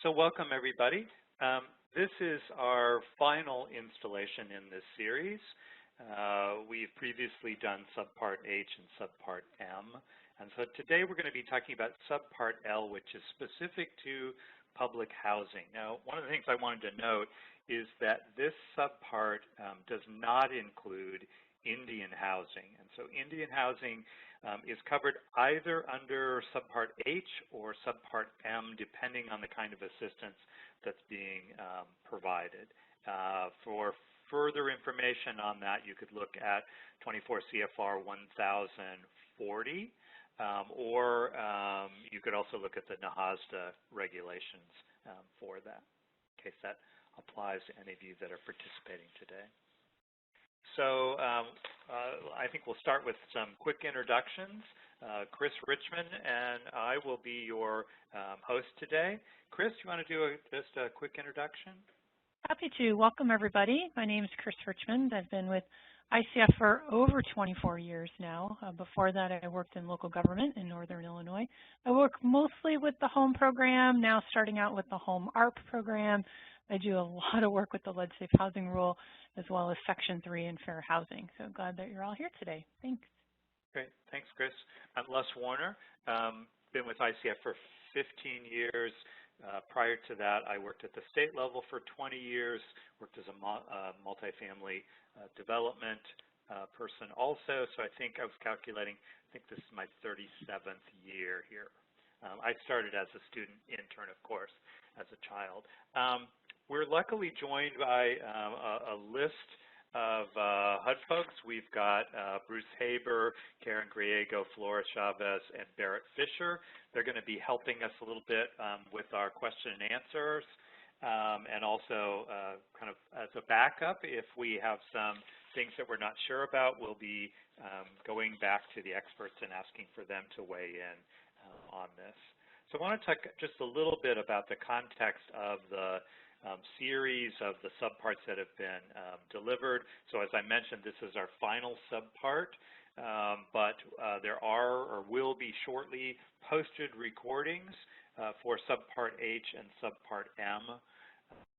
So welcome everybody. This is our final installation in this series. We've previously done Subpart H and Subpart M. And so today we're going to be talking about Subpart L, which is specific to public housing. Now, one of the things I wanted to note is that this subpart does not include Indian housing. And so Indian housing is covered either under Subpart H or Subpart M, depending on the kind of assistance that's being provided. For further information on that, you could look at 24 CFR 1040, or you could also look at the NAHASDA regulations for that, in case that applies to any of you that are participating today. So I think we'll start with some quick introductions. Chris Richmond and I will be your host today. Chris, you want to do just a quick introduction? Happy to. Welcome, everybody. My name is Chris Richmond. I've been with ICF for over 24 years now. Before that, I worked in local government in Northern Illinois. I work mostly with the home program, now starting out with the home ARP program. I do a lot of work with the Lead Safe Housing Rule, as well as Section 3 and Fair Housing. So glad that you're all here today. Thanks. Great. Thanks, Chris. I'm Les Warner. Been with ICF for 15 years. Prior to that, I worked at the state level for 20 years, worked as a multifamily development person also. So I think I was calculating, I think this is my 37th year here. I started as a student intern, of course, as a child. We're luckily joined by a list of HUD folks. We've got Bruce Haber, Karen Griego, Flora Chavez, and Barrett Fisher. They're going to be helping us a little bit with our question and answers, and also kind of as a backup, if we have some things that we're not sure about, we'll be going back to the experts and asking for them to weigh in on this. So I want to talk just a little bit about the context of the series of the subparts that have been delivered. So as I mentioned, this is our final subpart, but there are or will be shortly posted recordings for Subpart H and Subpart M.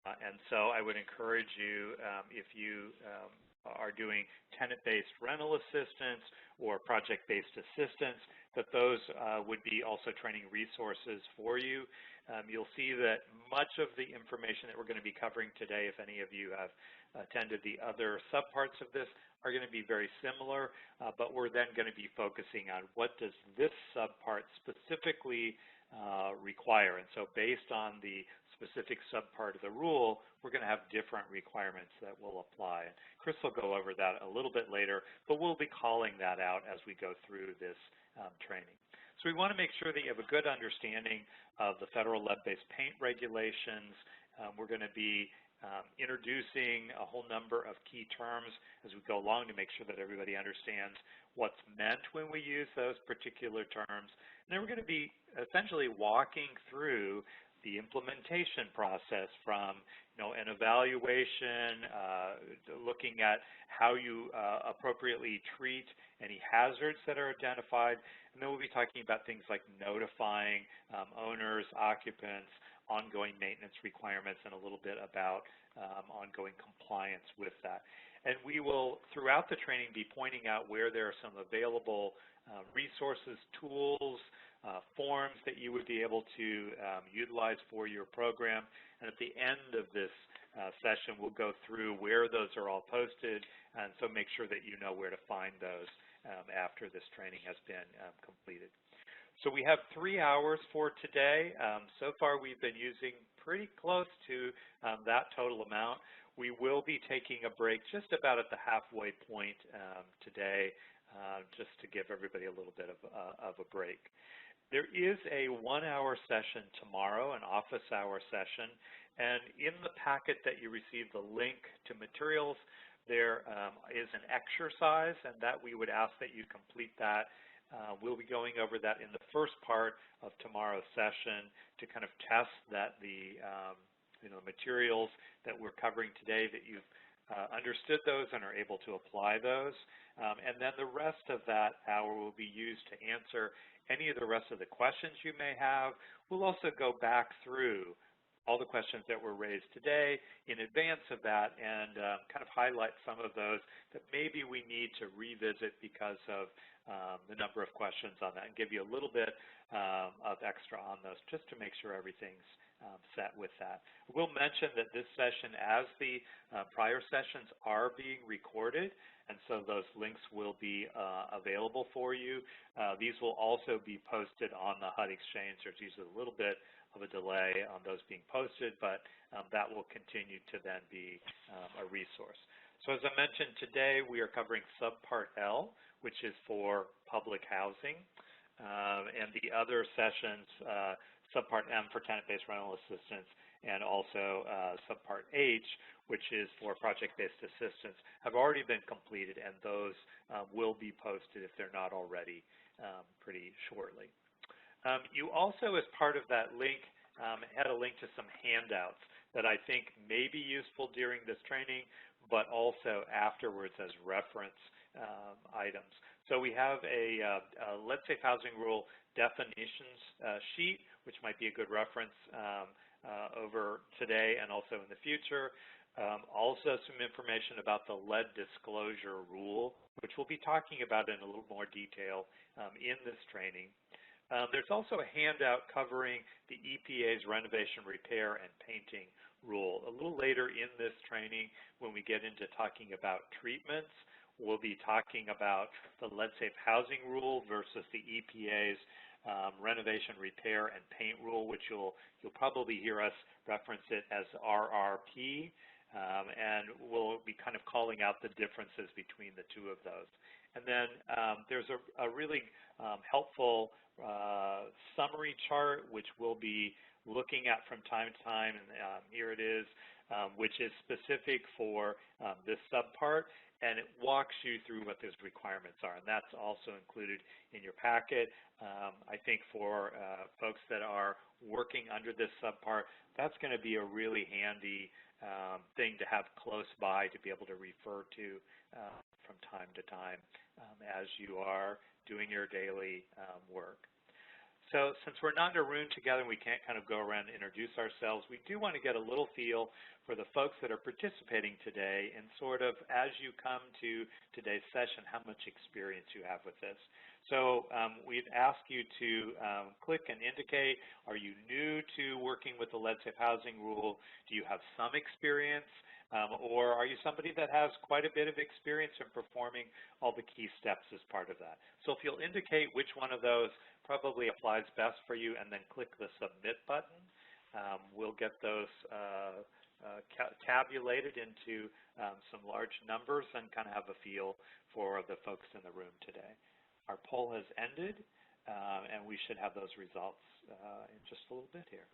And so I would encourage you, if you are doing tenant-based rental assistance or project-based assistance, that those would be also training resources for you. You'll see that much of the information that we're going to be covering today, if any of you have attended the other subparts of this, are going to be very similar, but we're then going to be focusing on what does this subpart specifically require. And so based on the specific subpart of the rule, we're going to have different requirements that will apply. Chris will go over that a little bit later, but we'll be calling that out as we go through this training. So we want to make sure that you have a good understanding of the federal lead-based paint regulations. We're going to be introducing a whole number of key terms as we go along to make sure that everybody understands what's meant when we use those particular terms. And then we're going to be essentially walking through the implementation process from an evaluation, looking at how you appropriately treat any hazards that are identified, and then we'll be talking about things like notifying owners, occupants, ongoing maintenance requirements, and a little bit about ongoing compliance with that. And we will, throughout the training, be pointing out where there are some available resources, tools, forms that you would be able to utilize for your program. And at the end of this session, we'll go through where those are all posted, and so make sure that you know where to find those after this training has been completed. So we have 3 hours for today. So far, we've been using pretty close to that total amount. We will be taking a break just about at the halfway point today, just to give everybody a little bit of a break. There is a 1-hour session tomorrow, an office hour session, and in the packet that you received, the link to materials, there is an exercise, and that we would ask that you complete that. We'll be going over that in the first part of tomorrow's session to kind of test that the materials that we're covering today, that you've understood those and are able to apply those. And then the rest of that hour will be used to answer any of the rest of the questions you may have. We'll also go back through all the questions that were raised today in advance of that and kind of highlight some of those that maybe we need to revisit because of the number of questions on that, and give you a little bit of extra on those just to make sure everything's set with that. We'll mention that this session, as the prior sessions, are being recorded, and so those links will be available for you. These will also be posted on the HUD Exchange. There's usually a little bit of a delay on those being posted, but that will continue to then be a resource. So as I mentioned today, we are covering Subpart L, which is for public housing, and the other sessions, Subpart M for tenant-based rental assistance, and also Subpart H, which is for project-based assistance, have already been completed, and those will be posted if they're not already pretty shortly. You also, as part of that link, had a link to some handouts that I think may be useful during this training, but also afterwards as reference items. So we have a Let's Safe Housing Rule definitions sheet, which might be a good reference over today and also in the future. Also some information about the lead disclosure rule, which we'll be talking about in a little more detail in this training. There's also a handout covering the EPA's renovation, repair, and painting rule. A little later in this training, when we get into talking about treatments, we'll be talking about the lead safe housing rule versus the EPA's renovation, repair, and paint rule, which you'll probably hear us reference it as RRP, and we'll be kind of calling out the differences between the two of those. And then there's a really helpful summary chart, which we'll be looking at from time to time, and here it is, which is specific for this subpart, and it walks you through what those requirements are, and that's also included in your packet. I think for folks that are working under this subpart, that's going to be a really handy thing to have close by to be able to refer to from time to time as you are doing your daily work. So since we're not in a room together and we can't kind of go around and introduce ourselves, we do want to get a little feel for the folks that are participating today and sort of, as you come to today's session, how much experience you have with this. So we'd ask you to click and indicate, are you new to working with the Lead Safe Housing Rule? Do you have some experience? Or are you somebody that has quite a bit of experience in performing all the key steps as part of that? So if you'll indicate which one of those probably applies best for you and then click the submit button, we'll get those tabulated into some large numbers and kind of have a feel for the folks in the room today. Our poll has ended, and we should have those results in just a little bit here.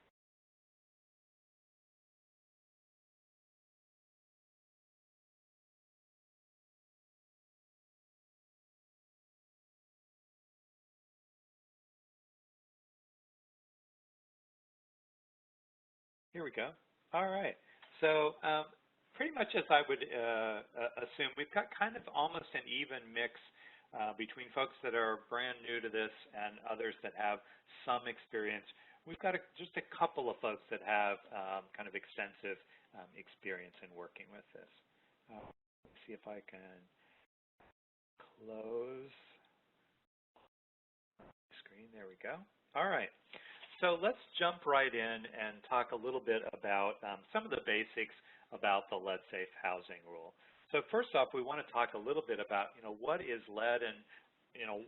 Here we go. All right. So pretty much as I would assume, we've got kind of almost an even mix between folks that are brand new to this and others that have some experience. We've got just a couple of folks that have kind of extensive experience in working with this. Let's see if I can close the screen. There we go. All right. So let's jump right in and talk a little bit about some of the basics about the lead safe housing rule. So first off, we want to talk a little bit about, what is lead and,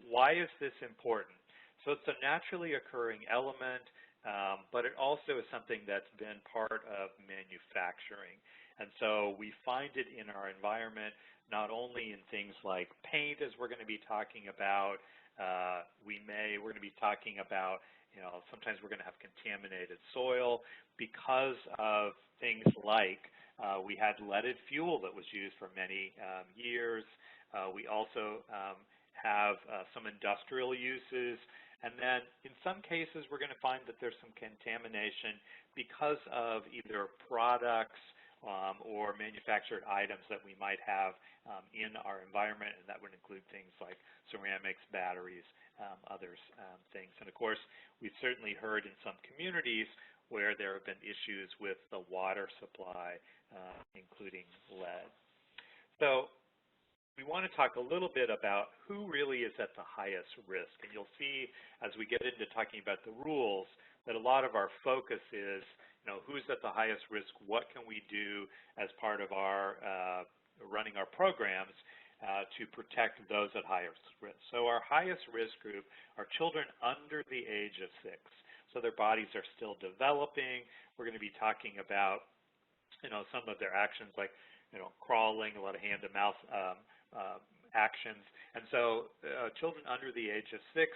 why is this important? So it's a naturally occurring element, but it also is something that's been part of manufacturing. And so we find it in our environment, not only in things like paint, as we're going to be talking about, we're going to be talking about sometimes we're going to have contaminated soil because of things like we had leaded fuel that was used for many years. We also have some industrial uses. And then in some cases, we're going to find that there's some contamination because of either products or manufactured items that we might have in our environment, and that would include things like ceramics, batteries, others things. And of course, we've certainly heard in some communities where there have been issues with the water supply, including lead. So we want to talk a little bit about who really is at the highest risk. And you'll see as we get into talking about the rules that a lot of our focus is, who's at the highest risk, what can we do as part of our running our programs to protect those at highest risk. So our highest risk group are children under the age of 6. So their bodies are still developing. We're going to be talking about, some of their actions like, crawling, a lot of hand-to-mouth actions. And so children under the age of 6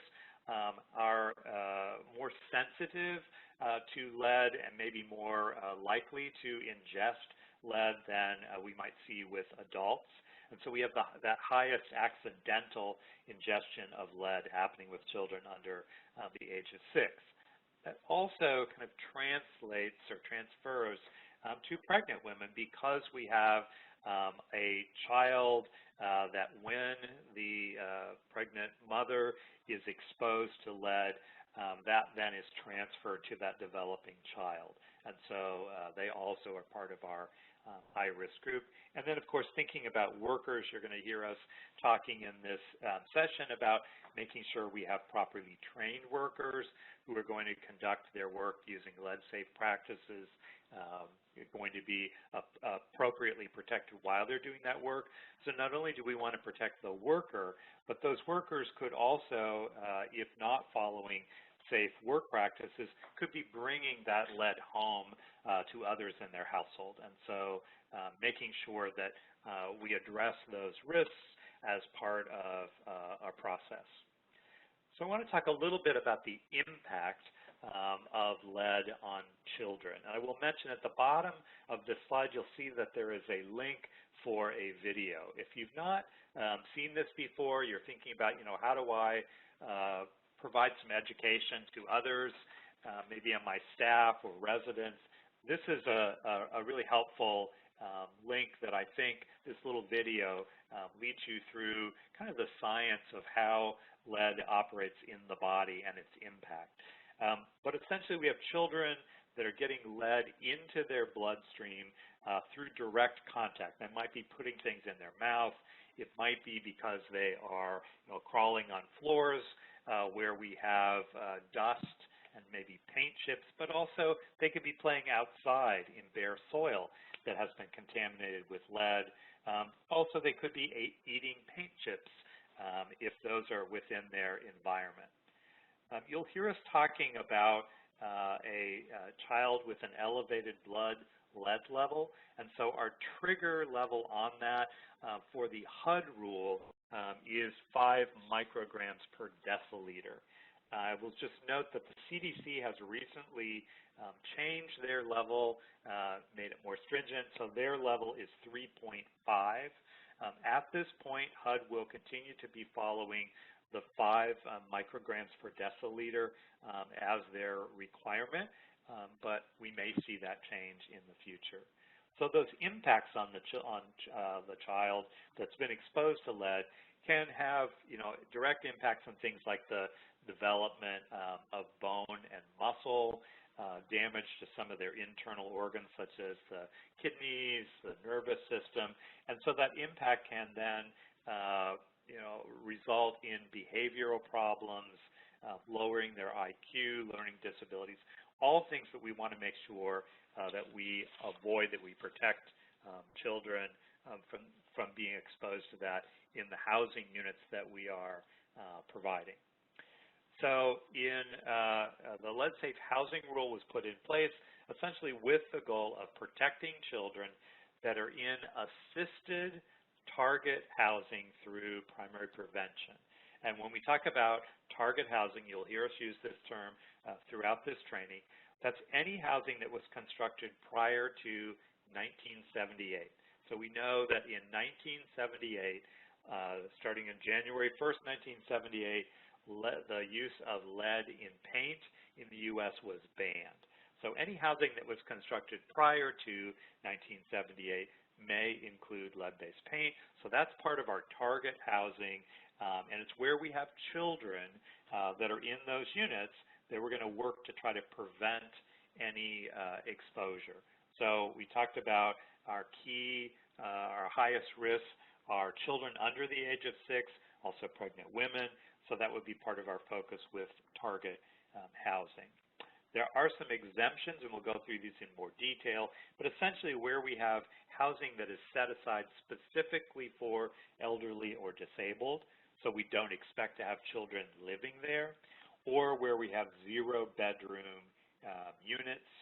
are more sensitive to lead and maybe more likely to ingest lead than we might see with adults. And so we have that highest accidental ingestion of lead happening with children under the age of 6. That also kind of translates or transfers to pregnant women because we have a child that when the pregnant mother is exposed to lead, that then is transferred to that developing child. And so they also are part of our high-risk group. And then, of course, thinking about workers, you're going to hear us talking in this session about making sure we have properly trained workers who are going to conduct their work using lead-safe practices, going to be appropriately protected while they're doing that work. So not only do we want to protect the worker, but those workers could also, if not following safe work practices, could be bringing that lead home to others in their household. And so making sure that we address those risks as part of our process. So I want to talk a little bit about the impact of lead on children. And I will mention at the bottom of this slide, you'll see that there is a link for a video. If you've not seen this before, you're thinking about, how do I provide some education to others, maybe on my staff or residents, this is a really helpful link that I think this little video leads you through kind of the science of how lead operates in the body and its impact. But essentially we have children that are getting lead into their bloodstream through direct contact. They might be putting things in their mouth. It might be because they are crawling on floors where we have dust and maybe paint chips, but also they could be playing outside in bare soil that has been contaminated with lead. Also, they could be eating paint chips if those are within their environment. You'll hear us talking about a child with an elevated blood lead level, and so our trigger level on that for the HUD rule is 5 micrograms per deciliter. I will just note that the CDC has recently changed their level, made it more stringent, so their level is 3.5. At this point, HUD will continue to be following the 5 micrograms per deciliter as their requirement, but we may see that change in the future. So those impacts on the child that's been exposed to lead can have, direct impacts on things like the development of bone and muscle, damage to some of their internal organs such as the kidneys, the nervous system, and so that impact can then, result in behavioral problems, lowering their IQ, learning disabilities, all things that we want to make sure that we avoid, that we protect children from being exposed to that in the housing units that we are providing. So in the lead-safe housing rule was put in place essentially with the goal of protecting children that are in assisted target housing through primary prevention. And when we talk about target housing, you'll hear us use this term throughout this training. That's any housing that was constructed prior to 1978. So we know that in 1978, starting in January 1st, 1978, the use of lead in paint in the U.S. was banned. So any housing that was constructed prior to 1978 may include lead-based paint. So that's part of our target housing, and it's where we have children that are in those units that we're going to work to try to prevent any exposure. So we talked about our highest risks are children under the age of 6, also pregnant women, so that would be part of our focus with target housing. There are some exemptions, and we'll go through these in more detail, but essentially where we have housing that is set aside specifically for elderly or disabled, so we don't expect to have children living there, or where we have 0-bedroom units.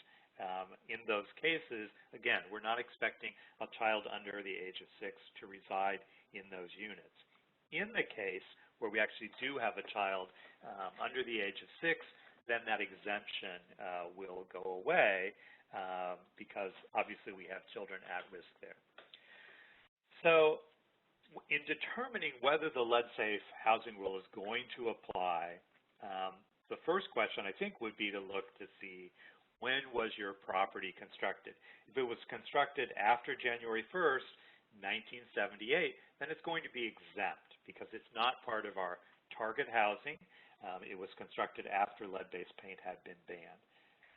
In those cases, again, we're not expecting a child under the age of 6 to reside in those units. In the case where we actually do have a child under the age of 6, then that exemption will go away because obviously we have children at risk there. So in determining whether the lead-safe housing rule is going to apply, the first question I think would be to look to see when was your property constructed. If it was constructed after January 1st, 1978, then it's going to be exempt because it's not part of our target housing. It was constructed after lead-based paint had been banned.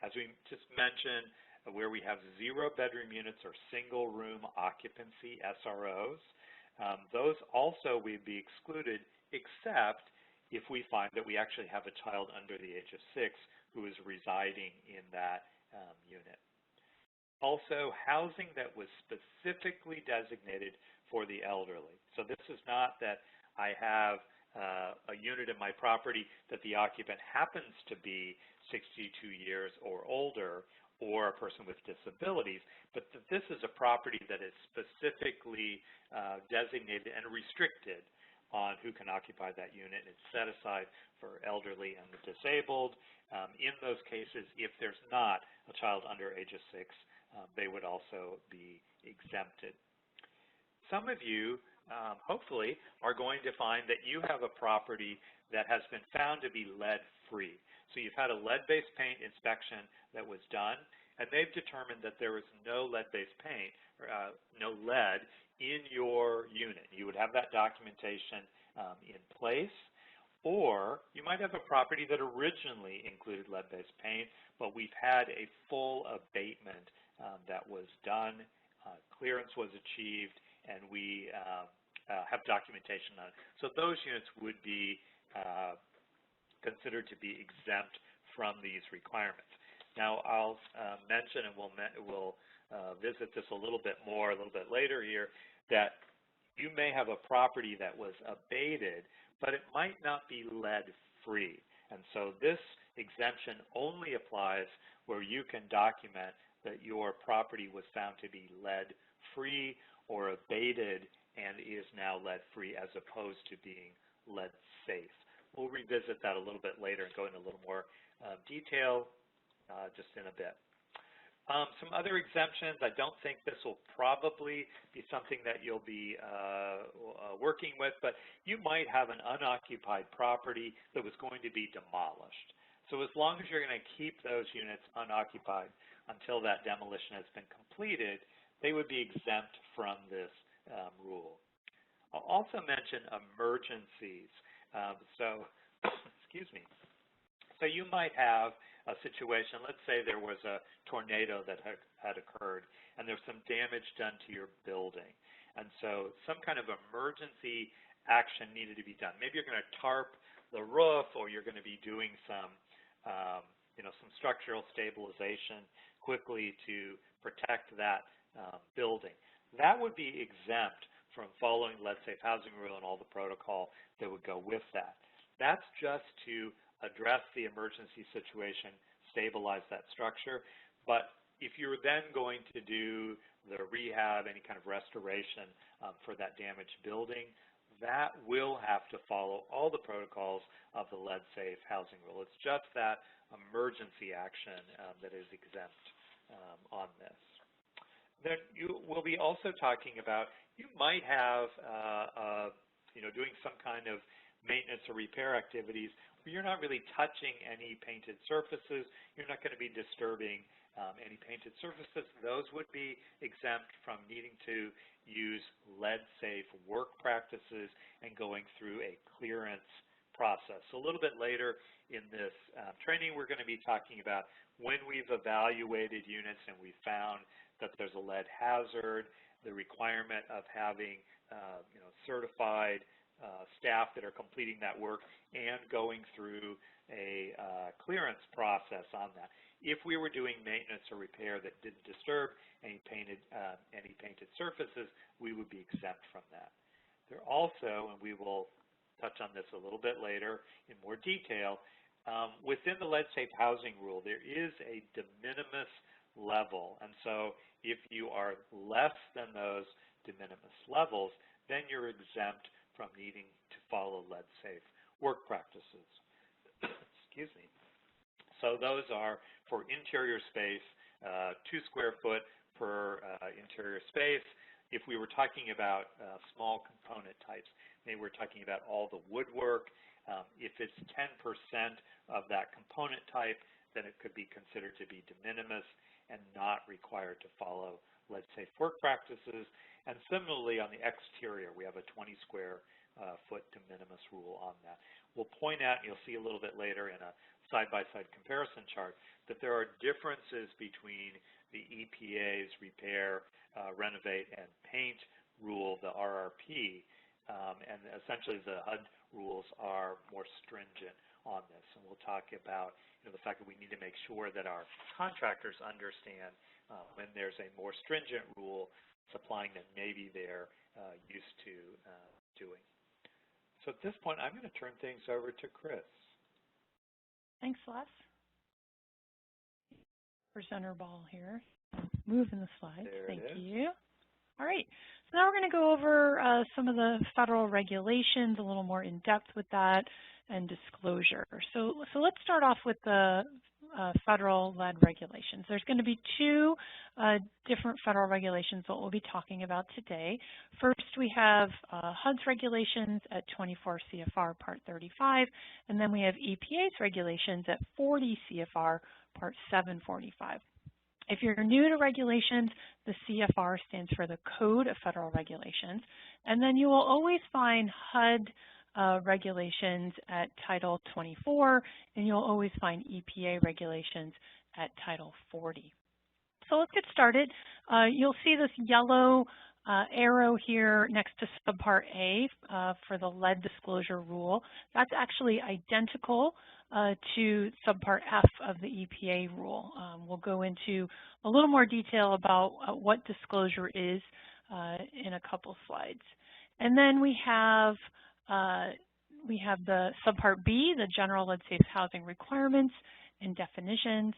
As we just mentioned, where we have 0-bedroom units or single-room occupancy, SROs, those also would be excluded except if we find that we actually have a child under the age of 6 who is residing in that unit. Also, housing that was specifically designated for the elderly. So this is not that I have a unit in my property that the occupant happens to be 62 years or older or a person with disabilities, but that this is a property that is specifically designated and restricted on who can occupy that unit. It's set aside for elderly and the disabled. In those cases, if there's not a child under age of 6, they would also be exempted. Some of you, hopefully, are going to find that you have a property that has been found to be lead-free. So you've had a lead-based paint inspection that was done, and they've determined that there is no lead-based paint, or no lead in your unit. You would have that documentation in place. Or you might have a property that originally included lead-based paint, but we've had a full abatement that was done, clearance was achieved, and we have documentation on it. So those units would be considered to be exempt from these requirements. Now I'll mention, and we'll visit this a little bit more a little bit later here, that you may have a property that was abated, but it might not be lead-free. And so this exemption only applies where you can document that your property was found to be lead-free or abated and is now lead-free as opposed to being lead-safe. We'll revisit that a little bit later and go into a little more detail just in a bit. Some other exemptions, I don't think this will probably be something that you'll be working with, but you might have an unoccupied property that was going to be demolished. So as long as you're going to keep those units unoccupied until that demolition has been completed, they would be exempt from this rule. I'll also mention emergencies. Excuse me. So you might have a situation, let's say there was a tornado that had occurred and there's some damage done to your building. And so some kind of emergency action needed to be done. Maybe you're going to tarp the roof, or you're going to be doing some, some structural stabilization quickly to protect that building. That would be exempt from following lead-safe housing rule and all the protocol that would go with that. That's just to address the emergency situation, stabilize that structure. But if you're then going to do the rehab, any kind of restoration for that damaged building, that will have to follow all the protocols of the lead-safe housing rule. It's just that emergency action that is exempt on this. Then you will be also talking about, you might have, doing some kind of maintenance or repair activities where you're not really touching any painted surfaces. You're not going to be disturbing any painted surfaces. Those would be exempt from needing to use lead-safe work practices and going through a clearance process. So a little bit later in this training, we're going to be talking about when we've evaluated units and we found that there's a lead hazard, the requirement of having certified staff that are completing that work and going through a clearance process on that. If we were doing maintenance or repair that didn't disturb any painted surfaces, we would be exempt from that. There also, and we will touch on this a little bit later in more detail, within the lead-safe housing rule, there is a de minimis level. And so if you are less than those de minimis levels, then you're exempt from needing to follow lead-safe work practices. Excuse me. So those are for interior space, 2 square foot per interior space. If we were talking about small component types, maybe we're talking about all the woodwork. If it's 10% of that component type, then it could be considered to be de minimis and not required to follow lead-safe work practices. And similarly, on the exterior, we have a 20 square foot de minimis rule on that. We'll point out, and you'll see a little bit later in a side-by-side comparison chart, that there are differences between the EPA's repair, renovate, and paint rule, the RRP, and essentially the HUD rules are more stringent on this. And we'll talk about the fact that we need to make sure that our contractors understand when there's a more stringent rule applying that maybe they're used to doing. So at this point, I'm going to turn things over to Chris. Thanks, Les. Presenter ball here. Moving the slides. Thank you. All right. So now we're going to go over some of the federal regulations, a little more in depth with that, and disclosure. So let's start off with the federal lead regulations. There's going to be 2 different federal regulations that we'll be talking about today. First, we have HUD's regulations at 24 CFR Part 35, and then we have EPA's regulations at 40 CFR Part 745. If you're new to regulations, the CFR stands for the Code of Federal Regulations, and then you will always find HUD regulations at Title 24, and you'll always find EPA regulations at Title 40. So let's get started. You'll see this yellow arrow here next to Subpart A for the lead disclosure rule. That's actually identical to Subpart F of the EPA rule. We'll go into a little more detail about what disclosure is in a couple slides. And then we have the Subpart B, the general lead-safe housing requirements and definitions.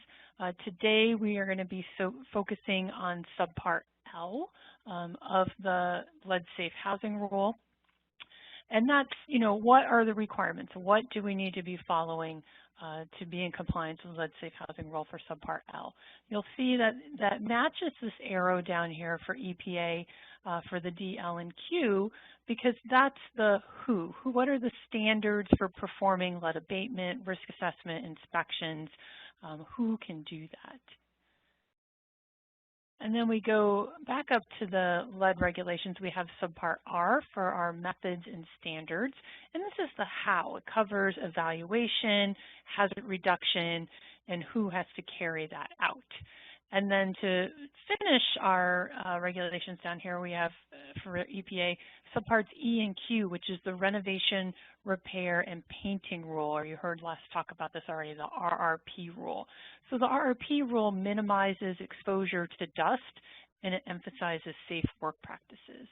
Today we are going to be focusing on Subpart L of the lead-safe housing rule. And that's, what are the requirements? What do we need to be following to be in compliance with lead-safe housing rule for Subpart L? You'll see that matches this arrow down here for EPA for the D, L, and Q, because that's the who. What are the standards for performing lead abatement, risk assessment, inspections? Who can do that? And then we go back up to the lead regulations. We have Subpart R for our methods and standards. And this is the how. It covers evaluation, hazard reduction, and who has to carry that out. And then to finish our regulations down here, we have for EPA Subparts E and Q, which is the renovation, repair, and painting rule, or you heard Les talk about this already, the RRP rule. So the RRP rule minimizes exposure to dust, and it emphasizes safe work practices.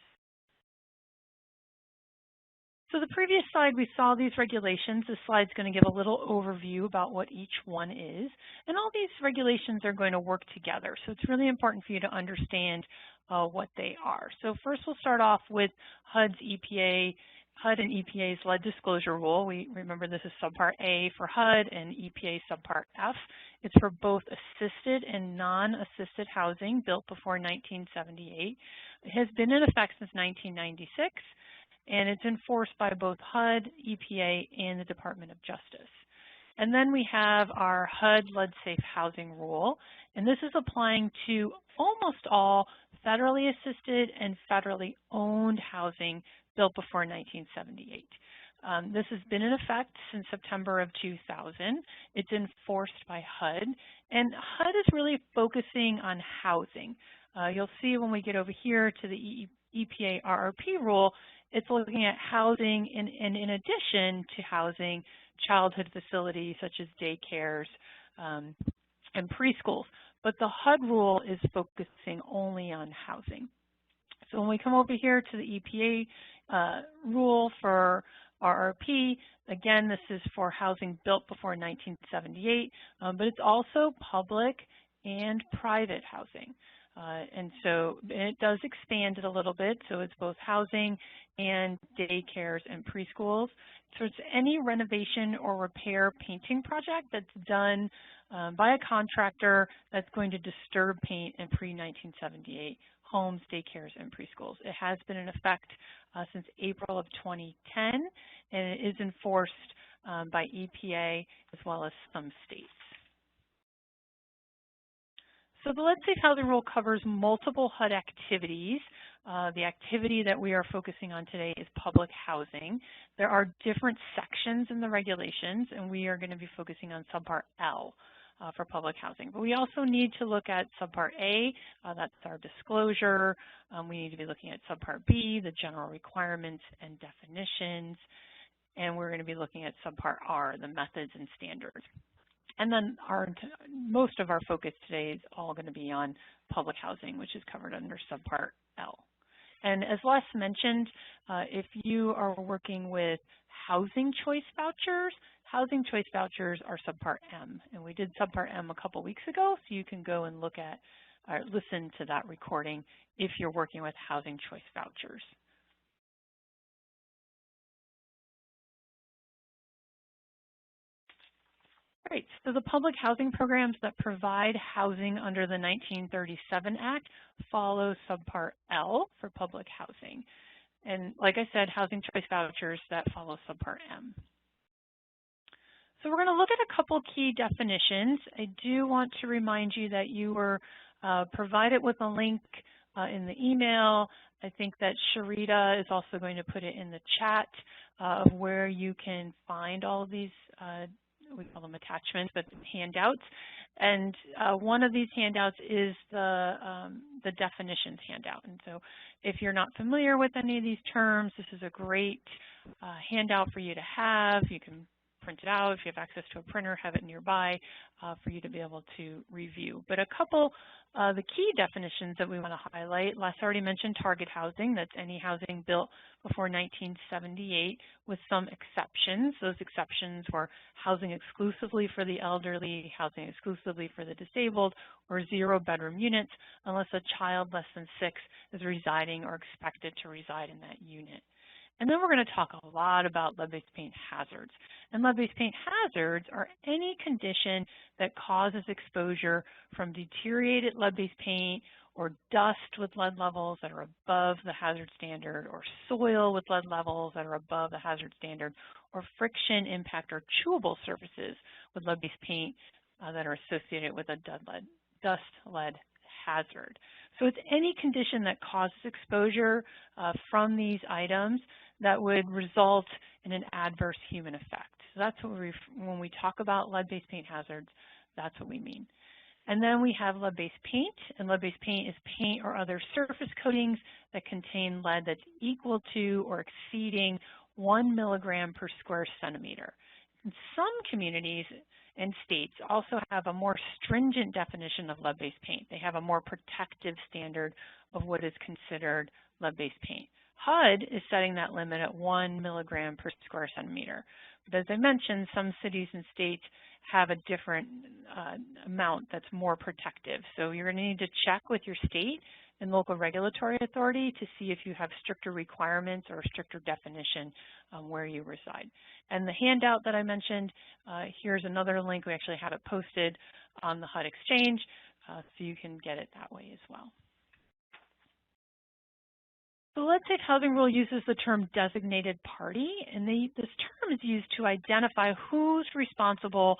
So the previous slide, we saw these regulations. This slide's going to give a little overview about what each one is. And all these regulations are going to work together. So it's really important for you to understand what they are. So first we'll start off with HUD and EPA's lead disclosure rule. We remember this is Subpart A for HUD and EPA Subpart F. It's for both assisted and non-assisted housing built before 1978. It has been in effect since 1996. And it's enforced by both HUD, EPA, and the Department of Justice. And then we have our HUD lead-safe housing rule, and this is applying to almost all federally assisted and federally owned housing built before 1978. This has been in effect since September of 2000. It's enforced by HUD, and HUD is really focusing on housing. You'll see when we get over here to the EPA RRP rule, it's looking at housing and in addition to housing, childhood facilities such as daycares and preschools. But the HUD rule is focusing only on housing. So when we come over here to the EPA rule for RRP, again, this is for housing built before 1978, but it's also public and private housing. And so it does expand it a little bit, so it's both housing and daycares and preschools. So it's any renovation or repair painting project that's done by a contractor that's going to disturb paint in pre-1978 homes, daycares, and preschools. It has been in effect since April of 2010, and it is enforced by EPA as well as some states. So the Let's Safe Housing Rule covers multiple HUD activities. The activity that we are focusing on today is public housing. There are different sections in the regulations, and we are going to be focusing on Subpart L for public housing. But we also need to look at Subpart A, that's our disclosure. We need to be looking at Subpart B, the general requirements and definitions. And we're going to be looking at Subpart R, the methods and standards. And then most of our focus today is all going to be on public housing, which is covered under Subpart L. And as Les mentioned, if you are working with housing choice vouchers are Subpart M. And we did Subpart M a couple weeks ago, so you can go and look at or listen to that recording if you're working with housing choice vouchers. Great. So the public housing programs that provide housing under the 1937 Act follow Subpart L for public housing. And like I said, housing choice vouchers that follow Subpart M. So we're going to look at a couple key definitions. I do want to remind you that you were provided with a link in the email. I think that Sharita is also going to put it in the chat of where you can find all of these we call them attachments, but handouts. And one of these handouts is the definitions handout. And so if you're not familiar with any of these terms, this is a great handout for you to have. You can print it out. If you have access to a printer, have it nearby for you to be able to review. But a couple the key definitions that we want to highlight, Les already mentioned target housing. That's any housing built before 1978 with some exceptions. Those exceptions were housing exclusively for the elderly, housing exclusively for the disabled, or 0-bedroom units unless a child less than 6 is residing or expected to reside in that unit. And then we're going to talk a lot about lead-based paint hazards. And lead-based paint hazards are any condition that causes exposure from deteriorated lead-based paint or dust with lead levels that are above the hazard standard, or soil with lead levels that are above the hazard standard, or friction, impact, or chewable surfaces with lead-based paint that are associated with a dust lead hazard. So it's any condition that causes exposure from these items that would result in an adverse human effect. So that's what when we talk about lead-based paint hazards, that's what we mean. And then we have lead-based paint, and lead-based paint is paint or other surface coatings that contain lead that's equal to or exceeding 1 milligram per square centimeter. And some communities and states also have a more stringent definition of lead-based paint. They have a more protective standard of what is considered lead-based paint. HUD is setting that limit at 1 milligram per square centimeter. But as I mentioned, some cities and states have a different amount that's more protective. So you're going to need to check with your state and local regulatory authority to see if you have stricter requirements or stricter definition where you reside. And the handout that I mentioned, here's another link. We actually have it posted on the HUD Exchange, so you can get it that way as well. The lead safe housing rule uses the term designated party, and this term is used to identify who's responsible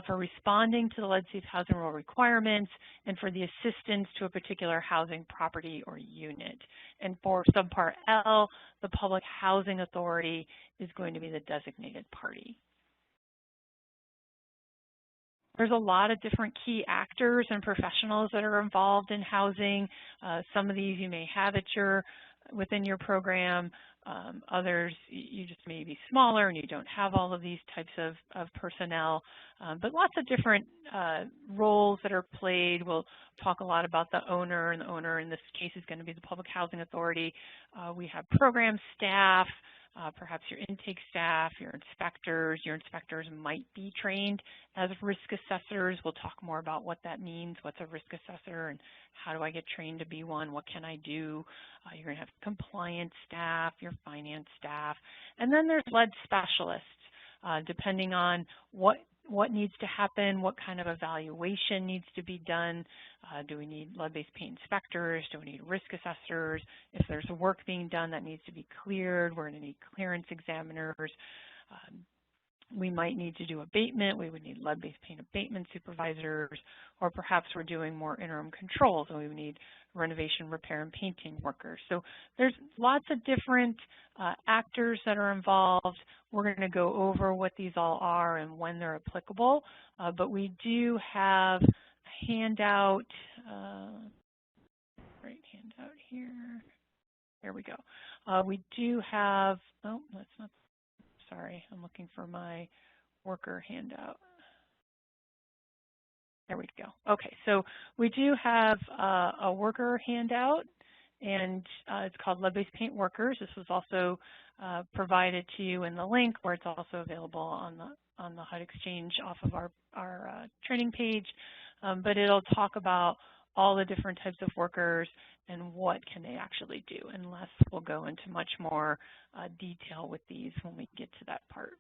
for responding to the lead safe housing rule requirements and for the assistance to a particular housing property or unit. And for Subpart L, the Public Housing Authority is going to be the designated party. There's a lot of different key actors and professionals that are involved in housing. Some of these you may have within your program. Others, you just may be smaller and you don't have all of these types of personnel. But lots of different roles that are played. We'll talk a lot about the owner, and the owner in this case is going to be the Public Housing Authority. We have program staff, perhaps your intake staff, your inspectors. Your inspectors might be trained as risk assessors. We'll talk more about what that means, what's a risk assessor, and how do I get trained to be one, what can I do. You're going to have compliance staff, your finance staff, and then there's lead specialists, depending on what needs to happen, what kind of evaluation needs to be done. Do we need lead-based paint inspectors? Do we need risk assessors? If there's work being done that needs to be cleared, we're going to need clearance examiners. We might need to do abatement. We would need lead-based paint abatement supervisors, or perhaps we're doing more interim controls, and we would need renovation, repair, and painting workers. So there's lots of different actors that are involved. We're going to go over what these all are and when they're applicable, but we do have a handout, handout here. There we go. We do have, oh, that's not, sorry, I'm looking for my worker handout. There we go. Okay, so we do have a worker handout, and it's called Lead-Based Paint Workers. This was also provided to you in the link, where it's also available on the HUD Exchange off of our training page. But it'll talk about all the different types of workers and what can they actually do. And Les will go into much more detail with these when we get to that part.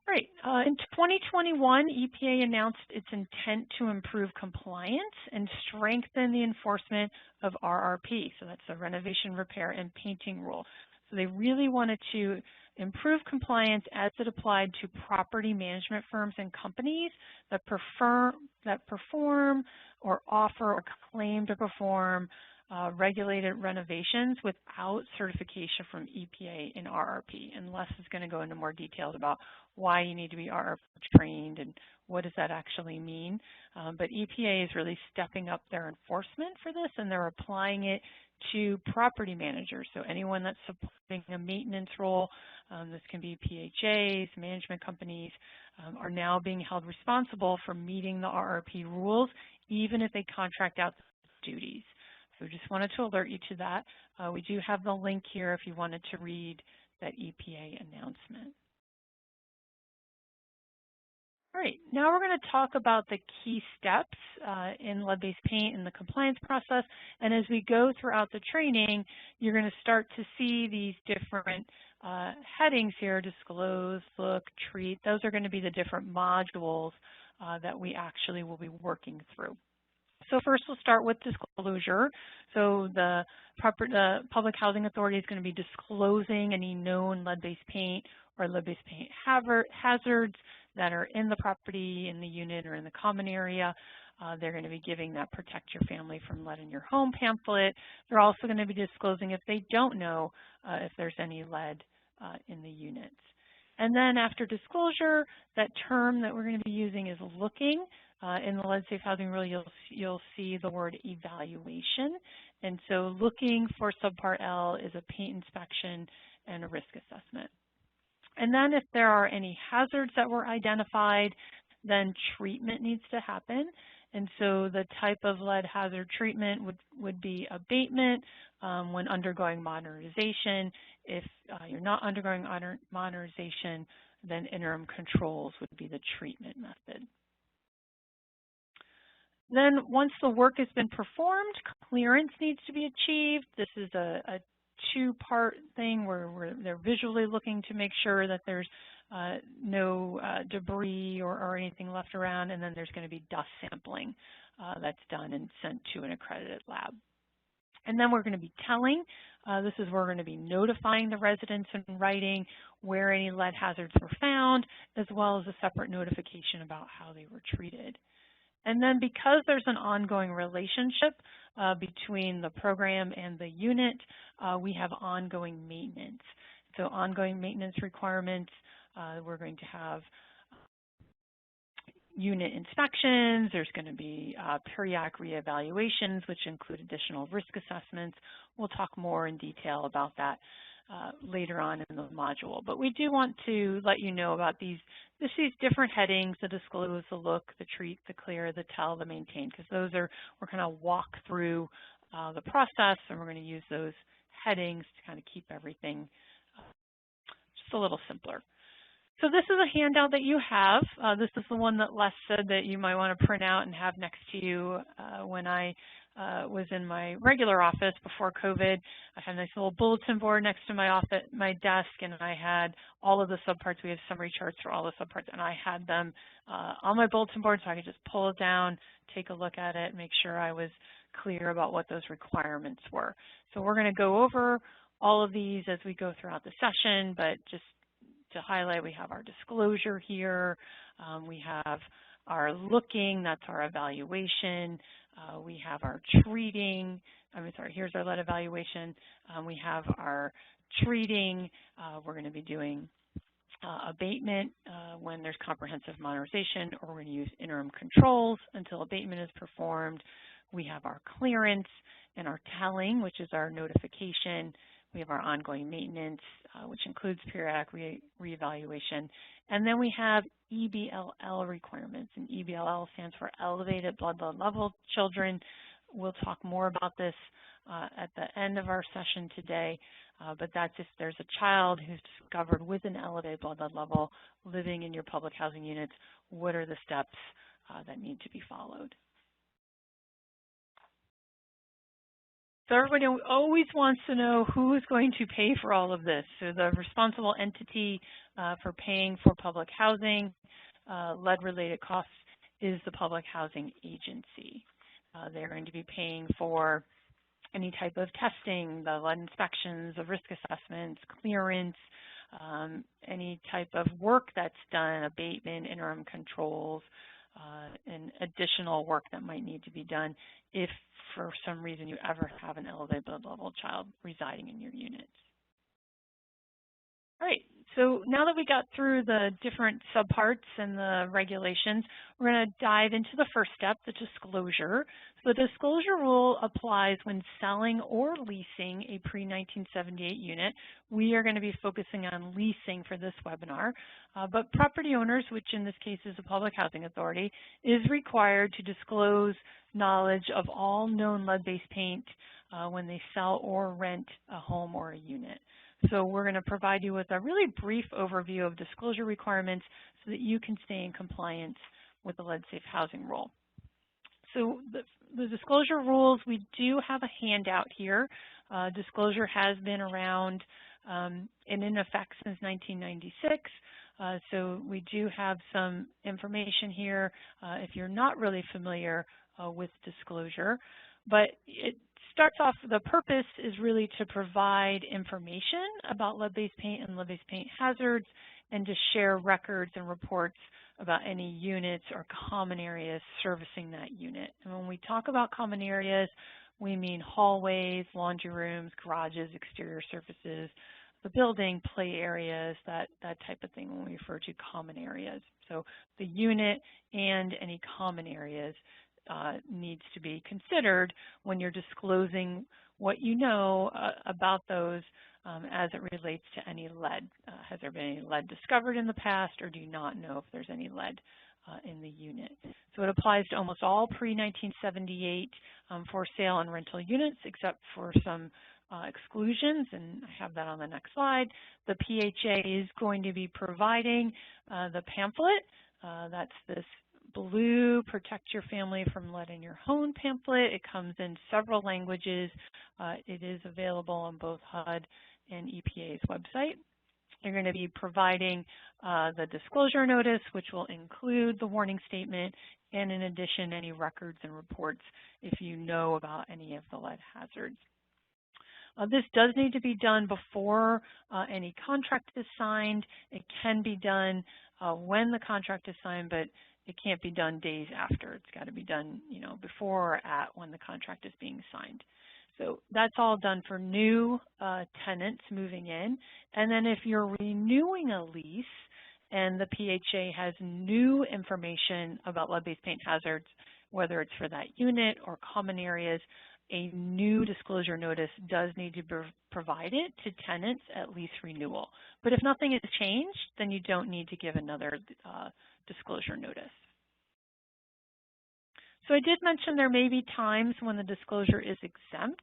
All right, in 2021, EPA announced its intent to improve compliance and strengthen the enforcement of RRP. So that's the Renovation, Repair, and Painting Rule. So they really wanted to improve compliance as it applied to property management firms and companies that perform or offer or claim to perform regulated renovations without certification from EPA and RRP. And Les is going to go into more details about why you need to be RRP trained and what does that actually mean. But EPA is really stepping up their enforcement for this, and they're applying it to property managers. So anyone that's supporting a maintenance role, this can be PHAs, management companies, are now being held responsible for meeting the RRP rules, even if they contract out the duties. So just wanted to alert you to that. We do have the link here if you wanted to read that EPA announcement. All right, now we're going to talk about the key steps in lead-based paint and the compliance process. And as we go throughout the training, you're going to start to see these different headings here: disclose, look, treat. Those are going to be the different modules that we actually will be working through. So first we'll start with disclosure. So the Public Housing Authority is going to be disclosing any known lead-based paint or lead-based paint hazards that are in the property, in the unit, or in the common area. They're going to be giving that Protect Your Family from Lead in Your Home pamphlet. They're also going to be disclosing if they don't know if there's any lead in the units. And then after disclosure, that term that we're going to be using is looking. In the Lead Safe Housing Rule, you'll see the word evaluation. And so looking for Subpart L is a paint inspection and a risk assessment. And then if there are any hazards that were identified, then treatment needs to happen. And so the type of lead hazard treatment would be abatement when undergoing modernization. If you're not undergoing modernization, then interim controls would be the treatment method. Then once the work has been performed, clearance needs to be achieved. This is a two-part thing where they're visually looking to make sure that there's no debris or anything left around, and then there's going to be dust sampling that's done and sent to an accredited lab. And then we're going to be telling, this is where we're going to be notifying the residents in writing where any lead hazards were found, as well as a separate notification about how they were treated. And then because there's an ongoing relationship between the program and the unit, we have ongoing maintenance. So ongoing maintenance requirements, we're going to have unit inspections, there's going to be periodic reevaluations, which include additional risk assessments. We'll talk more in detail about that later on in the module. But we do want to let you know about these different headings: the disclose, the look, the treat, the clear, the tell, the maintain, because those are, we're going to walk through the process, and we're going to use those headings to kind of keep everything just a little simpler. So this is a handout that you have. This is the one that Les said that you might want to print out and have next to you. When I was in my regular office before COVID, I had a nice little bulletin board next to my desk, and I had all of the subparts. We have summary charts for all the subparts, and I had them on my bulletin board so I could just pull it down, take a look at it, make sure I was clear about what those requirements were. So we're going to go over all of these as we go throughout the session, but just to highlight, we have our disclosure here, we have our looking, that's our evaluation, we have our treating, here's our lead evaluation, we have our treating, we're going to be doing abatement when there's comprehensive modernization, or we're going to use interim controls until abatement is performed. We have our clearance and our telling, which is our notification. We have our ongoing maintenance, which includes periodic reevaluation. And then we have EBLL requirements, and EBLL stands for Elevated Blood Lead Level Children. We'll talk more about this at the end of our session today, but that's if there's a child who's discovered with an elevated blood lead level living in your public housing units, what are the steps that need to be followed? So everybody always wants to know who is going to pay for all of this. So the responsible entity for paying for public housing, lead-related costs, is the Public Housing Agency. They're going to be paying for any type of testing, the lead inspections, the risk assessments, clearance, any type of work that's done, abatement, interim controls, and additional work that might need to be done if for some reason you ever have an elevated blood level child residing in your units. All right, so now that we got through the different subparts and the regulations, we're going to dive into the first step, the disclosure. So the disclosure rule applies when selling or leasing a pre-1978 unit. We are going to be focusing on leasing for this webinar, but property owners, which in this case is the Public Housing Authority, is required to disclose knowledge of all known lead-based paint when they sell or rent a home or a unit. So we're going to provide you with a really brief overview of disclosure requirements so that you can stay in compliance with the Lead Safe Housing Rule. So the disclosure rules, we do have a handout here. Disclosure has been around and in effect since 1996. So we do have some information here if you're not really familiar with disclosure. But it starts off, the purpose is really to provide information about lead-based paint and lead-based paint hazards, and to share records and reports about any units or common areas servicing that unit. And when we talk about common areas, we mean hallways, laundry rooms, garages, exterior surfaces, the building, play areas, that type of thing when we refer to common areas. So the unit and any common areas needs to be considered when you're disclosing what you know about those as it relates to any lead. Has there been any lead discovered in the past, or do you not know if there's any lead in the unit? So it applies to almost all pre-1978 for sale and rental units, except for some exclusions, and I have that on the next slide. The PHA is going to be providing the pamphlet. That's this blue Protect Your Family from Lead in Your Home pamphlet. It comes in several languages. It is available on both HUD and EPA's website. You're going to be providing the disclosure notice, which will include the warning statement, and in addition, any records and reports if you know about any of the lead hazards. This does need to be done before any contract is signed. It can be done when the contract is signed, but it can't be done days after. It's got to be done, before or at when the contract is being signed. So that's all done for new tenants moving in. And then if you're renewing a lease and the PHA has new information about lead-based paint hazards, whether it's for that unit or common areas, a new disclosure notice does need to be provided to tenants at lease renewal. But if nothing has changed, then you don't need to give another disclosure notice. So I did mention there may be times when the disclosure is exempt.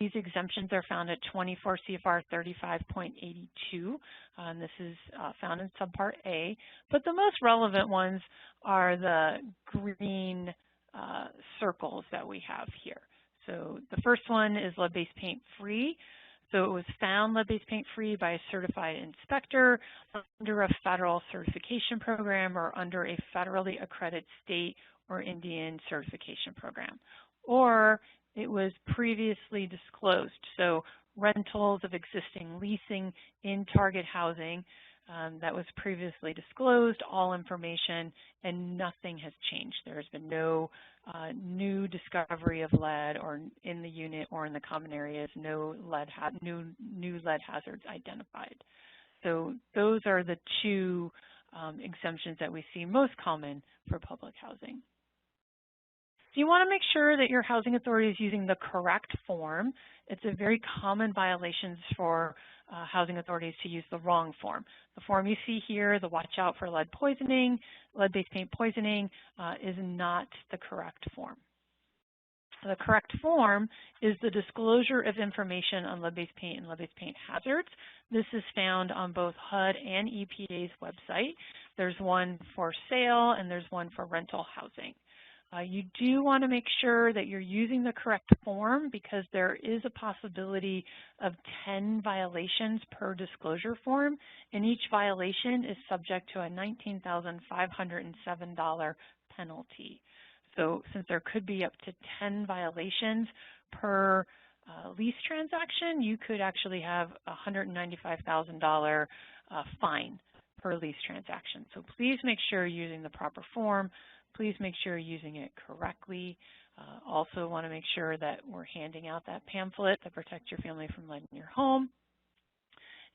These exemptions are found at 24 CFR 35.82, and this is found in Subpart A. But the most relevant ones are the green circles that we have here. So the first one is lead-based paint free. So it was found lead-based paint free by a certified inspector under a federal certification program or under a federally accredited state or Indian certification program. Or it was previously disclosed. So rentals of existing leasing in target housing that was previously disclosed, all information, and nothing has changed. There has been no new discovery of lead or in the unit or in the common areas, no new lead hazards identified. So those are the two exemptions that we see most common for public housing. So you want to make sure that your housing authority is using the correct form. It's a very common violation for housing authorities to use the wrong form. The form you see here, the watch out for lead poisoning, lead-based paint poisoning, is not the correct form. The correct form is the disclosure of information on lead-based paint and lead-based paint hazards. This is found on both HUD and EPA's website. There's one for sale and there's one for rental housing. You do want to make sure that you're using the correct form because there is a possibility of 10 violations per disclosure form, and each violation is subject to a $19,507 penalty. So since there could be up to 10 violations per lease transaction, you could actually have a $195,000 fine per lease transaction. So please make sure you're using the proper form. Please make sure you're using it correctly. Also want to make sure that we're handing out that pamphlet that protects your family from lead in your home.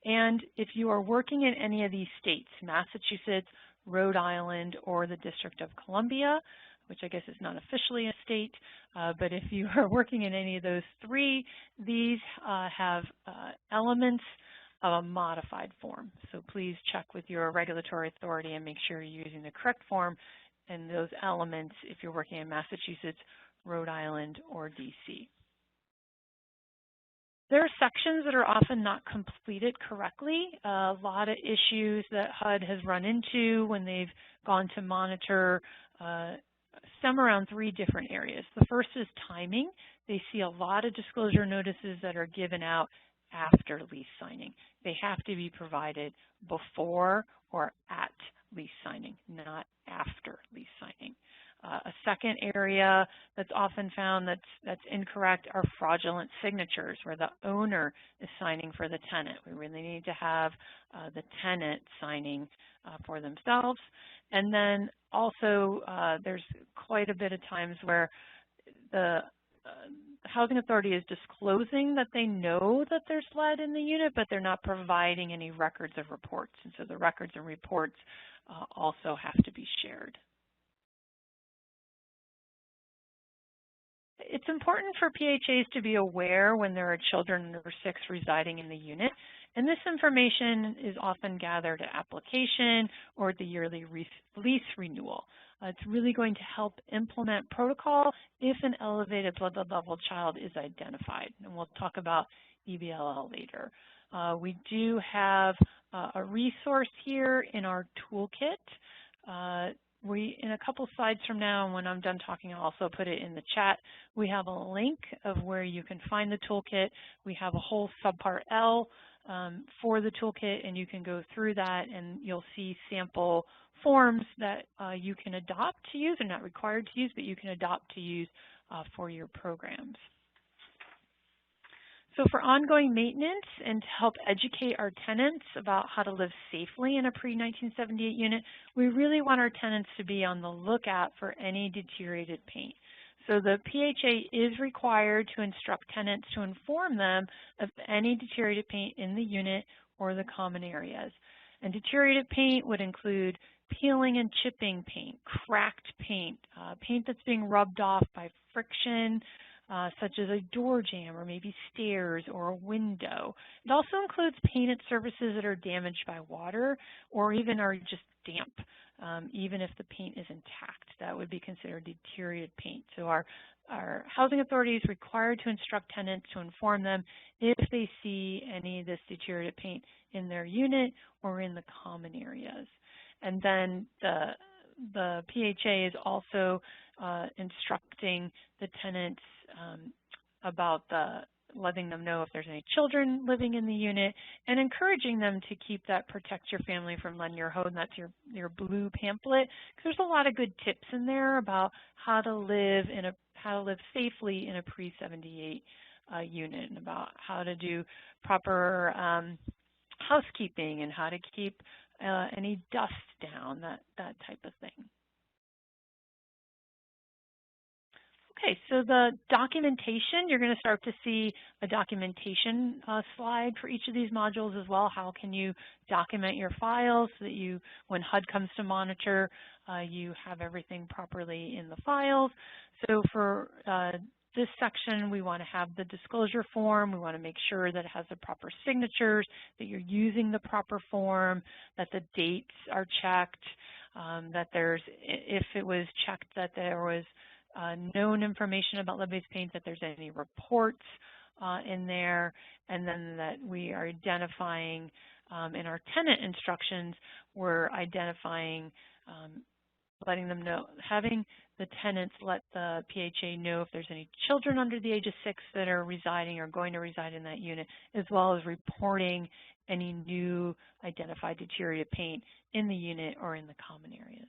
And if you are working in any of these states, Massachusetts, Rhode Island, or the District of Columbia, which I guess is not officially a state, but if you are working in any of those three, these have elements of a modified form. So please check with your regulatory authority and make sure you're using the correct form and those elements if you're working in Massachusetts, Rhode Island, or DC. There are sections that are often not completed correctly. A lot of issues that HUD has run into when they've gone to monitor stem around three different areas. The first is timing. They see a lot of disclosure notices that are given out after lease signing. They have to be provided before or at lease signing, not after lease signing. A second area that's often found that's incorrect are fraudulent signatures where the owner is signing for the tenant. We really need to have the tenant signing for themselves. And then also there's quite a bit of times where the housing authority is disclosing that they know that there's lead in the unit, but they're not providing any records of reports. And so the records and reports also have to be shared. It's important for PHAs to be aware when there are children under 6 residing in the unit, and this information is often gathered at application or at the yearly lease renewal. It's really going to help implement protocol if an elevated blood level child is identified, and we'll talk about EBLL later. We do have a resource here in our toolkit. In a couple slides from now, and when I'm done talking, I'll also put it in the chat. We have a link of where you can find the toolkit. We have a whole Subpart L for the toolkit, and you can go through that, and you'll see sample forms that you can adopt to use. They're not required to use, but you can adopt to use for your programs. So for ongoing maintenance and to help educate our tenants about how to live safely in a pre-1978 unit, we really want our tenants to be on the lookout for any deteriorated paint. So the PHA is required to instruct tenants to inform them of any deteriorated paint in the unit or the common areas. And deteriorated paint would include peeling and chipping paint, cracked paint, paint that's being rubbed off by friction, such as a door jamb or maybe stairs or a window. It also includes painted surfaces that are damaged by water or even are just damp. Even if the paint is intact, that would be considered deteriorated paint. So our housing authority is required to instruct tenants to inform them if they see any of this deteriorated paint in their unit or in the common areas. And then the PHA is also instructing the tenants about letting them know if there's any children living in the unit and encouraging them to keep that Protect Your Family from Leading Your Home. That's your blue pamphlet, because there's a lot of good tips in there about how to live safely in a pre-78 unit, and about how to do proper housekeeping and how to keep any dust down, that type of thing. Okay, so the documentation, you're going to start to see a documentation slide for each of these modules as well. How can you document your files so that when HUD comes to monitor, you have everything properly in the files. So for this section, we want to have the disclosure form. We want to make sure that it has the proper signatures, that you're using the proper form, that the dates are checked, that if it was checked that there was known information about lead-based paint, that there's any reports in there, and then that we are identifying in our tenant instructions, we're identifying, letting them know, having the tenants let the PHA know if there's any children under the age of 6 that are residing or going to reside in that unit, as well as reporting any new identified deteriorated paint in the unit or in the common areas.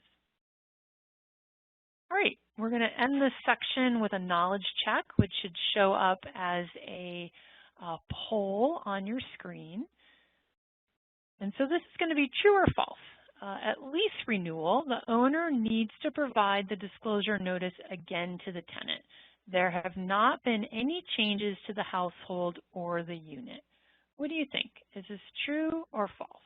All right, we're going to end this section with a knowledge check, which should show up as a poll on your screen. And so this is going to be true or false. At lease renewal, the owner needs to provide the disclosure notice again to the tenant. There have not been any changes to the household or the unit. What do you think? Is this true or false?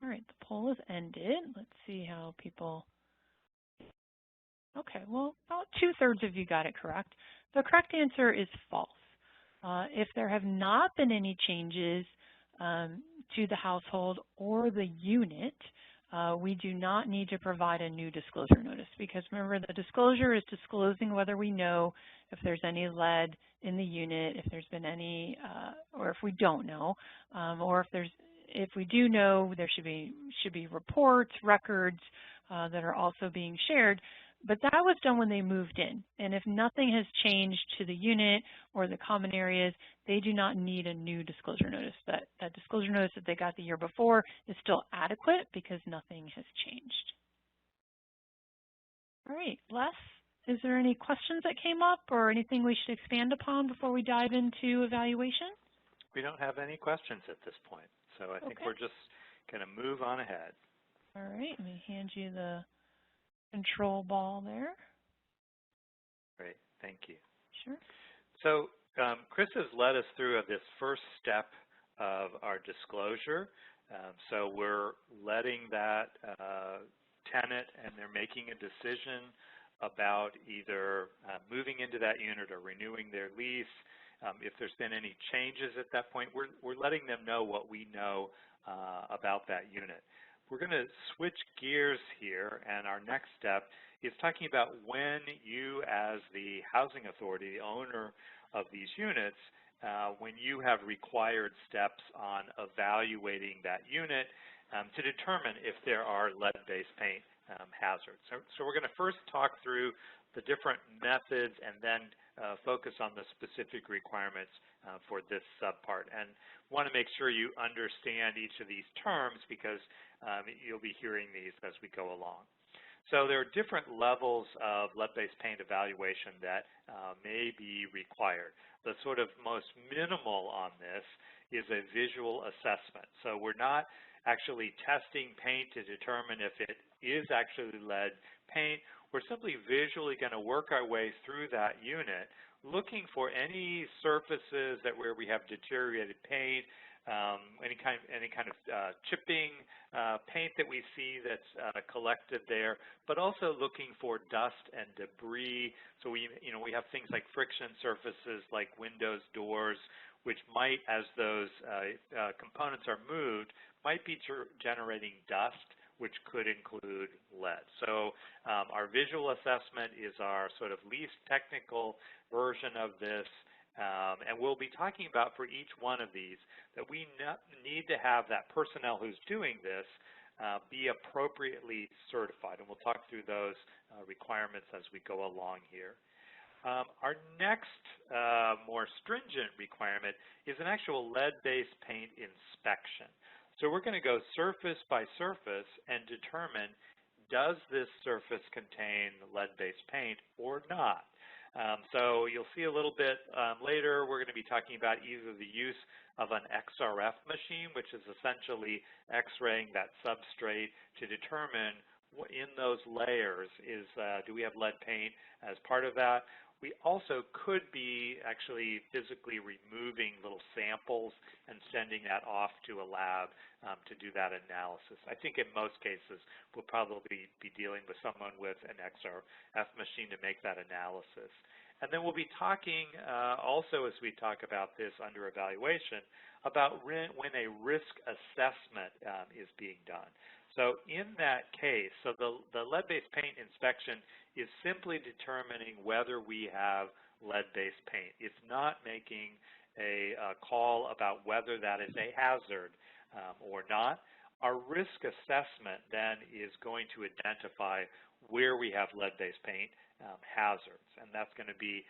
All right, the poll is ended. Let's see how people... Okay, well, about 2/3 of you got it correct. The correct answer is false. If there have not been any changes to the household or the unit, we do not need to provide a new disclosure notice, because remember, the disclosure is disclosing whether we know if there's any lead in the unit, if there's been any, or if we don't know, or if we do know, there should be reports, records that are also being shared. But that was done when they moved in. And if nothing has changed to the unit or the common areas, they do not need a new disclosure notice. That disclosure notice that they got the year before is still adequate because nothing has changed. All right, Les, is there any questions that came up or anything we should expand upon before we dive into evaluation? We don't have any questions at this point, so I think we're just going to move on ahead. All right, let me hand you the control ball there. Great, thank you. Sure. So Chris has led us through this first step of our disclosure. So we're letting that tenant, and they're making a decision about either moving into that unit or renewing their lease, If there's been any changes at that point, we're letting them know what we know about that unit. We're going to switch gears here, and our next step is talking about when you, as the housing authority, the owner of these units, when you have required steps on evaluating that unit to determine if there are lead-based paint hazards. So we're going to first talk through the different methods and then focus on the specific requirements for this subpart. And want to make sure you understand each of these terms because you'll be hearing these as we go along. So there are different levels of lead-based paint evaluation that may be required. The sort of most minimal on this is a visual assessment. So we're not actually testing paint to determine if it is actually lead paint. We're simply visually going to work our way through that unit, looking for any surfaces where we have deteriorated paint, any kind of chipping paint that we see that's collected there, but also looking for dust and debris. So we have things like friction surfaces like windows, doors, which might, as those components are moved, might be generating dust, which could include lead. So our visual assessment is our sort of least technical version of this. And we'll be talking about for each one of these that we need to have that personnel who's doing this be appropriately certified. And we'll talk through those requirements as we go along here. Our next more stringent requirement is an actual lead-based paint inspection. So we're going to go surface by surface and determine, does this surface contain lead-based paint or not? So you'll see a little bit later, we're going to be talking about either the use of an XRF machine, which is essentially X-raying that substrate to determine in those layers do we have lead paint as part of that. We also could be actually physically removing little samples and sending that off to a lab to do that analysis. I think in most cases we'll probably be dealing with someone with an XRF machine to make that analysis. And then we'll be talking also as we talk about this under evaluation about when a risk assessment is being done. So in that case, so the lead-based paint inspection is simply determining whether we have lead-based paint. It's not making a call about whether that is a hazard or not. Our risk assessment then is going to identify where we have lead-based paint hazards, and that's going to be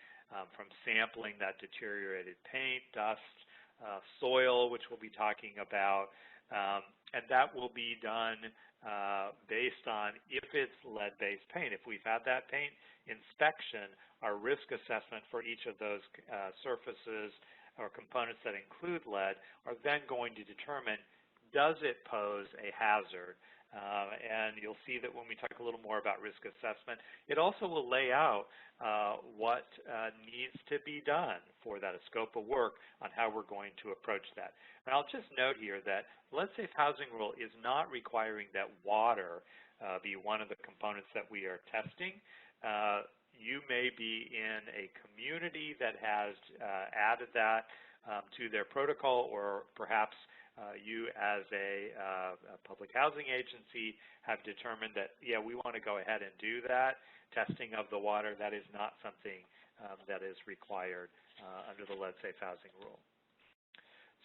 from sampling that deteriorated paint, dust, soil, which we'll be talking about, and that will be done based on if it's lead-based paint. If we've had that paint inspection, our risk assessment for each of those surfaces or components that include lead are then going to determine, does it pose a hazard? And you'll see that when we talk a little more about risk assessment, it also will lay out what needs to be done for that, a scope of work on how we're going to approach that. And I'll just note here that lead-safe housing rule is not requiring that water be one of the components that we are testing. You may be in a community that has added that to their protocol, or perhaps you as a public housing agency have determined that, yeah, we want to go ahead and do that testing of the water. That is not something that is required under the lead-safe housing rule.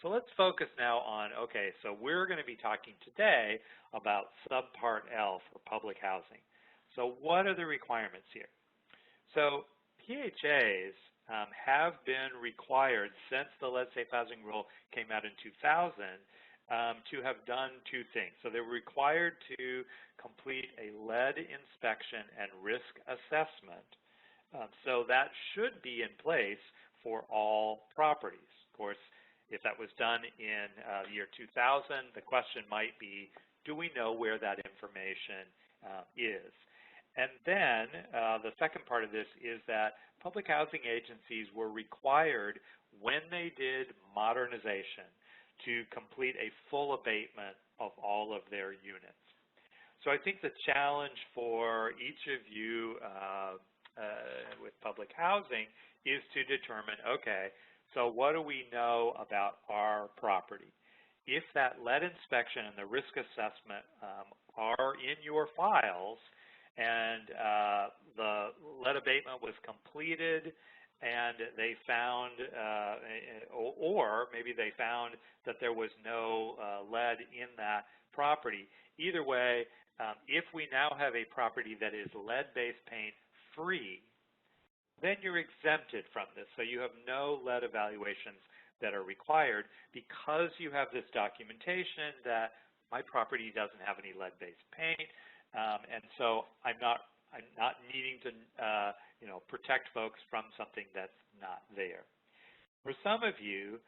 So let's focus now on, okay, so we're going to be talking today about Subpart L for public housing. So what are the requirements here? So PHAs have been required since the lead-safe housing rule came out in 2000 to have done two things. So they're required to complete a lead inspection and risk assessment. So that should be in place for all properties. Of course, if that was done in the year 2000, the question might be, do we know where that information is? And then the second part of this is that public housing agencies were required, when they did modernization, to complete a full abatement of all of their units. So I think the challenge for each of you with public housing is to determine, okay, So what do we know about our property? If that lead inspection and the risk assessment are in your files, and the lead abatement was completed, and they found, or maybe they found that there was no lead in that property. Either way, if we now have a property that is lead-based paint free, then you're exempted from this. So you have no lead evaluations that are required because you have this documentation that my property doesn't have any lead-based paint, and so I'm not needing to protect folks from something that's not there. For some of you,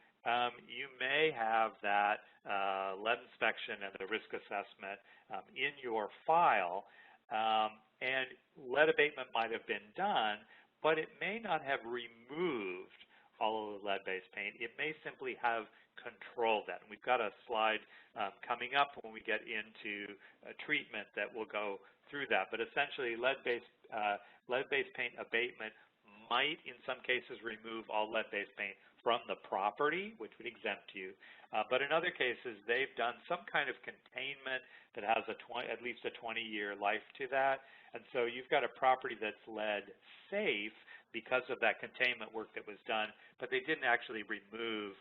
you may have that lead inspection and the risk assessment in your file, and lead abatement might have been done, but it may not have removed all of the lead-based paint. It may simply have controlled that. And we've got a slide coming up when we get into treatment that will go through that. But essentially, lead-based paint abatement might, in some cases, remove all lead-based paint from the property, which would exempt you. But in other cases, they've done some kind of containment that has at least a 20-year life to that. And so you've got a property that's lead safe because of that containment work that was done, but they didn't actually remove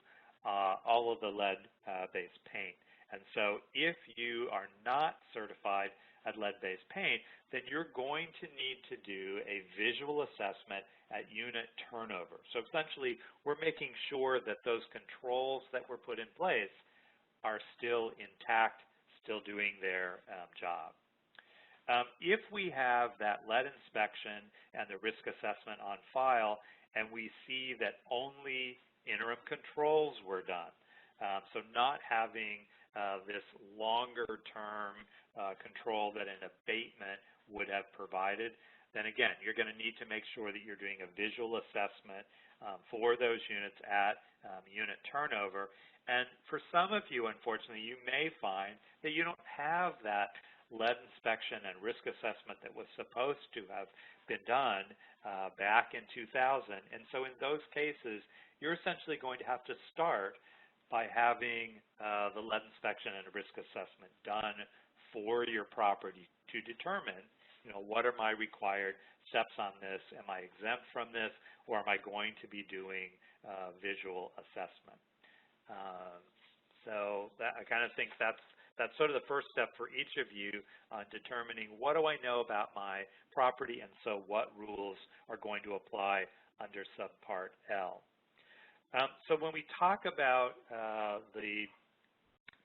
all of the lead-based paint. And so if you are not certified at lead-based paint, then you're going to need to do a visual assessment at unit turnover. So essentially, we're making sure that those controls that were put in place are still intact, still doing their job. If we have that lead inspection and the risk assessment on file, and we see that only interim controls were done, so not having this longer-term control that an abatement would have provided, then again, you're going to need to make sure that you're doing a visual assessment for those units at unit turnover. And for some of you, unfortunately, you may find that you don't have that lead inspection and risk assessment that was supposed to have been done back in 2000. And so in those cases, you're essentially going to have to start by having the lead inspection and risk assessment done for your property to determine, what are my required steps on this? Am I exempt from this, or am I going to be doing visual assessment? So I kind of think that's sort of the first step for each of you on determining what do I know about my property, and so what rules are going to apply under Subpart L. So when we talk about the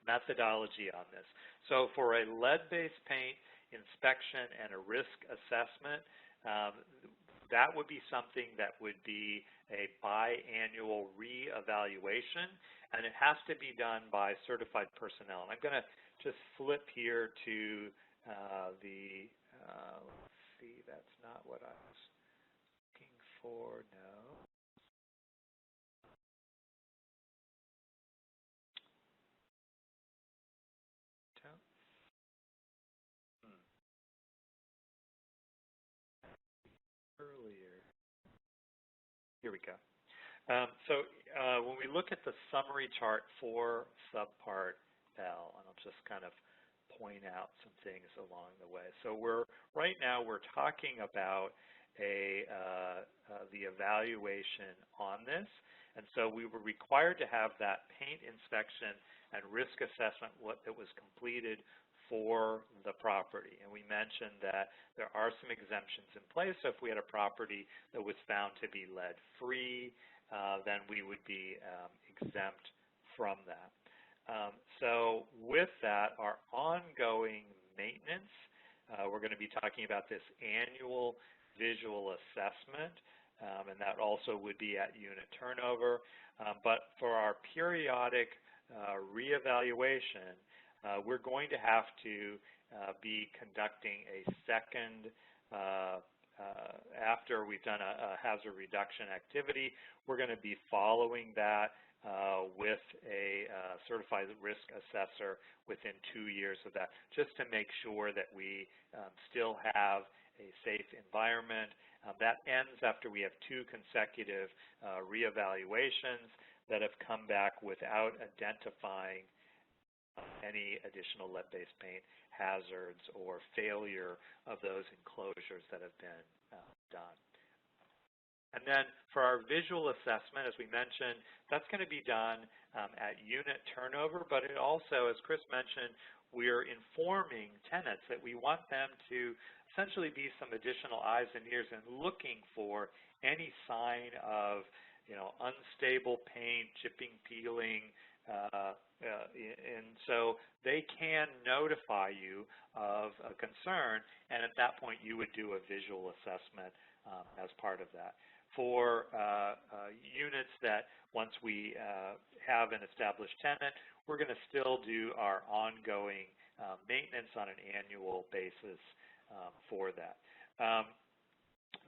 methodology on this, so for a lead-based paint inspection and a risk assessment, that would be something that would be a biannual reevaluation, and it has to be done by certified personnel. And I'm going to just flip here to let's see, that's not what I was looking for, no. Earlier. Here we go. So when we look at the summary chart for Subpart L, and I'll just kind of point out some things along the way. So right now we're talking about the evaluation on this, and so we were required to have that paint inspection and risk assessment that was completed for the property. And we mentioned that there are some exemptions in place. So if we had a property that was found to be lead-free, then we would be exempt from that. So with that, our ongoing maintenance, we're going to be talking about this annual visual assessment, and that also would be at unit turnover. But for our periodic reevaluation, we're going to have to be conducting a second, after we've done a hazard reduction activity, we're going to be following that with a certified risk assessor within 2 years of that, just to make sure that we still have a safe environment That ends after we have 2 consecutive reevaluations that have come back without identifying any additional lead-based paint hazards or failure of those enclosures that have been done. And then for our visual assessment, as we mentioned, that's going to be done at unit turnover, but it also, as Chris mentioned, we're informing tenants that we want them to essentially be some additional eyes and ears and looking for any sign of, unstable paint, chipping, peeling, and so they can notify you of a concern, and at that point you would do a visual assessment as part of that. For units that once we have an established tenant, we're going to still do our ongoing maintenance on an annual basis for that.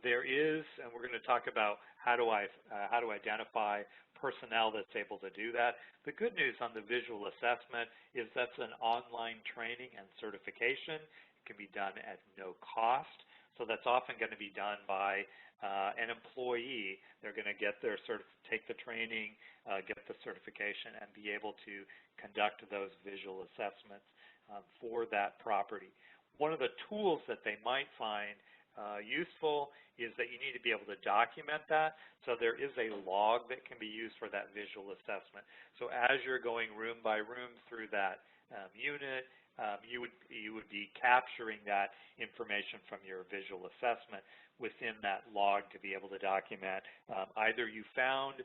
There is, and we're going to talk about how to identify personnel that's able to do that. The good news on the visual assessment is that's an online training and certification. It can be done at no cost. So that's often going to be done by an employee. They're going to get their take the training, get the certification, and be able to conduct those visual assessments for that property. One of the tools that they might find useful is that you need to be able to document that. So there is a log that can be used for that visual assessment. So as you're going room by room through that unit, you would be capturing that information from your visual assessment within that log to be able to document either you found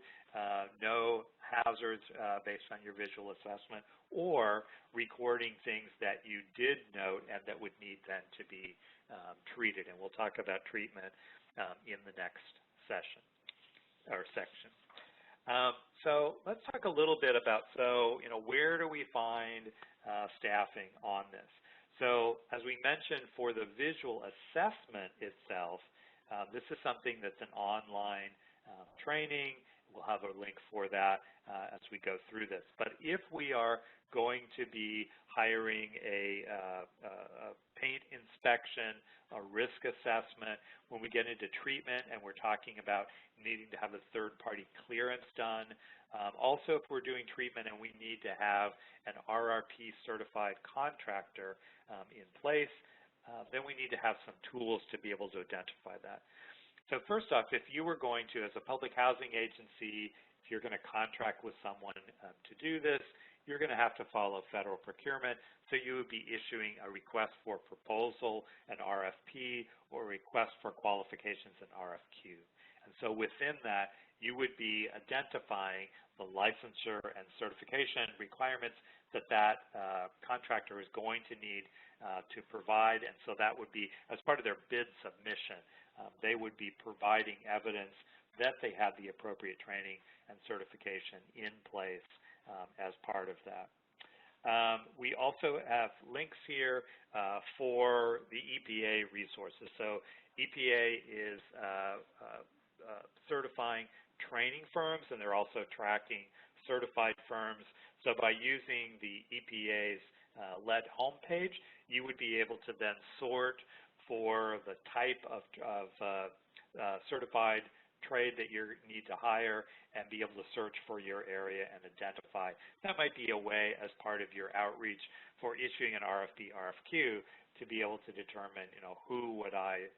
no hazards based on your visual assessment, or recording things that you did note and that would need then to be treated. And we'll talk about treatment in the next session or section. So let's talk a little bit about, where do we find staffing on this? So as we mentioned, for the visual assessment itself, this is something that's an online training. We'll have a link for that as we go through this. But if we are going to be hiring a paint inspection, a risk assessment, when we get into treatment and we're talking about needing to have a third-party clearance done, also if we're doing treatment and we need to have an RRP certified contractor in place, then we need to have some tools to be able to identify that. So first off, if you were going to, as a public housing agency, if you're going to contract with someone to do this, you're going to have to follow federal procurement. So you would be issuing a request for proposal, an RFP, or request for qualifications, an RFQ. And so within that, you would be identifying the licensure and certification requirements that contractor is going to need to provide. And so that would be, as part of their bid submission, they would be providing evidence that they have the appropriate training and certification in place as part of that. We also have links here for the EPA resources. So EPA is certifying training firms, and they're also tracking certified firms. So by using the EPA's LED homepage, you would be able to then sort for the type of certified trade that you need to hire and be able to search for your area and identify. That might be a way, as part of your outreach for issuing an RFP, RFQ, to be able to determine, who would I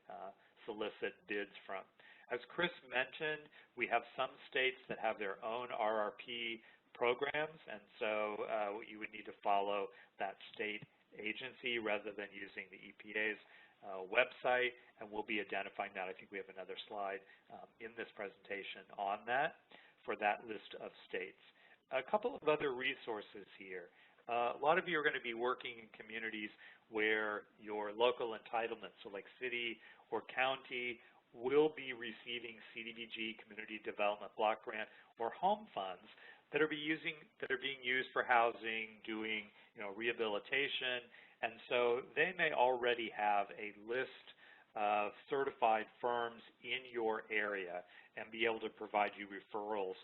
solicit bids from. As Chris mentioned, we have some states that have their own RRP programs, and so you would need to follow that state agency rather than using the EPA's website, and we'll be identifying that. I think we have another slide in this presentation on that for that list of states. A couple of other resources here. A lot of you are going to be working in communities where your local entitlements, so like city or county, will be receiving CDBG, Community Development Block Grant, or home funds that are being used for housing, doing rehabilitation, and so they may already have a list of certified firms in your area and be able to provide you referrals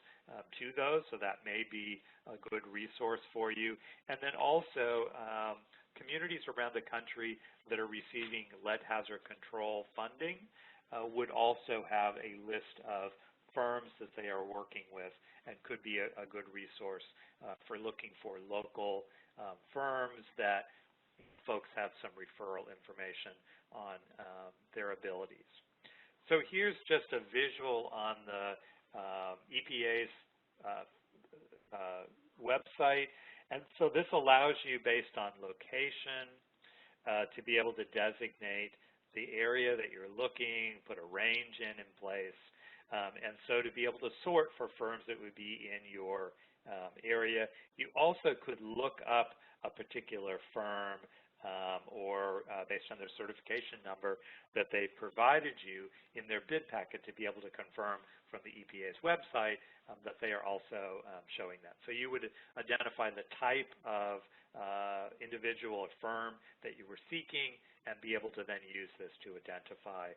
to those, so that may be a good resource for you. And then also communities around the country that are receiving lead hazard control funding. would also have a list of firms that they are working with and could be a good resource for looking for local firms that folks have some referral information on their abilities. So here's just a visual on the EPA's website. And so this allows you, based on location, to be able to designate the area that you're looking, put a range in place, and so to be able to sort for firms that would be in your area. You also could look up a particular firm or based on their certification number that they provided you in their bid packet to be able to confirm from the EPA's website that they are also showing that. So you would identify the type of individual or firm that you were seeking and be able to then use this to identify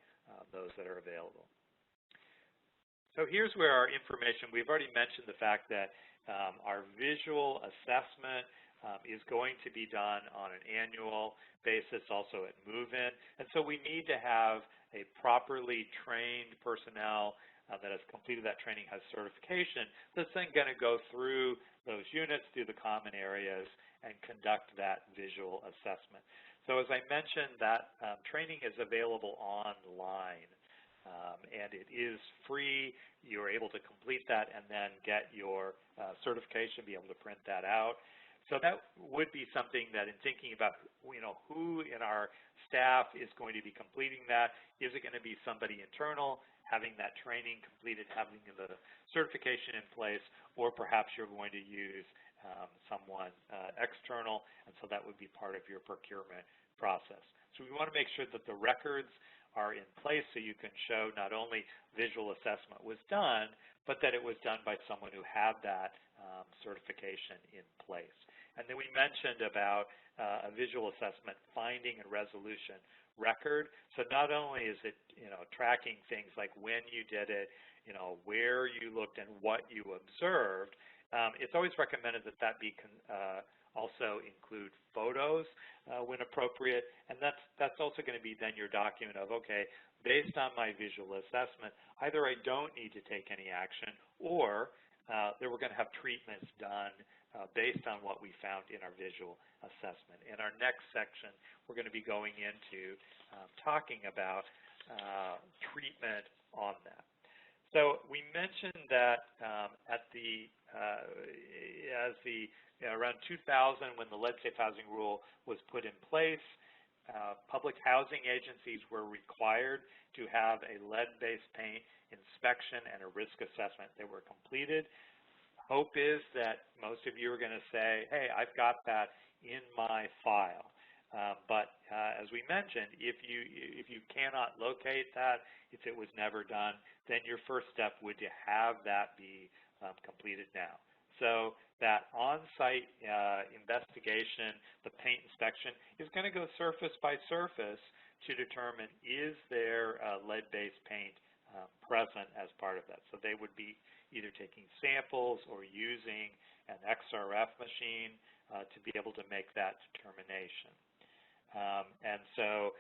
those that are available. So here's where our information, we've already mentioned the fact that our visual assessment is going to be done on an annual basis, also at move-in. And so we need to have a properly trained personnel that has completed that training, has certification, that's then going to go through those units, through the common areas, and conduct that visual assessment. So as I mentioned, that training is available online. And it is free. You're able to complete that and then get your certification, be able to print that out. So that would be something that in thinking about, who in our staff is going to be completing that, is it going to be somebody internal, having that training completed, having the certification in place, or perhaps you're going to use someone external, and so that would be part of your procurement process. So we want to make sure that the records are in place so you can show not only visual assessment was done, but that it was done by someone who had that certification in place. And then we mentioned about a visual assessment finding and resolution record. So not only is it tracking things like when you did it, where you looked and what you observed, it's always recommended that that be also include photos when appropriate, and that's also going to be then your document of, okay, based on my visual assessment, either I don't need to take any action, or that we're going to have treatments done based on what we found in our visual assessment. In our next section, we're going to be going into talking about treatment on that. So we mentioned that around 2000, when the lead-safe housing rule was put in place, public housing agencies were required to have a lead-based paint inspection and a risk assessment that were completed. Hope is that most of you are going to say, hey, I've got that in my file. But as we mentioned, if you cannot locate that, if it was never done, then your first step would to have that be completed now. So that on-site investigation, the paint inspection, is going to go surface by surface to determine, is there lead-based paint present as part of that. So they would be either taking samples or using an XRF machine to be able to make that determination. And so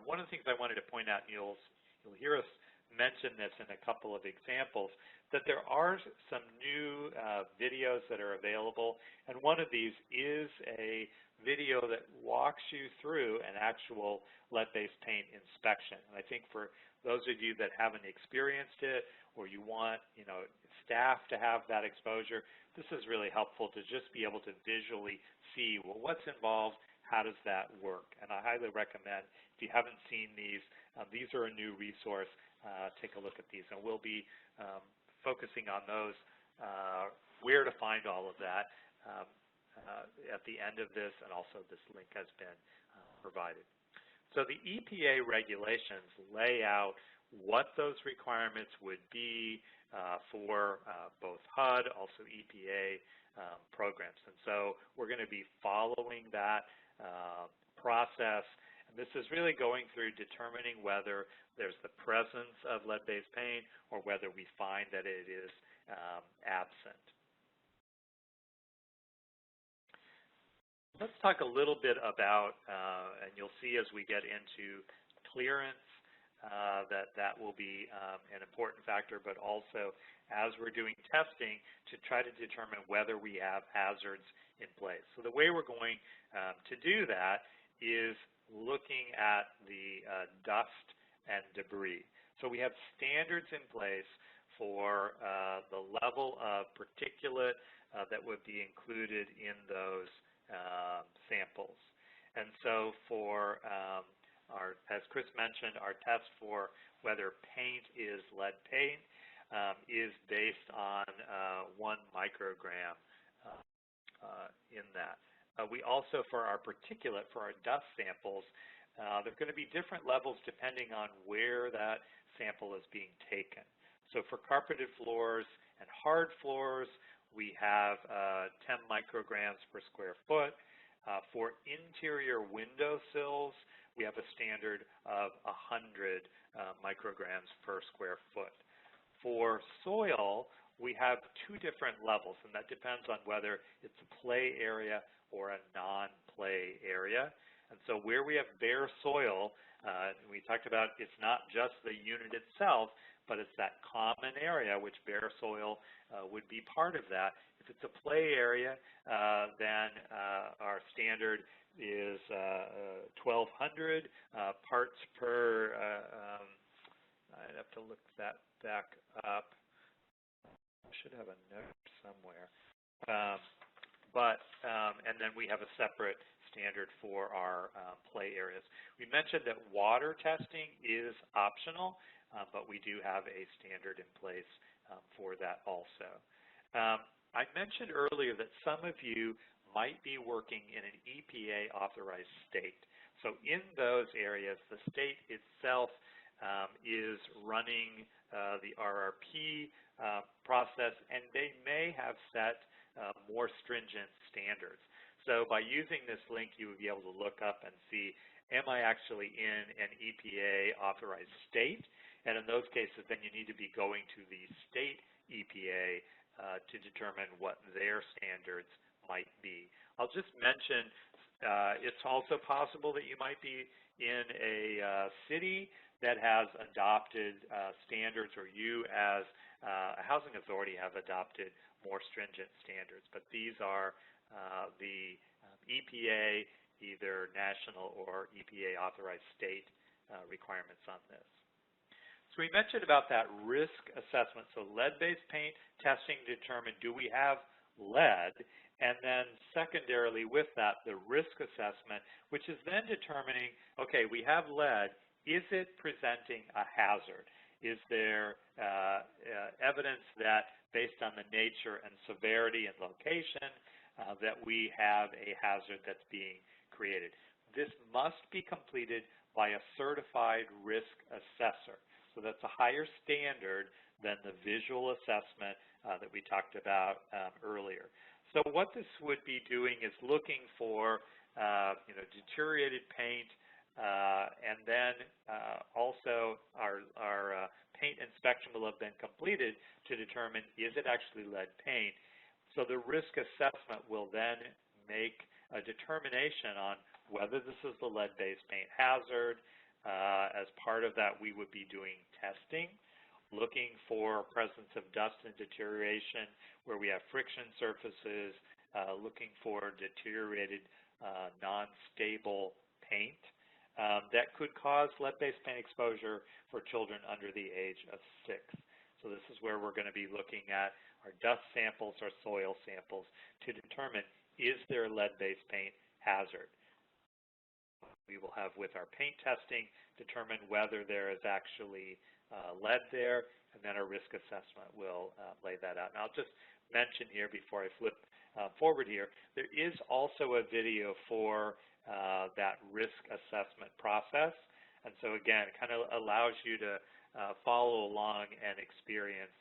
one of the things I wanted to point out, and you'll hear us mention this in a couple of examples, that there are some new videos that are available, and one of these is a video that walks you through an actual lead-based paint inspection. And I think for those of you that haven't experienced it, or you want staff to have that exposure, this is really helpful to just be able to visually see, well, what's involved, how does that work? And I highly recommend, if you haven't seen these are a new resource. Take a look at these, and we'll be focusing on those, where to find all of that at the end of this, and also this link has been provided. So the EPA regulations lay out what those requirements would be for both HUD, also EPA programs. And so we're going to be following that process. And this is really going through determining whether there's the presence of lead-based paint or whether we find that it is absent. Let's talk a little bit about, and you'll see as we get into clearance, that will be an important factor, but also as we're doing testing to try to determine whether we have hazards in place. So the way we're going to do that is looking at the dust and debris. So we have standards in place for the level of particulate that would be included in those samples. And so for as Chris mentioned, our test for whether paint is lead paint is based on 1 microgram in that. We also, for our particulate, for our dust samples, there are going to be different levels depending on where that sample is being taken. So for carpeted floors and hard floors, we have 10 micrograms per square foot. For interior window sills, we have a standard of 100 micrograms per square foot. For soil, we have 2 different levels, and that depends on whether it's a play area or a non-play area. And so where we have bare soil, we talked about it's not just the unit itself, but it's that common area, which bare soil would be part of that. If it's a play area, then our standard is 1,200 parts per, I'd have to look that back up. I should have a note somewhere. And then we have a separate standard for our play areas. We mentioned that water testing is optional, but we do have a standard in place for that also. I mentioned earlier that some of you might be working in an EPA authorized state. So in those areas, the state itself is running the RRP process, and they may have set more stringent standards. So by using this link, you would be able to look up and see, am I actually in an EPA authorized state? And in those cases, then you need to be going to the state EPA to determine what their standards might be. I'll just mention it's also possible that you might be in a city that has adopted standards, or you as a housing authority have adopted more stringent standards. But these are the EPA, either national or EPA authorized state requirements on this. So we mentioned about that risk assessment. So lead-based paint testing to determine, do we have lead? And then secondarily with that, the risk assessment, which is then determining, okay, we have lead, is it presenting a hazard? Is there evidence that based on the nature and severity and location that we have a hazard that's being created? This must be completed by a certified risk assessor. So that's a higher standard than the visual assessment that we talked about earlier. So what this would be doing is looking for deteriorated paint, and then also our paint inspection will have been completed to determine, is it actually lead paint? So the risk assessment will then make a determination on whether this is the lead-based paint hazard. As part of that, we would be doing testing, looking for presence of dust and deterioration where we have friction surfaces, looking for deteriorated non-stable paint that could cause lead-based paint exposure for children under the age of 6. So this is where we're going to be looking at our dust samples, our soil samples, to determine, is there a lead-based paint hazard? We will have, with our paint testing, determine whether there is actually lead there, and then our risk assessment will lay that out. And I'll just mention here before I flip forward here, there is also a video for that risk assessment process. And so again, it kind of allows you to follow along and experience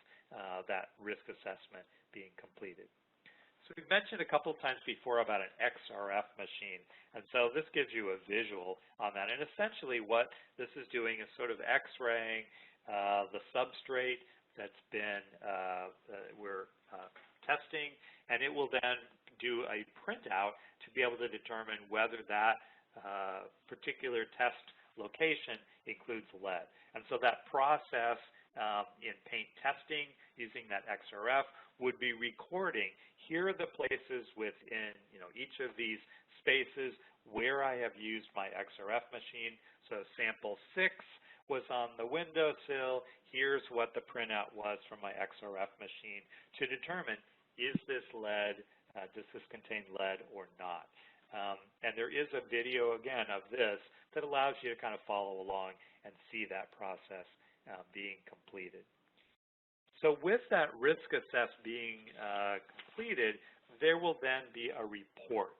that risk assessment being completed. So we've mentioned a couple of times before about an XRF machine, and so this gives you a visual on that. And essentially what this is doing is sort of X-raying the substrate that's been we're testing, and it will then do a printout to be able to determine whether that particular test location includes lead. And so that process in paint testing using that XRF would be recording, here are the places within each of these spaces where I have used my XRF machine. So sample 6 was on the windowsill. Here's what the printout was from my XRF machine to determine, is this lead, does this contain lead or not? And there is a video, again, of this that allows you to kind of follow along and see that process being completed. So with that risk assess being completed, there will then be a report.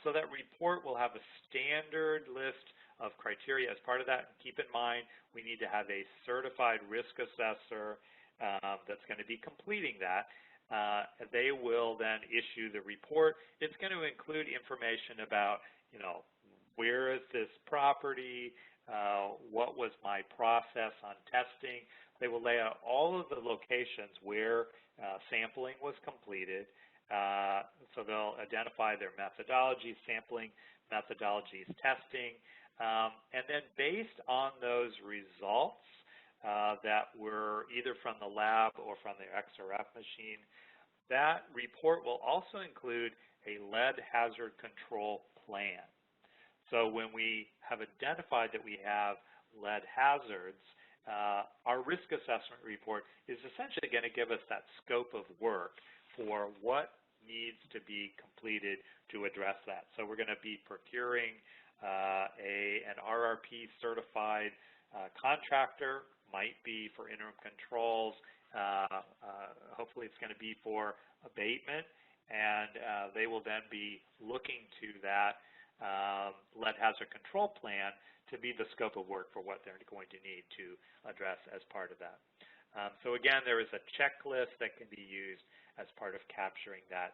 So that report will have a standard list of criteria as part of that. Keep in mind, we need to have a certified risk assessor that's going to be completing that. They will then issue the report. It's going to include information about, where is this property, what was my process on testing. They will lay out all of the locations where sampling was completed. So they'll identify their methodologies, sampling methodologies, testing, and then based on those results that were either from the lab or from the XRF machine, that report will also include a lead hazard control plan. So when we have identified that we have lead hazards, our risk assessment report is essentially going to give us that scope of work for what needs to be completed to address that. So we're going to be procuring an RRP certified contractor, might be for interim controls. Hopefully it's going to be for abatement, and they will then be looking to that lead hazard control plan to be the scope of work for what they're going to need to address as part of that. So again, there is a checklist that can be used as part of capturing that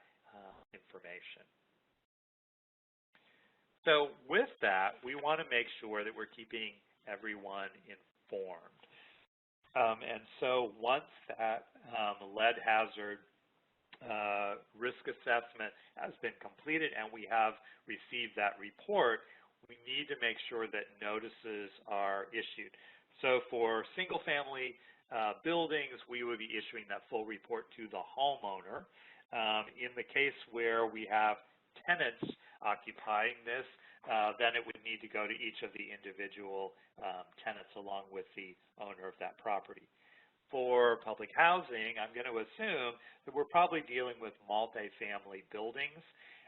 information. So with that, we want to make sure that we're keeping everyone informed. And so once that lead hazard risk assessment has been completed and we have received that report, we need to make sure that notices are issued. So for single-family buildings, we would be issuing that full report to the homeowner. In the case where we have tenants occupying this, then it would need to go to each of the individual tenants along with the owner of that property. For public housing, I'm going to assume that we're probably dealing with multifamily buildings,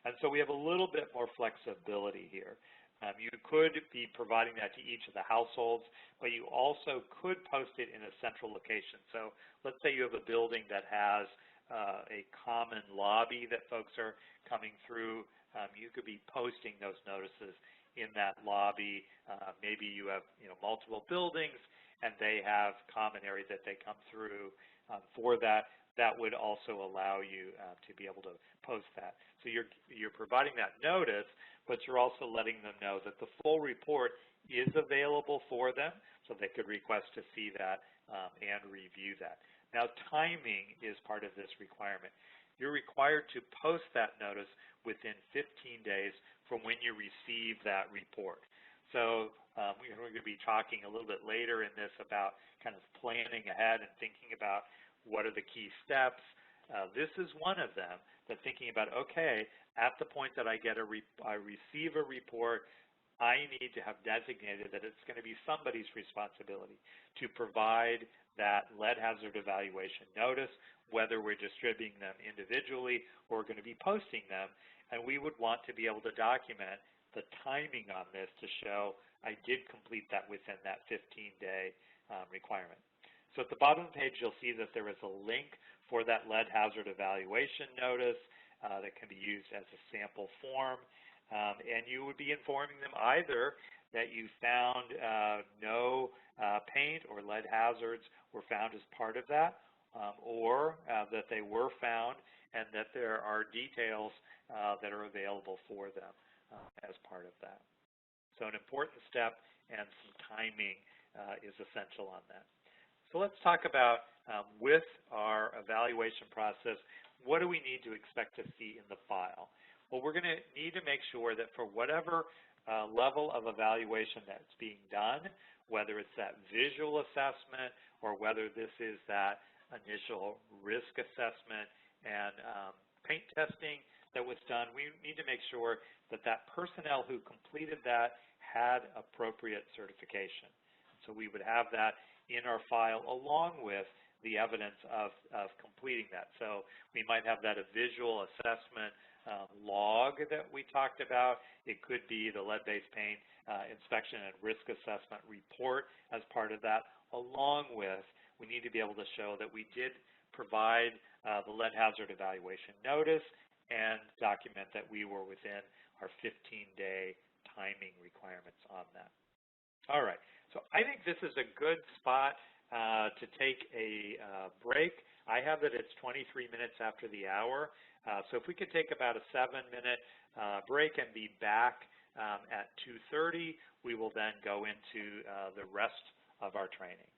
and so we have a little bit more flexibility here. You could be providing that to each of the households, but you also could post it in a central location. So let's say you have a building that has a common lobby that folks are coming through. You could be posting those notices in that lobby. Maybe you have multiple buildings and they have common areas that they come through for that. That would also allow you to be able to post that. So you're providing that notice, but you're also letting them know that the full report is available for them, so they could request to see that and review that. Now, timing is part of this requirement. You're required to post that notice within 15 days from when you receive that report. So we're going to be talking a little bit later in this about kind of planning ahead and thinking about what are the key steps. This is one of them, that thinking about, okay, at the point that I receive a report, I need to have designated that it's going to be somebody's responsibility to provide that lead hazard evaluation notice, whether we're distributing them individually or we're going to be posting them. And we would want to be able to document the timing on this to show I did complete that within that 15-day requirement. So at the bottom of the page, you'll see that there is a link for that lead hazard evaluation notice that can be used as a sample form. And you would be informing them either that you found no paint or lead hazards were found as part of that, or that they were found and that there are details that are available for them as part of that. So an important step and some timing is essential on that. So let's talk about, with our evaluation process, what do we need to expect to see in the file? Well, we're going to need to make sure that for whatever level of evaluation that's being done, whether it's that visual assessment or whether this is that initial risk assessment and paint testing that was done, we need to make sure that that personnel who completed that had appropriate certification. So we would have that in our file along with the evidence of completing that. So we might have that a visual assessment log that we talked about. It could be the lead-based paint inspection and risk assessment report as part of that, along with we need to be able to show that we did provide the lead hazard evaluation notice and document that we were within our 15-day timing requirements on that. All right, so I think this is a good spot to take a break. I have that it's 23 minutes after the hour, so if we could take about a 7-minute break and be back at 2:30, we will then go into the rest of our training.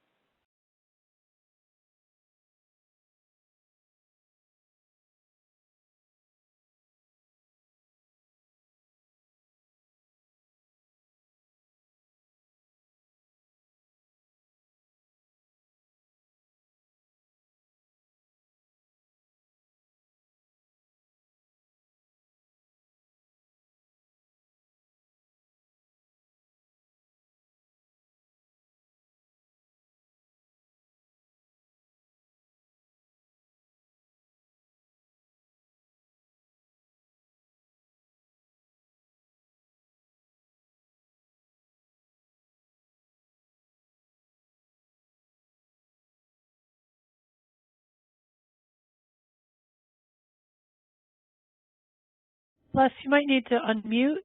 Les, you might need to unmute.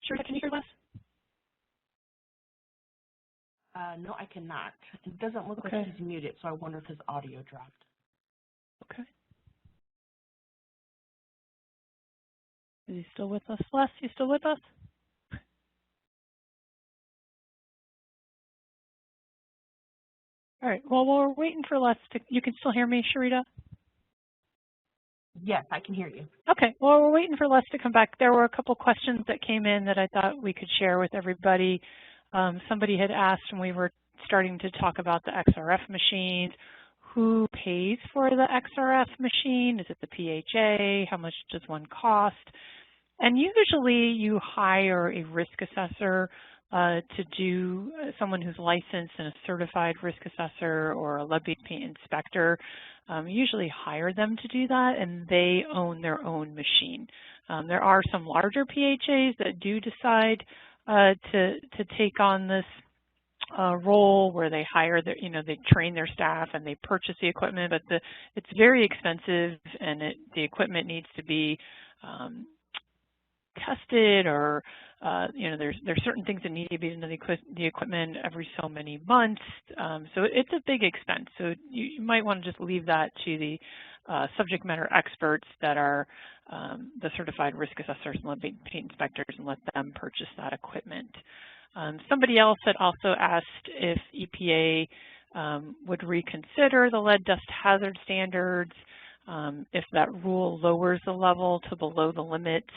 Sherita, can you hear Les? No, I cannot. It doesn't look like he's muted, so I wonder if his audio dropped. Okay. Is he still with us? Les, you still with us? All right. Well, we're waiting for Les to, you can still hear me, Sherita? Yes, I can hear you. Okay. Well, we're waiting for Les to come back. There were a couple questions that came in that I thought we could share with everybody. Somebody had asked when we were starting to talk about the XRF machines, who pays for the XRF machine? Is it the PHA? How much does one cost? And usually you hire a risk assessor to do, someone who's licensed and a certified risk assessor or a lead-based paint inspector. Usually hire them to do that, and they own their own machine. There are some larger PHAs that do decide to take on this role where they hire their, they train their staff and they purchase the equipment, but it's very expensive, and the equipment needs to be tested, or there's certain things that need to be in the equipment every so many months. So it's a big expense. So you might want to just leave that to the subject matter experts that are the certified risk assessors and lead paint inspectors, and let them purchase that equipment. Somebody else had also asked if EPA would reconsider the lead dust hazard standards, if that rule lowers the level to below the limits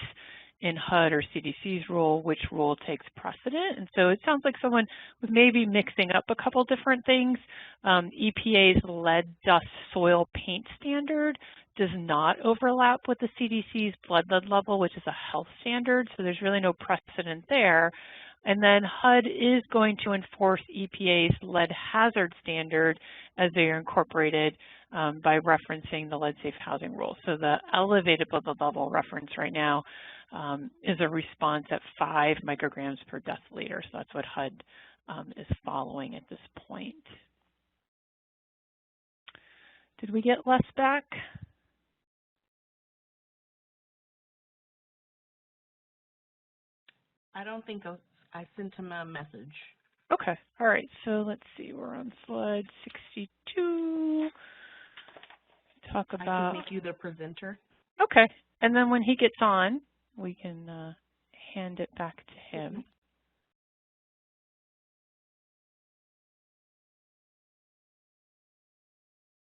in HUD or CDC's rule, which rule takes precedent. And so it sounds like someone was maybe mixing up a couple different things. EPA's lead dust soil paint standard does not overlap with the CDC's blood lead level, which is a health standard, so there's really no precedent there. And then HUD is going to enforce EPA's lead hazard standard as they are incorporated by referencing the lead safe housing rule. So the elevated blood lead level reference right now is a response at 5 micrograms per deciliter. So that's what HUD is following at this point. Did we get Les back? I don't think I sent him a message. Okay. All right. So let's see. We're on slide 62. Talk about. I can make you the presenter. Okay. And then when he gets on, we can hand it back to him.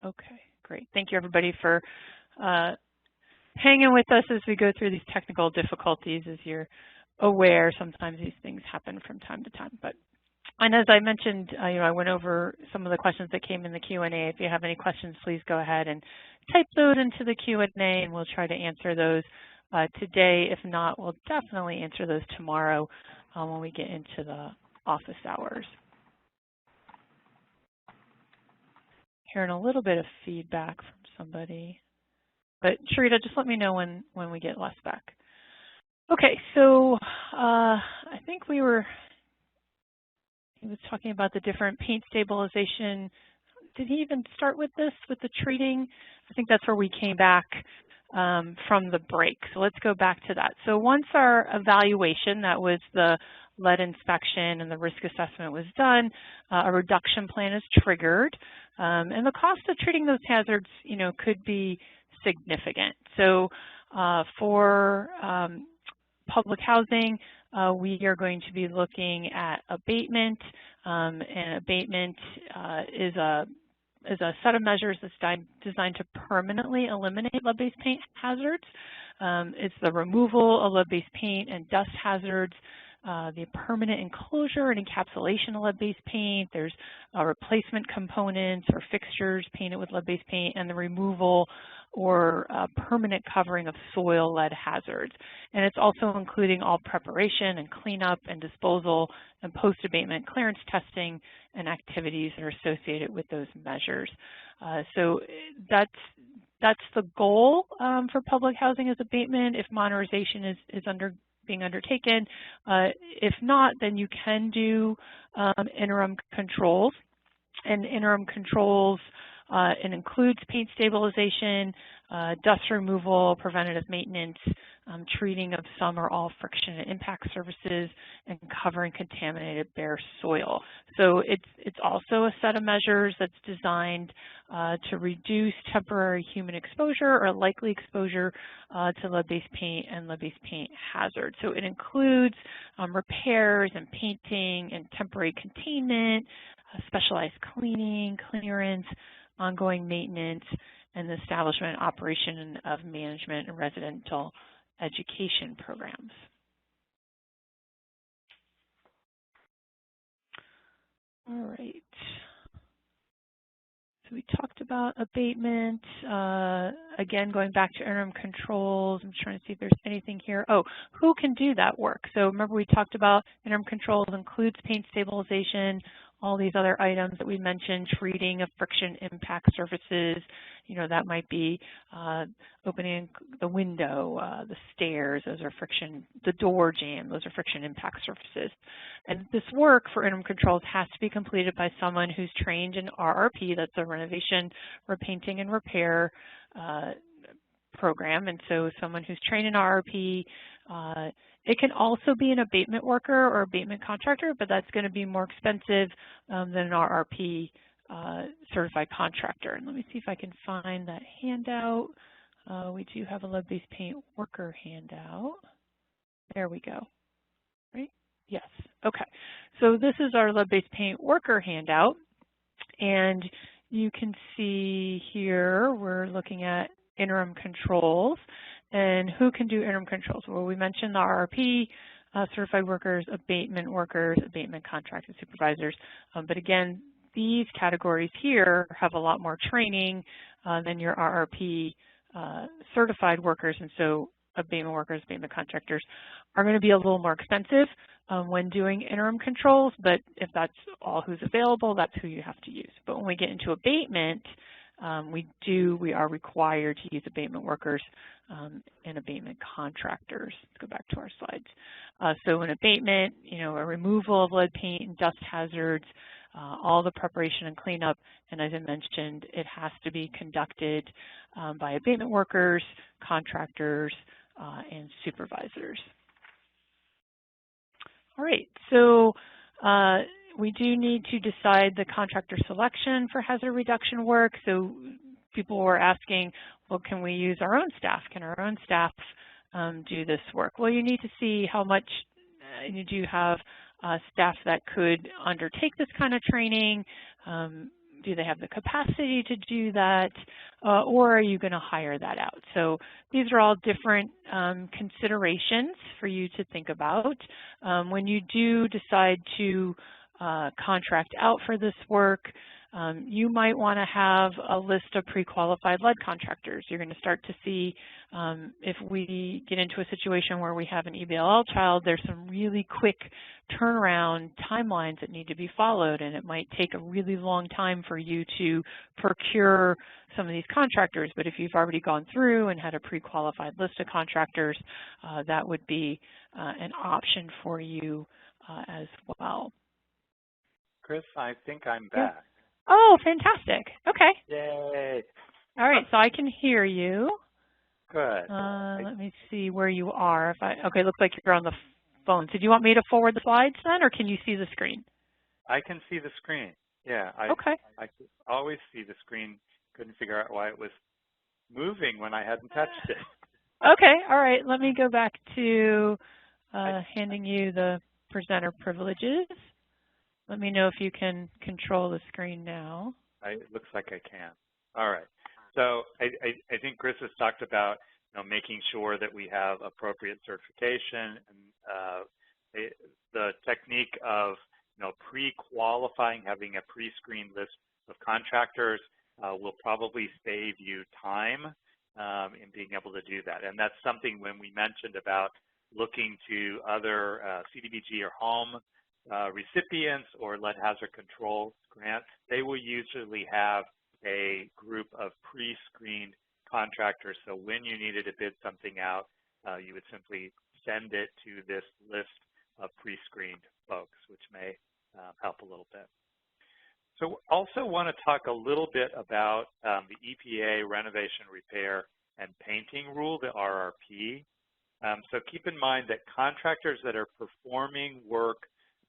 Okay, great. Thank you, everybody, for hanging with us as we go through these technical difficulties. As you're aware, sometimes these things happen from time to time. And as I mentioned, I went over some of the questions that came in the Q&A. If you have any questions, please go ahead and type those into the Q&A, and we'll try to answer those today. If not, we'll definitely answer those tomorrow when we get into the office hours. Hearing a little bit of feedback from somebody. But Sharita, just let me know when we get less back. Okay, so I think he was talking about the different paint stabilization. Did he even start with this, with the treating? I think that's where we came back from the break. So let's go back to that. So once our evaluation, that was the lead inspection and the risk assessment was done, a reduction plan is triggered. And the cost of treating those hazards, could be significant. So for public housing, we are going to be looking at abatement, and abatement is a set of measures that's designed to permanently eliminate lead-based paint hazards. It's the removal of lead-based paint and dust hazards, the permanent enclosure and encapsulation of lead-based paint. There's replacement components or fixtures painted with lead-based paint, and the removal or permanent covering of soil lead hazards. And it's also including all preparation and cleanup and disposal and post-abatement clearance testing and activities that are associated with those measures. So that's the goal for public housing as abatement if modernization is being undertaken. If not, then you can do interim controls. And interim controls, it includes paint stabilization, dust removal, preventative maintenance, treating of some or all friction and impact surfaces, and covering contaminated bare soil. So it's also a set of measures that's designed to reduce temporary human exposure or likely exposure to lead-based paint and lead-based paint hazards. So it includes repairs and painting and temporary containment, specialized cleaning, clearance, ongoing maintenance, and the establishment and operation of management and residential education programs. All right. So we talked about abatement. Again, going back to interim controls, I'm trying to see if there's anything here. Oh, who can do that work? So remember we talked about interim controls includes paint stabilization, all these other items that we mentioned, treating of friction impact surfaces. That might be opening the window, the stairs, those are friction, the door jamb, those are friction impact surfaces. And this work for interim controls has to be completed by someone who's trained in RRP, that's a renovation, repainting, and repair program. And so someone who's trained in RRP, it can also be an abatement worker or abatement contractor, but that's going to be more expensive than an RRP certified contractor. And let me see if I can find that handout. We do have a lead-based paint worker handout. There we go. Right? Yes. Okay. So this is our lead-based paint worker handout. And you can see here we're looking at interim controls. And who can do interim controls? Well, we mentioned the RRP, certified workers, abatement contractors, supervisors. But again, these categories here have a lot more training than your RRP certified workers. And so abatement workers, abatement contractors are going to be a little more expensive when doing interim controls. But if that's all who's available, that's who you have to use. But when we get into abatement, we are required to use abatement workers and abatement contractors. Let's go back to our slides. So in abatement, a removal of lead paint and dust hazards, all the preparation and cleanup, and as I mentioned, it has to be conducted by abatement workers, contractors, and supervisors. All right, so we do need to decide the contractor selection for hazard reduction work. So people were asking, well, can we use our own staff? Can our own staff do this work? Well, you need to see how much you do have staff that could undertake this kind of training. Do Do they have the capacity to do that? Or are you going to hire that out? So these are all different considerations for you to think about. When you do decide to contract out for this work, you might want to have a list of pre-qualified lead contractors. You're going to start to see if we get into a situation where we have an EBLL child, there's some really quick turnaround timelines that need to be followed, and it might take a really long time for you to procure some of these contractors. But if you've already gone through and had a pre-qualified list of contractors, that would be an option for you as well. Chris, I think I'm back. Yeah. Oh, fantastic. Okay. Yay. All right, so I can hear you. Good. Let me see where you are. Okay, looks like you're on the phone. So do you want me to forward the slides then, or can you see the screen? I can see the screen. Yeah, I could always see the screen. Couldn't figure out why it was moving when I hadn't touched it. Okay, all right. Let me go back to handing you the presenter privileges. Let me know if you can control the screen now. It looks like I can. All right. So I think Chris has talked about making sure that we have appropriate certification, and the technique of pre-qualifying, having a pre-screened list of contractors will probably save you time in being able to do that. And that's something when we mentioned about looking to other CDBG or home recipients or lead hazard control grants, they will usually have a group of pre-screened contractors. So when you needed to bid something out, you would simply send it to this list of pre-screened folks, which may help a little bit. So also want to talk a little bit about the EPA Renovation, Repair, and Painting Rule, the RRP. So keep in mind that contractors that are performing work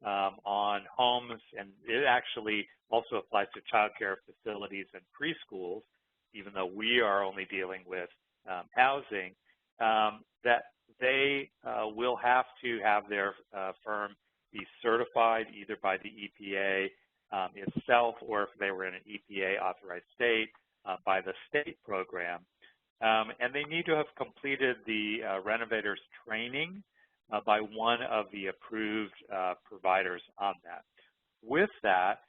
on homes, and it actually also applies to child care facilities and preschools, even though we are only dealing with housing, that they will have to have their firm be certified either by the EPA itself, or if they were in an EPA authorized state, by the state program. And they need to have completed the renovators training by one of the approved providers on that. With that,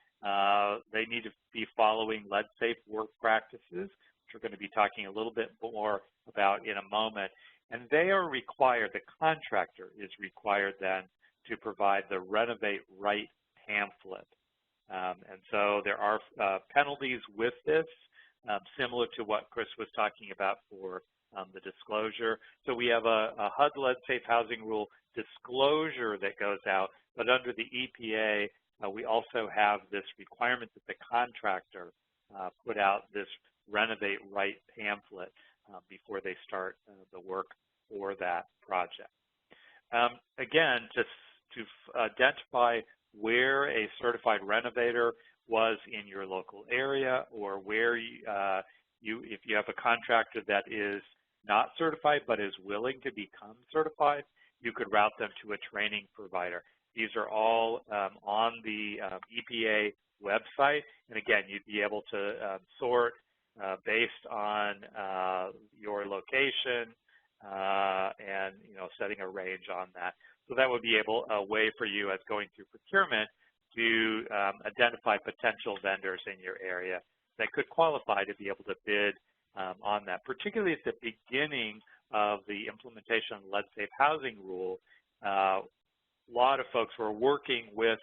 they need to be following lead-safe work practices, which we're going to be talking a little bit more about in a moment. And they are required, the contractor is required then to provide the Renovate Right pamphlet. And so there are penalties with this, similar to what Chris was talking about for the disclosure. So we have a HUD Lead Safe Housing Rule disclosure that goes out, but under the EPA, we also have this requirement that the contractor put out this Renovate Right pamphlet before they start the work for that project. Again, just to identify where a certified renovator was in your local area, or where if you have a contractor that is not certified but is willing to become certified, you could route them to a training provider. These are all on the EPA website, and again, you'd be able to sort based on your location and setting a range on that. So that would be a way for you, as going through procurement, to identify potential vendors in your area that could qualify to be able to bid on that. Particularly at the beginning of the implementation of the Lead Safe Housing Rule, a lot of folks were working with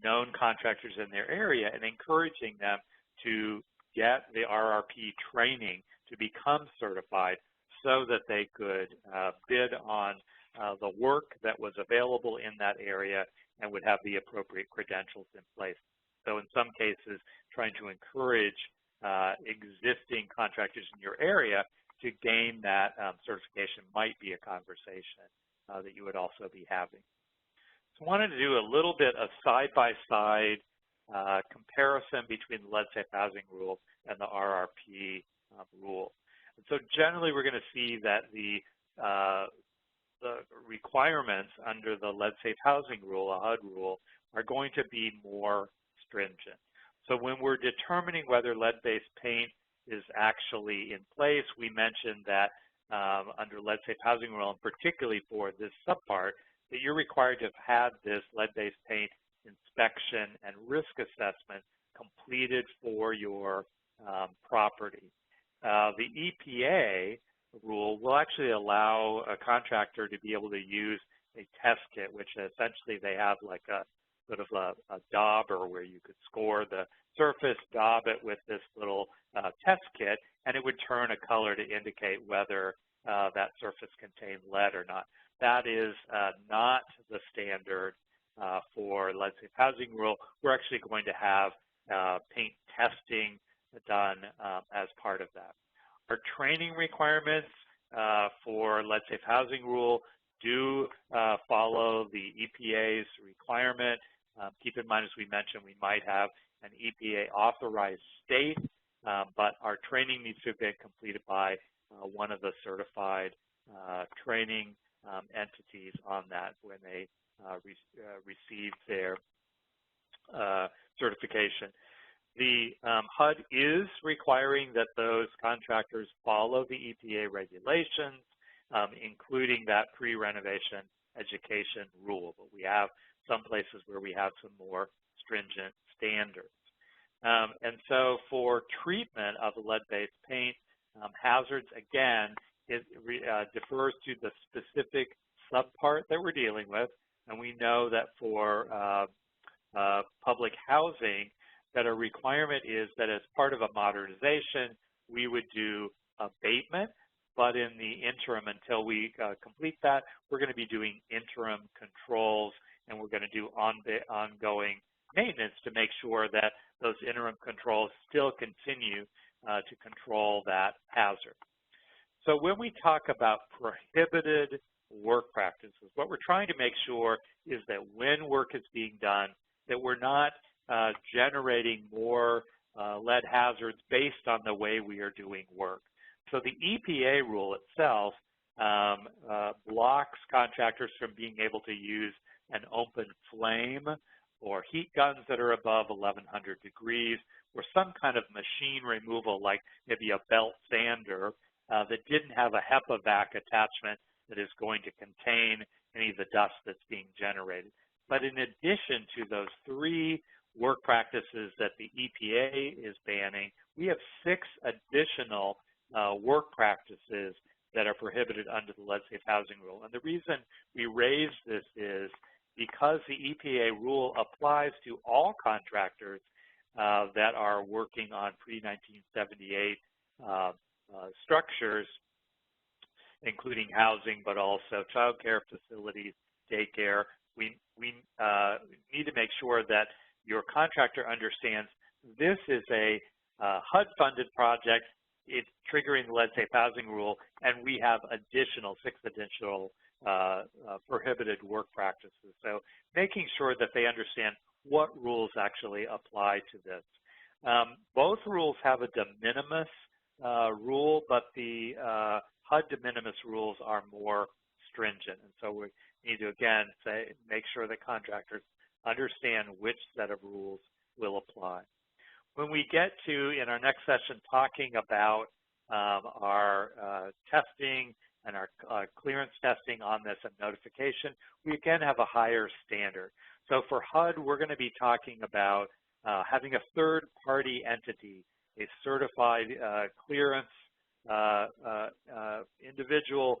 known contractors in their area and encouraging them to get the RRP training to become certified so that they could bid on the work that was available in that area and would have the appropriate credentials in place. So in some cases, trying to encourage existing contractors in your area to gain that certification might be a conversation that you would also be having. So I wanted to do a little bit of side-by-side comparison between the Lead Safe Housing Rule and the RRP rule. And so generally, we're going to see that the requirements under the Lead Safe Housing Rule, a HUD rule, are going to be more stringent. So when we're determining whether lead-based paint is actually in place, we mentioned that under lead-safe housing rule, and particularly for this subpart, that you're required to have had this lead-based paint inspection and risk assessment completed for your property. The EPA rule will actually allow a contractor to be able to use a test kit, which essentially they have like a sort of a dauber where you could score the surface, daub it with this little test kit, and it would turn a color to indicate whether that surface contained lead or not. That is not the standard for lead-safe housing rule. We're actually going to have paint testing done as part of that. Our training requirements for lead-safe housing rule do follow the EPA's requirement. Keep in mind, as we mentioned, we might have an EPA authorized state, but our training needs to have been completed by one of the certified training entities on that when they receive their certification. The HUD is requiring that those contractors follow the EPA regulations, including that pre-renovation education rule. But we have some places where we have some more stringent standards. And so for treatment of lead-based paint, hazards, again, it defers to the specific subpart that we're dealing with. And we know that for public housing, that a requirement is that as part of a modernization, we would do abatement, but in the interim, until we complete that, we're going to be doing interim controls, and we're going to do ongoing maintenance to make sure that those interim controls still continue to control that hazard. So when we talk about prohibited work practices, what we're trying to make sure is that when work is being done, that we're not generating more lead hazards based on the way we are doing work. So the EPA rule itself blocks contractors from being able to use an open flame or heat guns that are above 1100 degrees, or some kind of machine removal like maybe a belt sander that didn't have a HEPA vac attachment that is going to contain any of the dust that's being generated. But in addition to those three work practices that the EPA is banning, we have 6 additional work practices that are prohibited under the lead-safe housing rule. And the reason we raise this is because the EPA rule applies to all contractors that are working on pre-1978 structures, including housing, but also child care facilities, daycare. We need to make sure that your contractor understands this is a HUD-funded project. It's triggering the lead-safe housing rule, and we have 6 additional prohibited work practices. So making sure that they understand what rules actually apply to this. Both rules have a de minimis rule, but the HUD de minimis rules are more stringent. And so we need to, again, make sure that contractors understand which set of rules will apply. When we get to, in our next session, talking about our testing and our clearance testing on this and notification, we again have a higher standard. So for HUD, we're going to be talking about having a third-party entity, a certified clearance individual,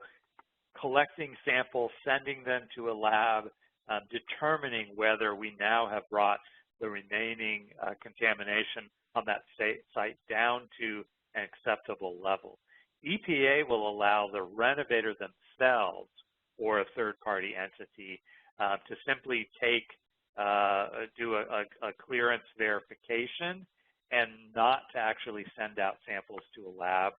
collecting samples, sending them to a lab, determining whether we now have brought the remaining contamination on that site down to an acceptable level. EPA will allow the renovator themselves or a third-party entity to simply do a clearance verification and not to actually send out samples to a lab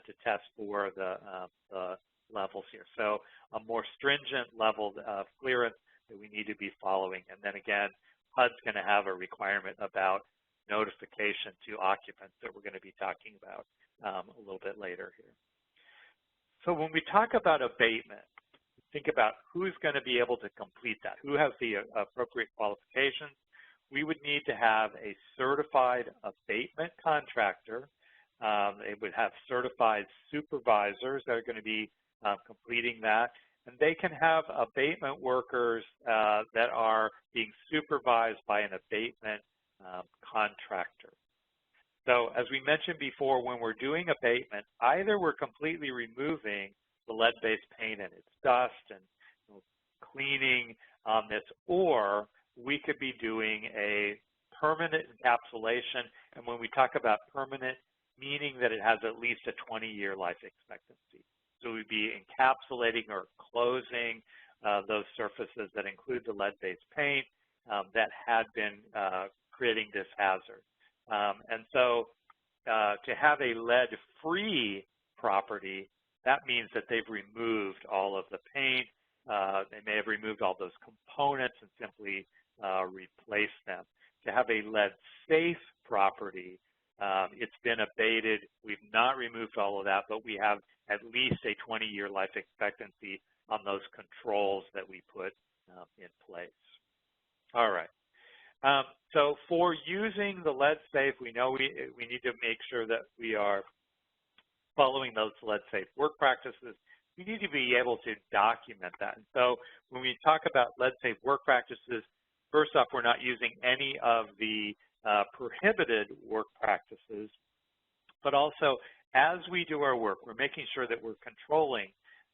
to test for the levels here. So a more stringent level of clearance that we need to be following. And then again, HUD's going to have a requirement about notification to occupants that we're going to be talking about a little bit later here. So when we talk about abatement, think about who's going to be able to complete that, who has the appropriate qualifications. we would need to have a certified abatement contractor. They would have certified supervisors that are going to be completing that. And they can have abatement workers that are being supervised by an abatement contractor. So as we mentioned before, when we're doing abatement, either we're completely removing the lead-based paint and its dust and cleaning on this, or we could be doing a permanent encapsulation. And when we talk about permanent, meaning that it has at least a 20-year life expectancy. So we'd be encapsulating or closing those surfaces that include the lead-based paint that had been creating this hazard. And so to have a lead-free property, that means that they've removed all of the paint. They may have removed all those components and simply replaced them. To have a lead-safe property, it's been abated. We've not removed all of that, but we have at least a 20-year life expectancy on those controls that we put in place. All right. So for using the lead-safe, we know we need to make sure that we are following those lead-safe work practices. We need to be able to document that. And so when we talk about lead-safe work practices, first off, we're not using any of the prohibited work practices, but also as we do our work, we're making sure that we're controlling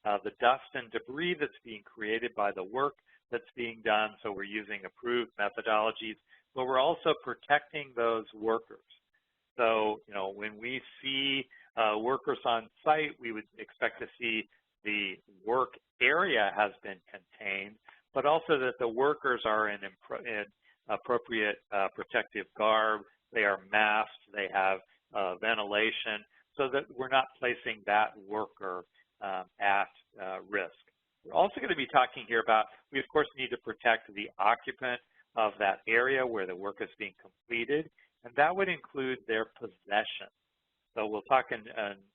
the dust and debris that's being created by the work that's being done. So we're using approved methodologies, but we're also protecting those workers. So, you know, when we see workers on site, we would expect to see the work area has been contained, but also that the workers are in appropriate protective garb, they are masked, they have ventilation, so that we're not placing that worker at risk. We're also going to be talking here about, we of course need to protect the occupant of that area where the work is being completed, and that would include their possession. So we'll talk in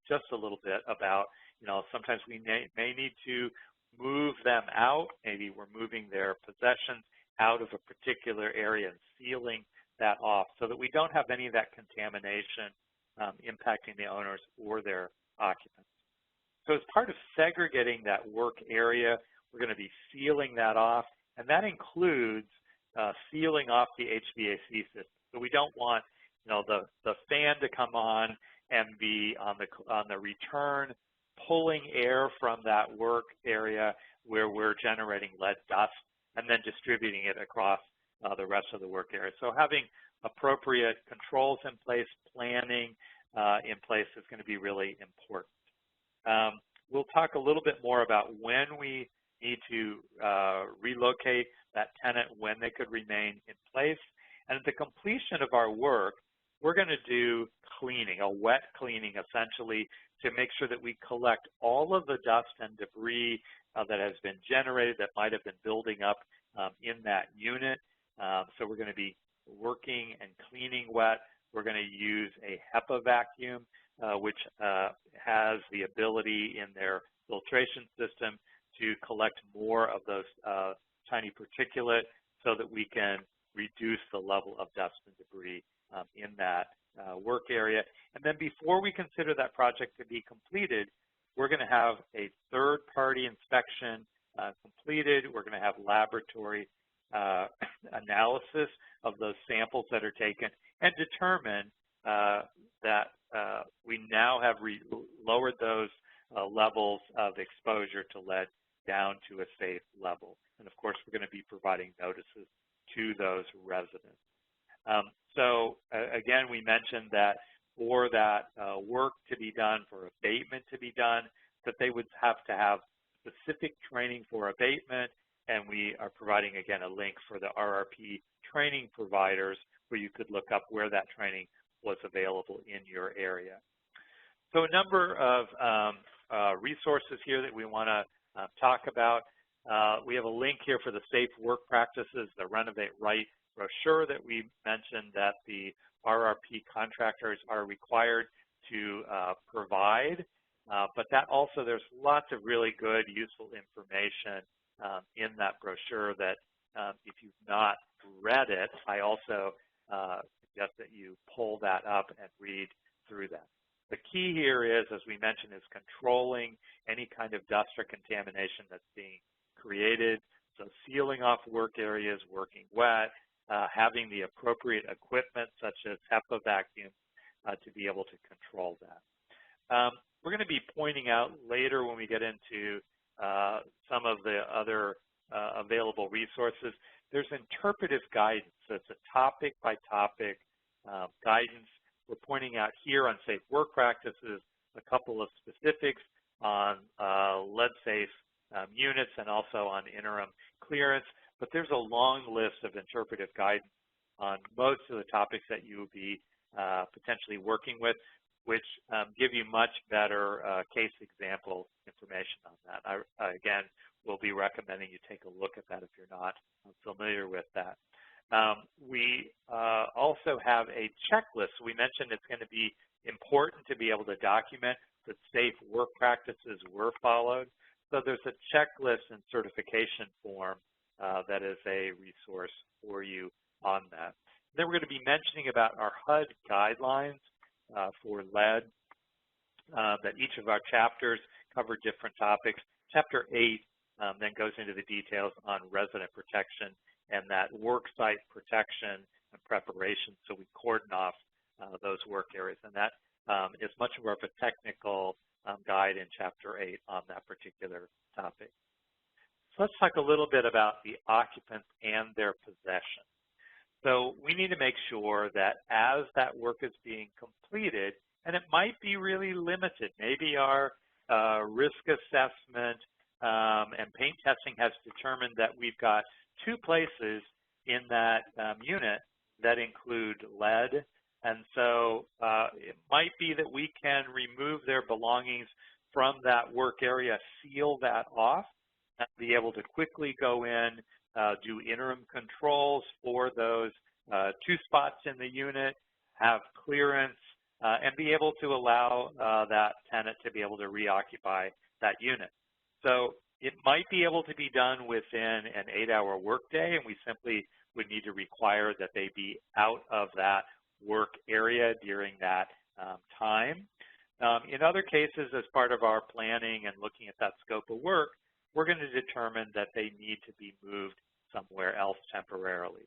just a little bit about, you know, sometimes we may need to move them out. Maybe we're moving their possessions out of a particular area and sealing that off so that we don't have any of that contamination impacting the owners or their occupants. So as part of segregating that work area, we're going to be sealing that off, and that includes sealing off the HVAC system. So we don't want, you know, the fan to come on and be on the return pulling air from that work area where we're generating lead dust and then distributing it across the rest of the work area. So having appropriate controls in place, planning in place is going to be really important. We'll talk a little bit more about when we need to relocate that tenant, when they could remain in place. And at the completion of our work, we're going to do cleaning, a wet cleaning essentially, to make sure that we collect all of the dust and debris that has been generated that might have been building up in that unit. So we're going to be working and cleaning wet. We're going to use a HEPA vacuum, which has the ability in their filtration system to collect more of those tiny particulate so that we can reduce the level of dust and debris in that work area. And then before we consider that project to be completed, we're going to have a third-party inspection completed. We're going to have laboratory analysis of those samples that are taken and determine that we now have lowered those levels of exposure to lead down to a safe level. And of course, we're going to be providing notices to those residents. So again, we mentioned that for that work to be done, for abatement to be done, that they would have to have specific training for abatement, and we are providing, again, a link for the RRP training providers where you could look up where that training was available in your area. So a number of resources here that we want to talk about. We have a link here for the Safe Work Practices, the Renovate Right brochure that we mentioned that the RRP contractors are required to provide. But that also, there's lots of really good, useful information in that brochure that if you've not read it, I also suggest that you pull that up and read through that. The key here is, as we mentioned, is controlling any kind of dust or contamination that's being created. So sealing off work areas, working wet, having the appropriate equipment such as HEPA vacuums to be able to control that. We're going to be pointing out later when we get into some of the other available resources. There's interpretive guidance. So it's a topic by topic guidance. We're pointing out here on safe work practices a couple of specifics on lead-safe units and also on interim clearance, but there's a long list of interpretive guidance on most of the topics that you will be potentially working with, which give you much better case example information on that. I, again, will be recommending you take a look at that if you're not familiar with that. We also have a checklist. We mentioned it's going to be important to be able to document that safe work practices were followed. So there's a checklist and certification form that is a resource for you on that. Then we're going to be mentioning about our HUD guidelines for lead, that each of our chapters cover different topics. Chapter 8 then goes into the details on resident protection and that work site protection and preparation, so we cordon off those work areas. And that is much more of a technical guide in Chapter 8 on that particular topic. So let's talk a little bit about the occupants and their possession. So we need to make sure that as that work is being completed, and it might be really limited, maybe our risk assessment and paint testing has determined that we've got 2 places in that unit that include lead, and so it might be that we can remove their belongings from that work area, seal that off, and be able to quickly go in, do interim controls for those 2 spots in the unit, have clearance, and be able to allow that tenant to be able to reoccupy that unit. So it might be able to be done within an 8-hour workday, and we simply would need to require that they be out of that work area during that time. In other cases, as part of our planning and looking at that scope of work, we're going to determine that they need to be moved somewhere else temporarily.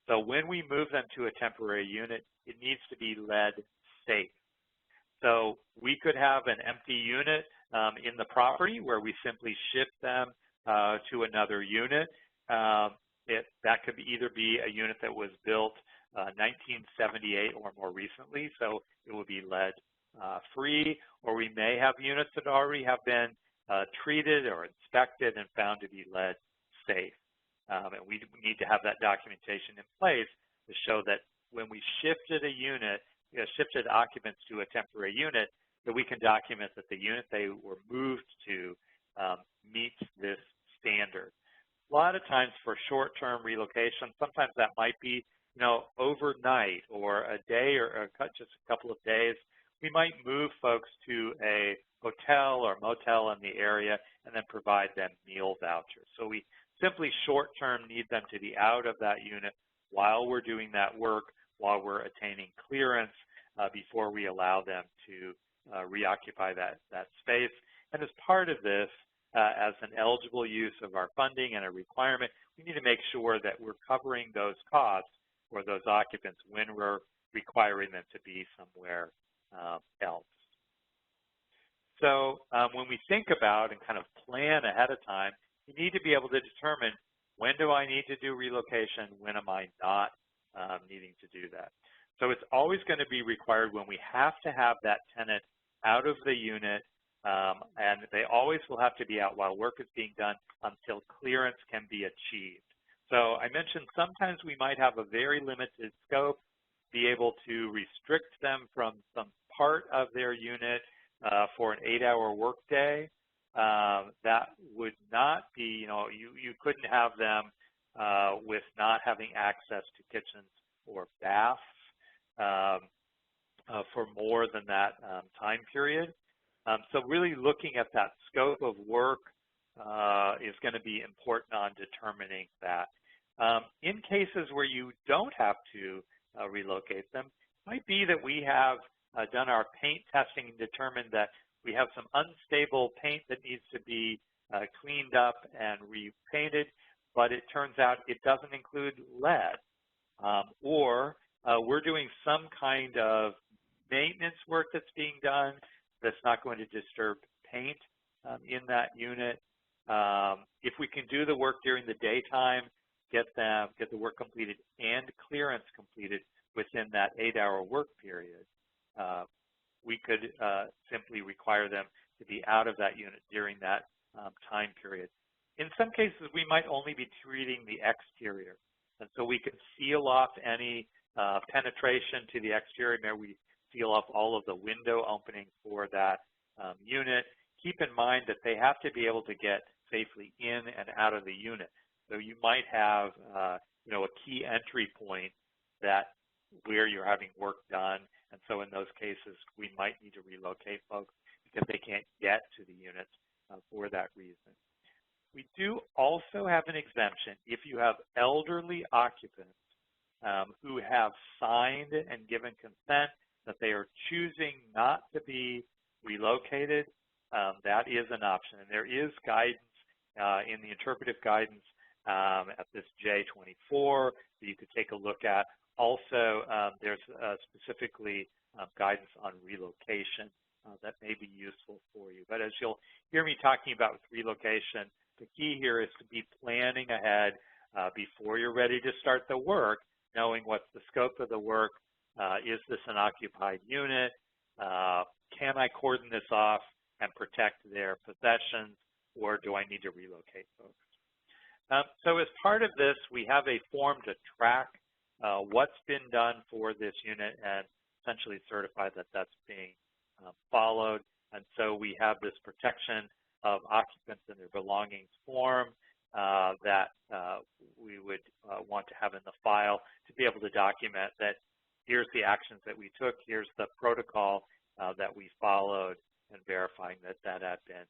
So when we move them to a temporary unit, it needs to be lead safe. So we could have an empty unit in the property where we simply shift them to another unit. That could either be a unit that was built 1978 or more recently, so it would be lead free, or we may have units that already have been treated or inspected and found to be lead safe. And we need to have that documentation in place to show that when we shifted a unit, shifted occupants to a temporary unit, that we can document that the unit they were moved to meets this standard. A lot of times for short-term relocation, sometimes that might be, overnight or a day or just a couple of days. We might move folks to a hotel or motel in the area and then provide them meal vouchers. So we simply short-term need them to be out of that unit while we're doing that work, while we're attaining clearance before we allow them to reoccupy that space. And as part of this, as an eligible use of our funding and a requirement, we need to make sure that we're covering those costs for those occupants when we're requiring them to be somewhere else. So when we think about and kind of plan ahead of time, you need to be able to determine, when do I need to do relocation, when am I not needing to do that. So it's always going to be required when we have to have that tenant out of the unit, and they always will have to be out while work is being done until clearance can be achieved. So I mentioned sometimes we might have a very limited scope, be able to restrict them from some part of their unit for an 8-hour workday. That would not be, you couldn't have them with not having access to kitchens or baths for more than that time period. So really looking at that scope of work is going to be important on determining that. In cases where you don't have to relocate them, it might be that we have done our paint testing and determined that we have some unstable paint that needs to be cleaned up and repainted, but it turns out it doesn't include lead. Or we're doing some kind of maintenance work that's being done that's not going to disturb paint in that unit. If we can do the work during the daytime, get the work completed and clearance completed within that 8-hour work period, we could simply require them to be out of that unit during that time period. In some cases, we might only be treating the exterior, and so we can seal off any penetration to the exterior. Maybe we seal off all of the window openings for that unit. Keep in mind that they have to be able to get safely in and out of the unit. So you might have, a key entry point where you're having work done, and so in those cases, we might need to relocate folks because they can't get to the units for that reason. We do also have an exemption if you have elderly occupants who have signed and given consent that they are choosing not to be relocated. That is an option, and there is guidance in the interpretive guidance at this J24 that you could take a look at. Also, there's specifically guidance on relocation that may be useful for you. But as you'll hear me talking about with relocation, the key here is to be planning ahead before you're ready to start the work, knowing what's the scope of the work. Is this an occupied unit? Can I cordon this off and protect their possessions, or do I need to relocate folks? So as part of this, we have a form to track what's been done for this unit and essentially certify that that's being followed. And so we have this protection of occupants and their belongings form that we would want to have in the file to be able to document that here's the actions that we took, here's the protocol that we followed, and verifying that that had been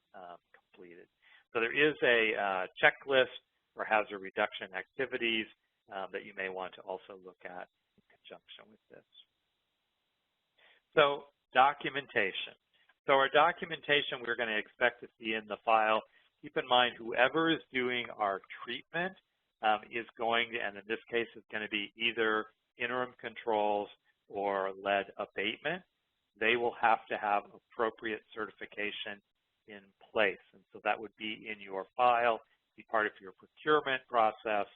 completed. So there is a checklist for hazard reduction activities that you may want to also look at in conjunction with this. So documentation. So our documentation we're going to expect to see in the file. Keep in mind whoever is doing our treatment is going to, and in this case it's going to be either interim controls or lead abatement. They will have to have appropriate certification in place. And so that would be in your file, be part of your procurement process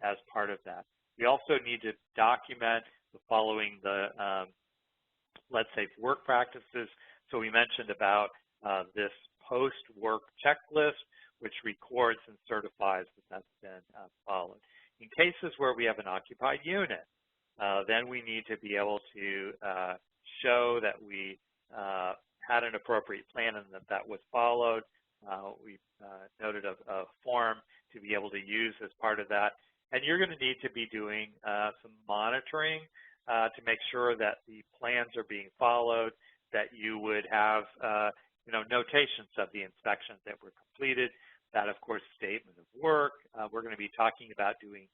as part of that. We also need to document the following let's say work practices. So we mentioned about this post-work checklist, which records and certifies that that's been followed. In cases where we have an occupied unit, then we need to be able to show that we had an appropriate plan and that that was followed. We noted a form to be able to use as part of that. And you're going to need to be doing some monitoring to make sure that the plans are being followed, that you would have notations of the inspections that were completed, that of course statement of work. We're going to be talking about doing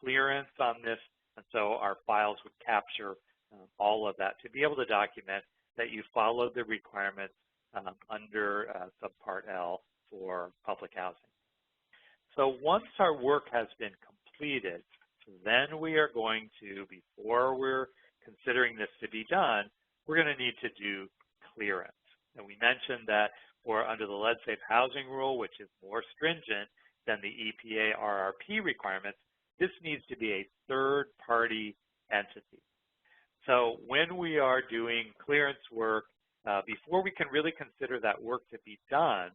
clearance on this, and so our files would capture all of that to be able to document that you followed the requirements under Subpart L for public housing. So once our work has been completed, then we are going to, before we're considering this to be done, we're going to need to do clearance. And we mentioned that for under the lead safe housing rule, which is more stringent than the EPA RRP requirements, this needs to be a third-party entity. So when we are doing clearance work, before we can really consider that work to be done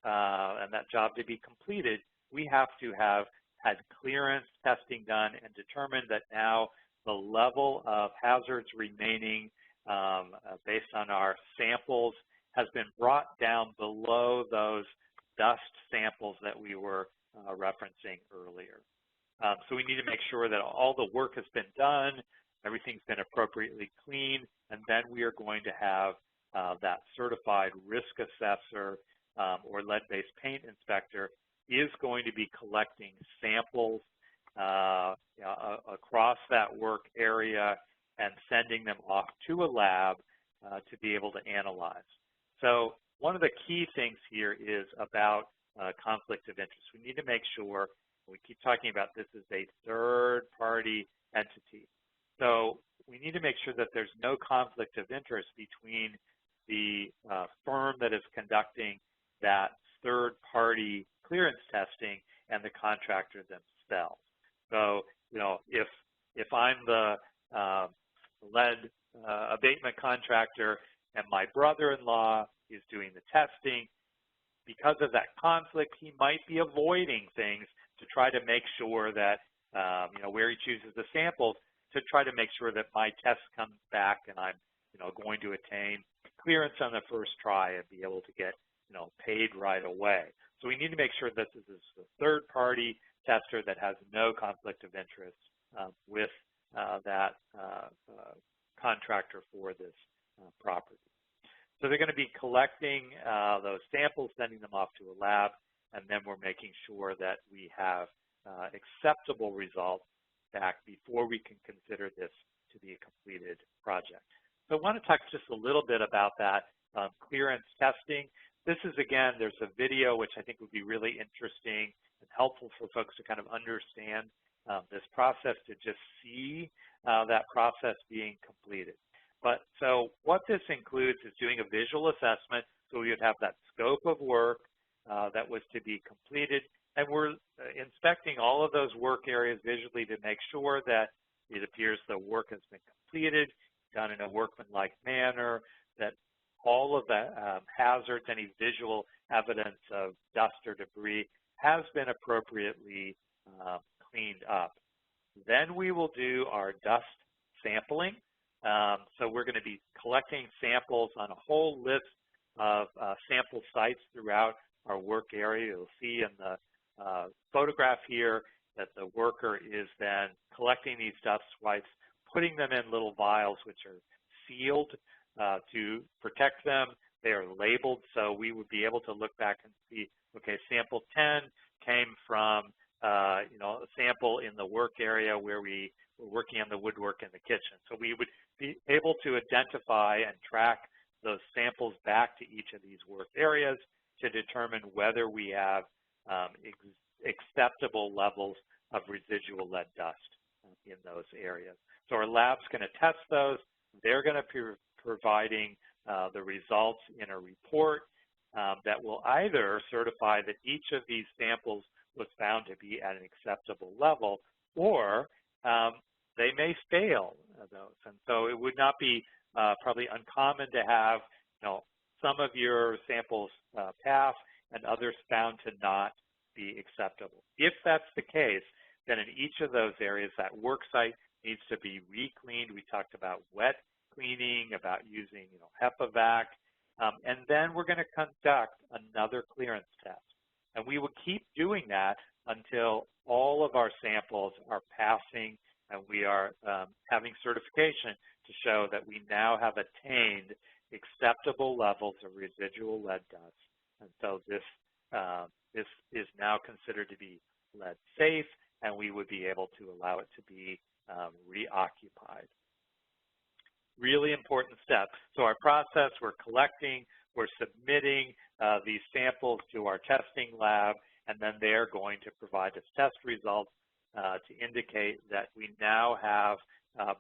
and that job to be completed, we have to have had clearance testing done and determined that now the level of hazards remaining based on our samples has been brought down below those dust samples that we were referencing earlier. So we need to make sure that all the work has been done, everything's been appropriately cleaned, and then we are going to have that certified risk assessor or lead-based paint inspector is going to be collecting samples across that work area and sending them off to a lab to be able to analyze. So one of the key things here is about conflict of interest. We need to make sure, we keep talking about this as a third-party entity. So we need to make sure that there's no conflict of interest between the firm that is conducting that third-party clearance testing and the contractor themselves. So, if I'm the lead abatement contractor and my brother-in-law is doing the testing, because of that conflict, he might be avoiding things to try to make sure that, where he chooses the samples, to try to make sure that my test comes back and I'm, going to attain clearance on the first try and be able to get, paid right away. So we need to make sure that this is a third-party tester that has no conflict of interest with that contractor for this property. So they're going to be collecting those samples, sending them off to a lab, and then we're making sure that we have acceptable results back before we can consider this to be a completed project. So I want to talk just a little bit about that clearance testing. This is, again, there's a video which I think would be really interesting and helpful for folks to kind of understand this process, to just see that process being completed. But so what this includes is doing a visual assessment. So we would have that scope of work that was to be completed, and we're inspecting all of those work areas visually to make sure that it appears the work has been completed, done in a workmanlike manner, that all of the hazards, any visual evidence of dust or debris has been appropriately cleaned up. Then we will do our dust sampling. So we're going to be collecting samples on a whole list of sample sites throughout our work area. You'll see in the photograph here that the worker is then collecting these dust swipes, putting them in little vials which are sealed to protect them. They are labeled, so we would be able to look back and see, okay, sample 10 came from a sample in the work area where we were working on the woodwork in the kitchen. So we would be able to identify and track those samples back to each of these work areas to determine whether we have acceptable levels of residual lead dust in those areas. So our lab's going to test those. They're going to be providing the results in a report that will either certify that each of these samples was found to be at an acceptable level, or they may fail those. And so it would not be probably uncommon to have some of your samples pass and others found to not be acceptable. If that's the case, then in each of those areas, that work site needs to be re-cleaned. We talked about wet cleaning, about using HEPA vac, and then we're going to conduct another clearance test. And we will keep doing that until all of our samples are passing and we are having certification to show that we now have attained acceptable levels of residual lead dust. And so this is now considered to be lead safe, and we would be able to allow it to be reoccupied. Really important step. So our process, we're collecting, we're submitting these samples to our testing lab, and then they're going to provide us test results to indicate that we now have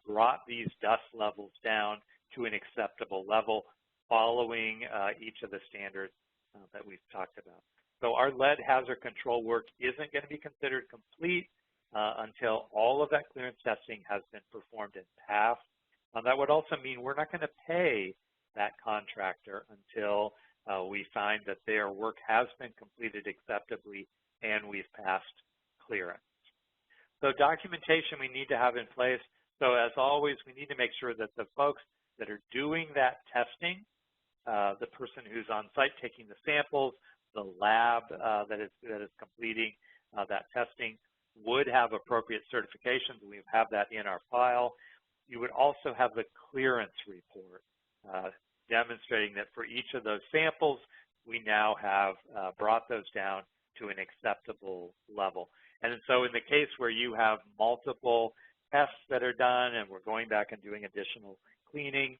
brought these dust levels down to an acceptable level following each of the standards that we've talked about. So our lead hazard control work isn't going to be considered complete until all of that clearance testing has been performed and passed. That would also mean we're not going to pay that contractor until we find that their work has been completed acceptably and we've passed clearance. So documentation we need to have in place. So as always, we need to make sure that the folks that are doing that testing, the person who's on site taking the samples, the lab that is completing that testing would have appropriate certifications. We have that in our file. You would also have the clearance report demonstrating that for each of those samples, we now have brought those down to an acceptable level. And so in the case where you have multiple tests that are done and we're going back and doing additional cleaning,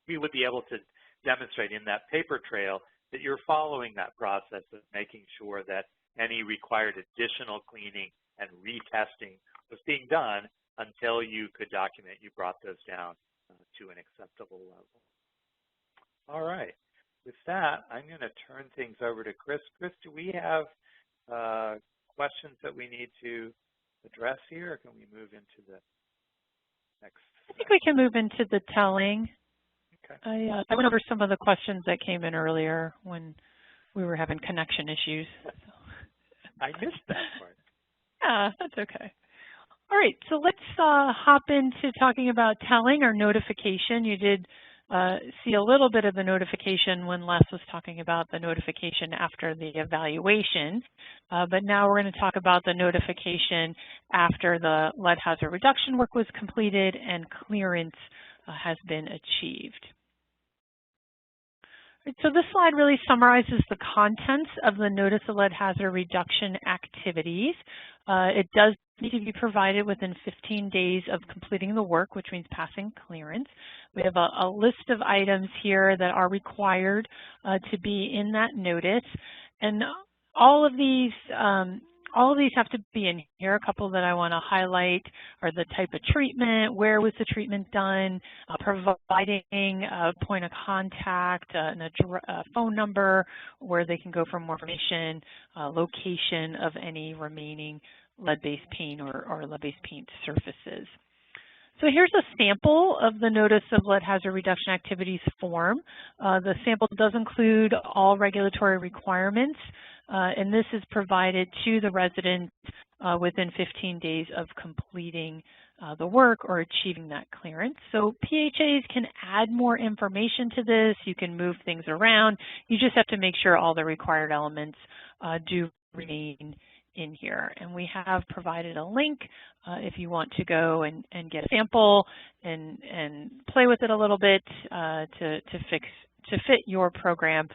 we would be able to demonstrate in that paper trail that you're following that process of making sure that any required additional cleaning and retesting was being done until you could document you brought those down to an acceptable level. All right. With that, I'm going to turn things over to Chris. Chris, do we have questions that we need to address here, or can we move into the next? I think we can move into the telling. Okay. I went over some of the questions that came in earlier when we were having connection issues. I missed that part. Yeah, that's okay. All right, so let's hop into talking about telling or notification. You did see a little bit of the notification when Les was talking about the notification after the evaluation, but now we're going to talk about the notification after the lead hazard reduction work was completed and clearance has been achieved. So this slide really summarizes the contents of the Notice of Lead Hazard Reduction activities. It does need to be provided within 15 days of completing the work, which means passing clearance. We have a list of items here that are required to be in that notice, and all of these have to be in here. A couple that I want to highlight are the type of treatment, where was the treatment done, providing a point of contact, a phone number where they can go for more information, location of any remaining lead-based paint or lead-based paint surfaces. So here's a sample of the Notice of Lead Hazard Reduction Activities form. The sample does include all regulatory requirements, and this is provided to the resident within 15 days of completing the work or achieving that clearance. So PHAs can add more information to this. You can move things around. You just have to make sure all the required elements do remain in here. And we have provided a link if you want to go and get a sample and play with it a little bit to fit your program.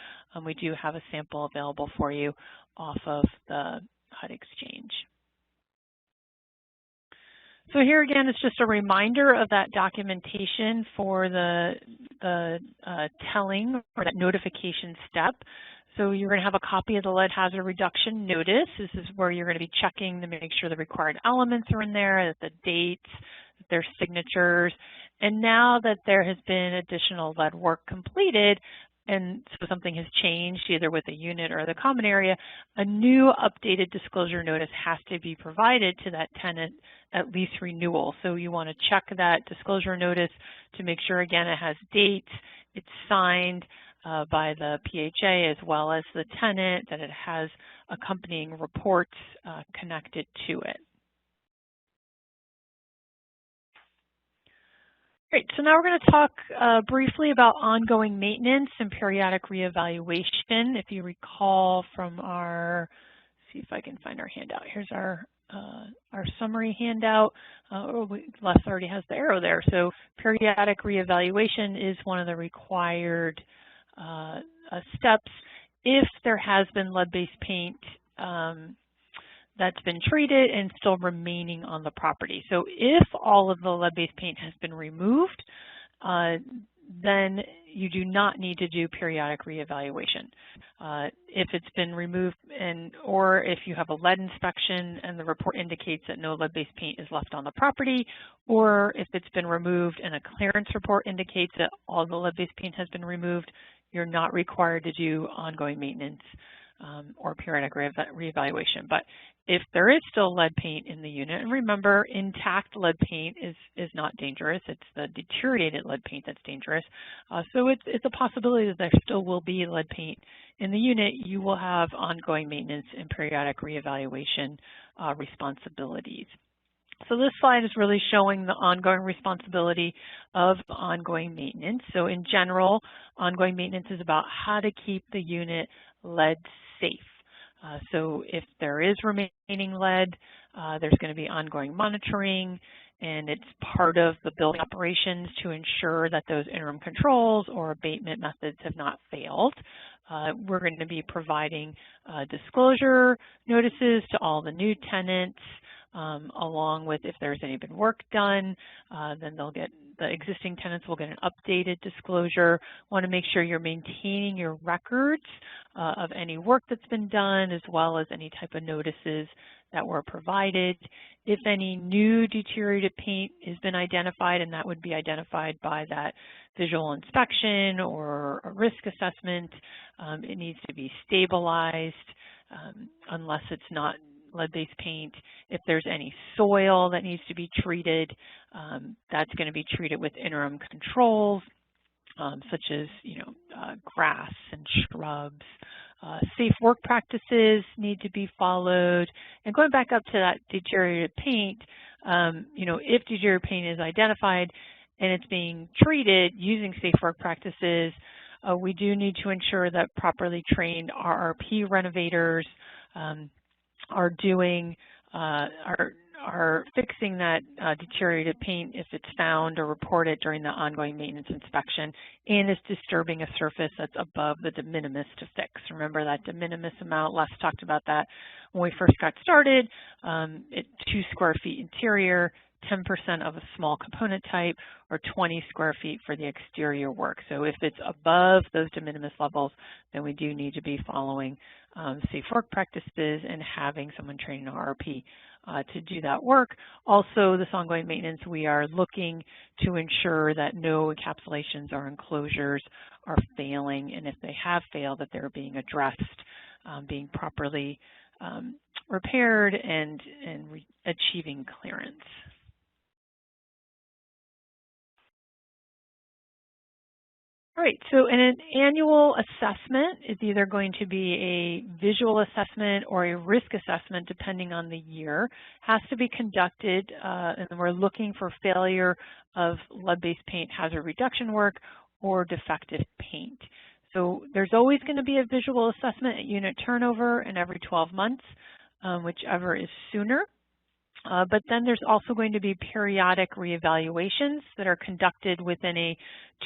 We do have a sample available for you off of the HUD Exchange. So here again, it's just a reminder of that documentation for the telling or that notification step. So you're going to have a copy of the lead hazard reduction notice. This is where you're going to be checking to make sure the required elements are in there, that the dates, their signatures. And now that there has been additional lead work completed, and so something has changed either with the unit or the common area, a new updated disclosure notice has to be provided to that tenant at lease renewal. So you want to check that disclosure notice to make sure, again, it has dates, it's signed by the PHA as well as the tenant, that it has accompanying reports connected to it. Great, so now we're going to talk briefly about ongoing maintenance and periodic reevaluation. If you recall from our, see if I can find our handout. Here's our summary handout. Les already has the arrow there. So periodic reevaluation is one of the required steps if there has been lead-based paint that's been treated and still remaining on the property. So if all of the lead-based paint has been removed, then you do not need to do periodic reevaluation. If it's been removed or if you have a lead inspection and the report indicates that no lead-based paint is left on the property, or if it's been removed and a clearance report indicates that all the lead-based paint has been removed, you're not required to do ongoing maintenance or periodic reevaluation. But if there is still lead paint in the unit, and remember, intact lead paint is not dangerous. It's the deteriorated lead paint that's dangerous. So it's a possibility that there still will be lead paint in the unit. You will have ongoing maintenance and periodic reevaluation responsibilities. So this slide is really showing the ongoing responsibility of ongoing maintenance. So in general, ongoing maintenance is about how to keep the unit lead safe. So if there is remaining lead, there's going to be ongoing monitoring, and it's part of the building operations to ensure that those interim controls or abatement methods have not failed. We're going to be providing disclosure notices to all the new tenants, along with if there's any been work done, then the existing tenants will get an updated disclosure. Want to make sure you're maintaining your records of any work that's been done, as well as any type of notices that were provided. If any new deteriorated paint has been identified, and that would be identified by that visual inspection or a risk assessment, it needs to be stabilized unless it's not lead-based paint. If there's any soil that needs to be treated, that's going to be treated with interim controls, such as grass and shrubs. Safe work practices need to be followed. And going back up to that deteriorated paint, if deteriorated paint is identified and it's being treated using safe work practices, we do need to ensure that properly trained RRP renovators are fixing that deteriorated paint if it's found or reported during the ongoing maintenance inspection and is disturbing a surface that's above the de minimis to fix. Remember that de minimis amount, Les talked about that when we first got started. 2 square feet interior, 10% of a small component type, or 20 square feet for the exterior work. So if it's above those de minimis levels, then we do need to be following safe work practices and having someone trained in RRP to do that work. Also, this ongoing maintenance, we are looking to ensure that no encapsulations or enclosures are failing, and if they have failed, that they're being addressed, being properly repaired and achieving clearance. All right, so an annual assessment is either going to be a visual assessment or a risk assessment, depending on the year. Has to be conducted, and we're looking for failure of lead-based paint hazard reduction work or defective paint. So there's always going to be a visual assessment at unit turnover and every 12 months, whichever is sooner. But then there's also going to be periodic reevaluations that are conducted within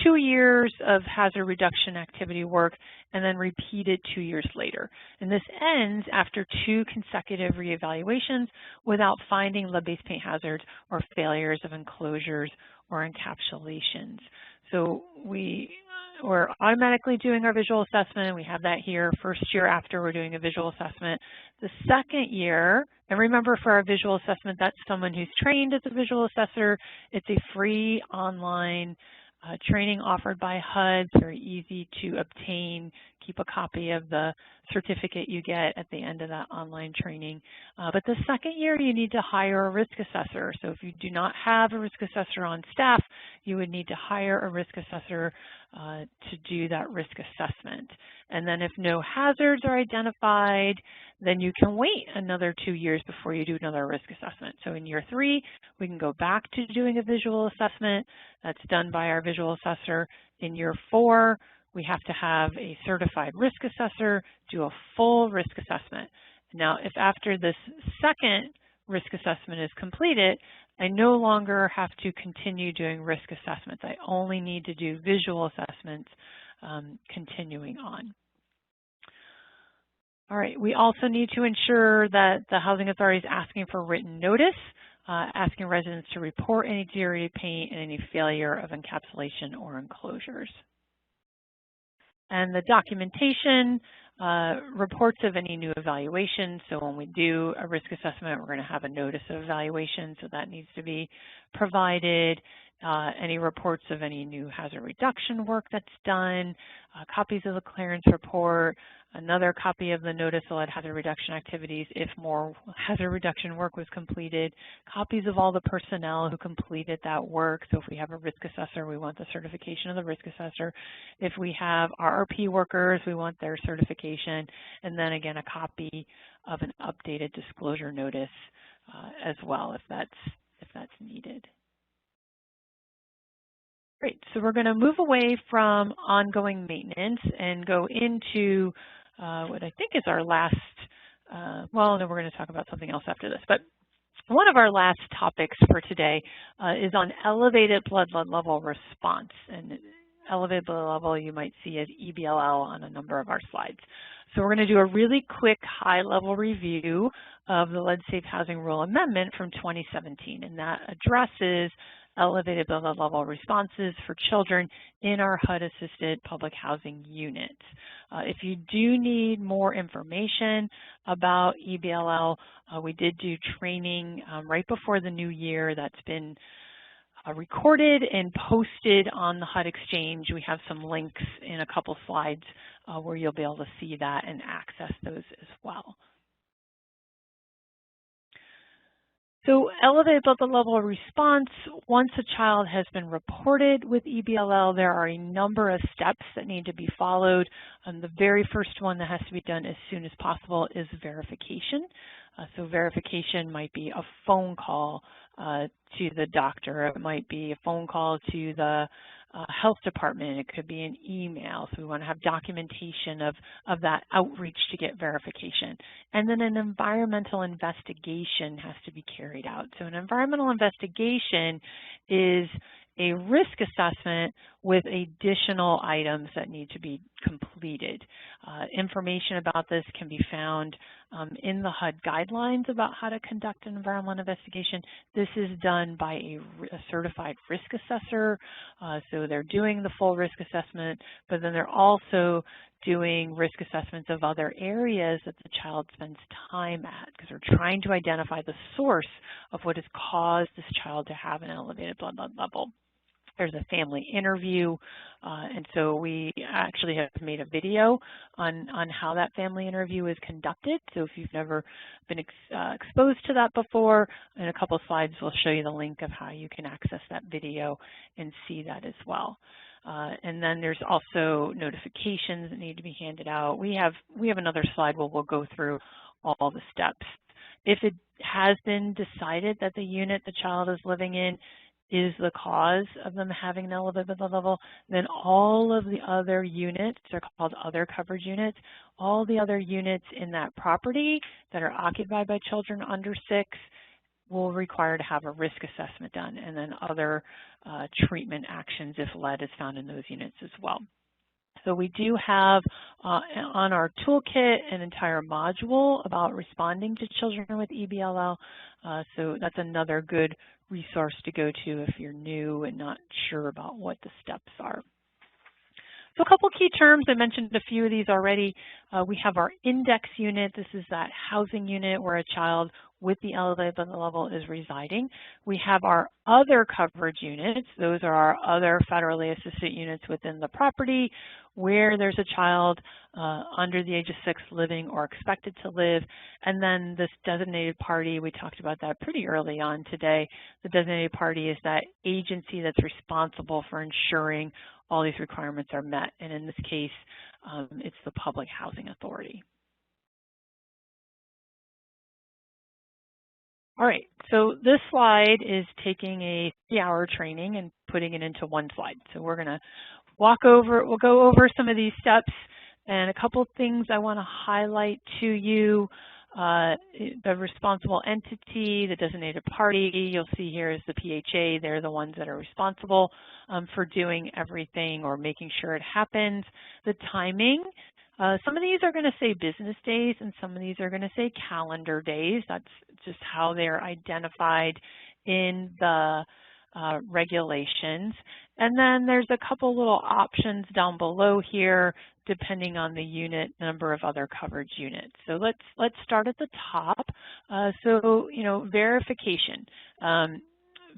2 years of hazard reduction activity work and then repeated 2 years later. And this ends after 2 consecutive reevaluations without finding lead-based paint hazards or failures of enclosures or encapsulations. So we're automatically doing our visual assessment. We have that here. First year after, we're doing a visual assessment. The second year, and remember for our visual assessment, that's someone who's trained as a visual assessor. It's a free online training offered by HUD, very easy to obtain. Keep a copy of the certificate you get at the end of that online training. But the second year, you need to hire a risk assessor. So if you do not have a risk assessor on staff, you would need to hire a risk assessor to do that risk assessment. And then if no hazards are identified, then you can wait another 2 years before you do another risk assessment. So in year 3, we can go back to doing a visual assessment. That's done by our visual assessor. In year 4, we have to have a certified risk assessor do a full risk assessment. Now, if after this second risk assessment is completed, I no longer have to continue doing risk assessments. I only need to do visual assessments continuing on. All right, we also need to ensure that the housing authority is asking for written notice, asking residents to report any deteriorated paint and any failure of encapsulation or enclosures. And the documentation, reports of any new evaluation. So when we do a risk assessment, we're going to have a notice of evaluation, so that needs to be provided. Any reports of any new hazard reduction work that's done, copies of the clearance report, another copy of the notice of hazard reduction activities if more hazard reduction work was completed, copies of all the personnel who completed that work. So if we have a risk assessor, we want the certification of the risk assessor. If we have RRP workers, we want their certification, and then again a copy of an updated disclosure notice as well if that's needed. Great, so we're going to move away from ongoing maintenance and go into what I think is our last, well, no, we're going to talk about something else after this, but one of our last topics for today is on elevated blood lead level response. And elevated blood level you might see as EBLL on a number of our slides. So we're going to do a really quick high-level review of the Lead Safe Housing Rule Amendment from 2017, and that addresses elevated blood level responses for children in our HUD-assisted public housing units. If you do need more information about EBLL, we did do training right before the new year that's been recorded and posted on the HUD Exchange. We have some links in a couple slides where you'll be able to see that and access those as well. So elevated blood level response, once a child has been reported with EBLL, there are a number of steps that need to be followed. The very first one that has to be done as soon as possible is verification. So verification might be a phone call to the doctor. It might be a phone call to the health department. It could be an email. So we want to have documentation of that outreach to get verification. And then an environmental investigation has to be carried out. So an environmental investigation is a risk assessment with additional items that need to be completed. Information about this can be found in the HUD guidelines about how to conduct an environmental investigation. This is done by a certified risk assessor, so they're doing the full risk assessment, but then they're also doing risk assessments of other areas that the child spends time at, because we're trying to identify the source of what has caused this child to have an elevated blood level. There's a family interview, and so we actually have made a video on how that family interview is conducted. So if you've never been exposed to that before, in a couple of slides we'll show you the link of how you can access that video and see that as well. And then there's also notifications that need to be handed out. We have another slide where we'll go through all the steps. If it has been decided that the unit the child is living in is the cause of them having an elevated blood level, then all of the other units, they're called other coverage units, all the other units in that property that are occupied by children under 6 will require to have a risk assessment done, and then other treatment actions if lead is found in those units as well. So we do have on our toolkit an entire module about responding to children with EBLL, so that's another good resource to go to if you're new and not sure about what the steps are. So a couple key terms, I mentioned a few of these already. We have our index unit. This is that housing unit where a child with the elevated blood level is residing. We have our other coverage units. Those are our other federally assisted units within the property where there's a child under the age of 6 living or expected to live. And then this designated party, we talked about that pretty early on today. The designated party is that agency that's responsible for ensuring all these requirements are met. And in this case, it's the Public Housing Authority. All right, so this slide is taking a 3-hour training and putting it into one slide. So we're gonna we'll go over some of these steps and a couple of things I wanna highlight to you. The responsible entity, the designated party, you'll see here is the PHA. They're the ones that are responsible for doing everything or making sure it happens. The timing, some of these are going to say business days and some of these are going to say calendar days. That's just how they're identified in the regulations. And then there's a couple little options down below here depending on the unit, number of other coverage units. So let's start at the top. So, you know, verification.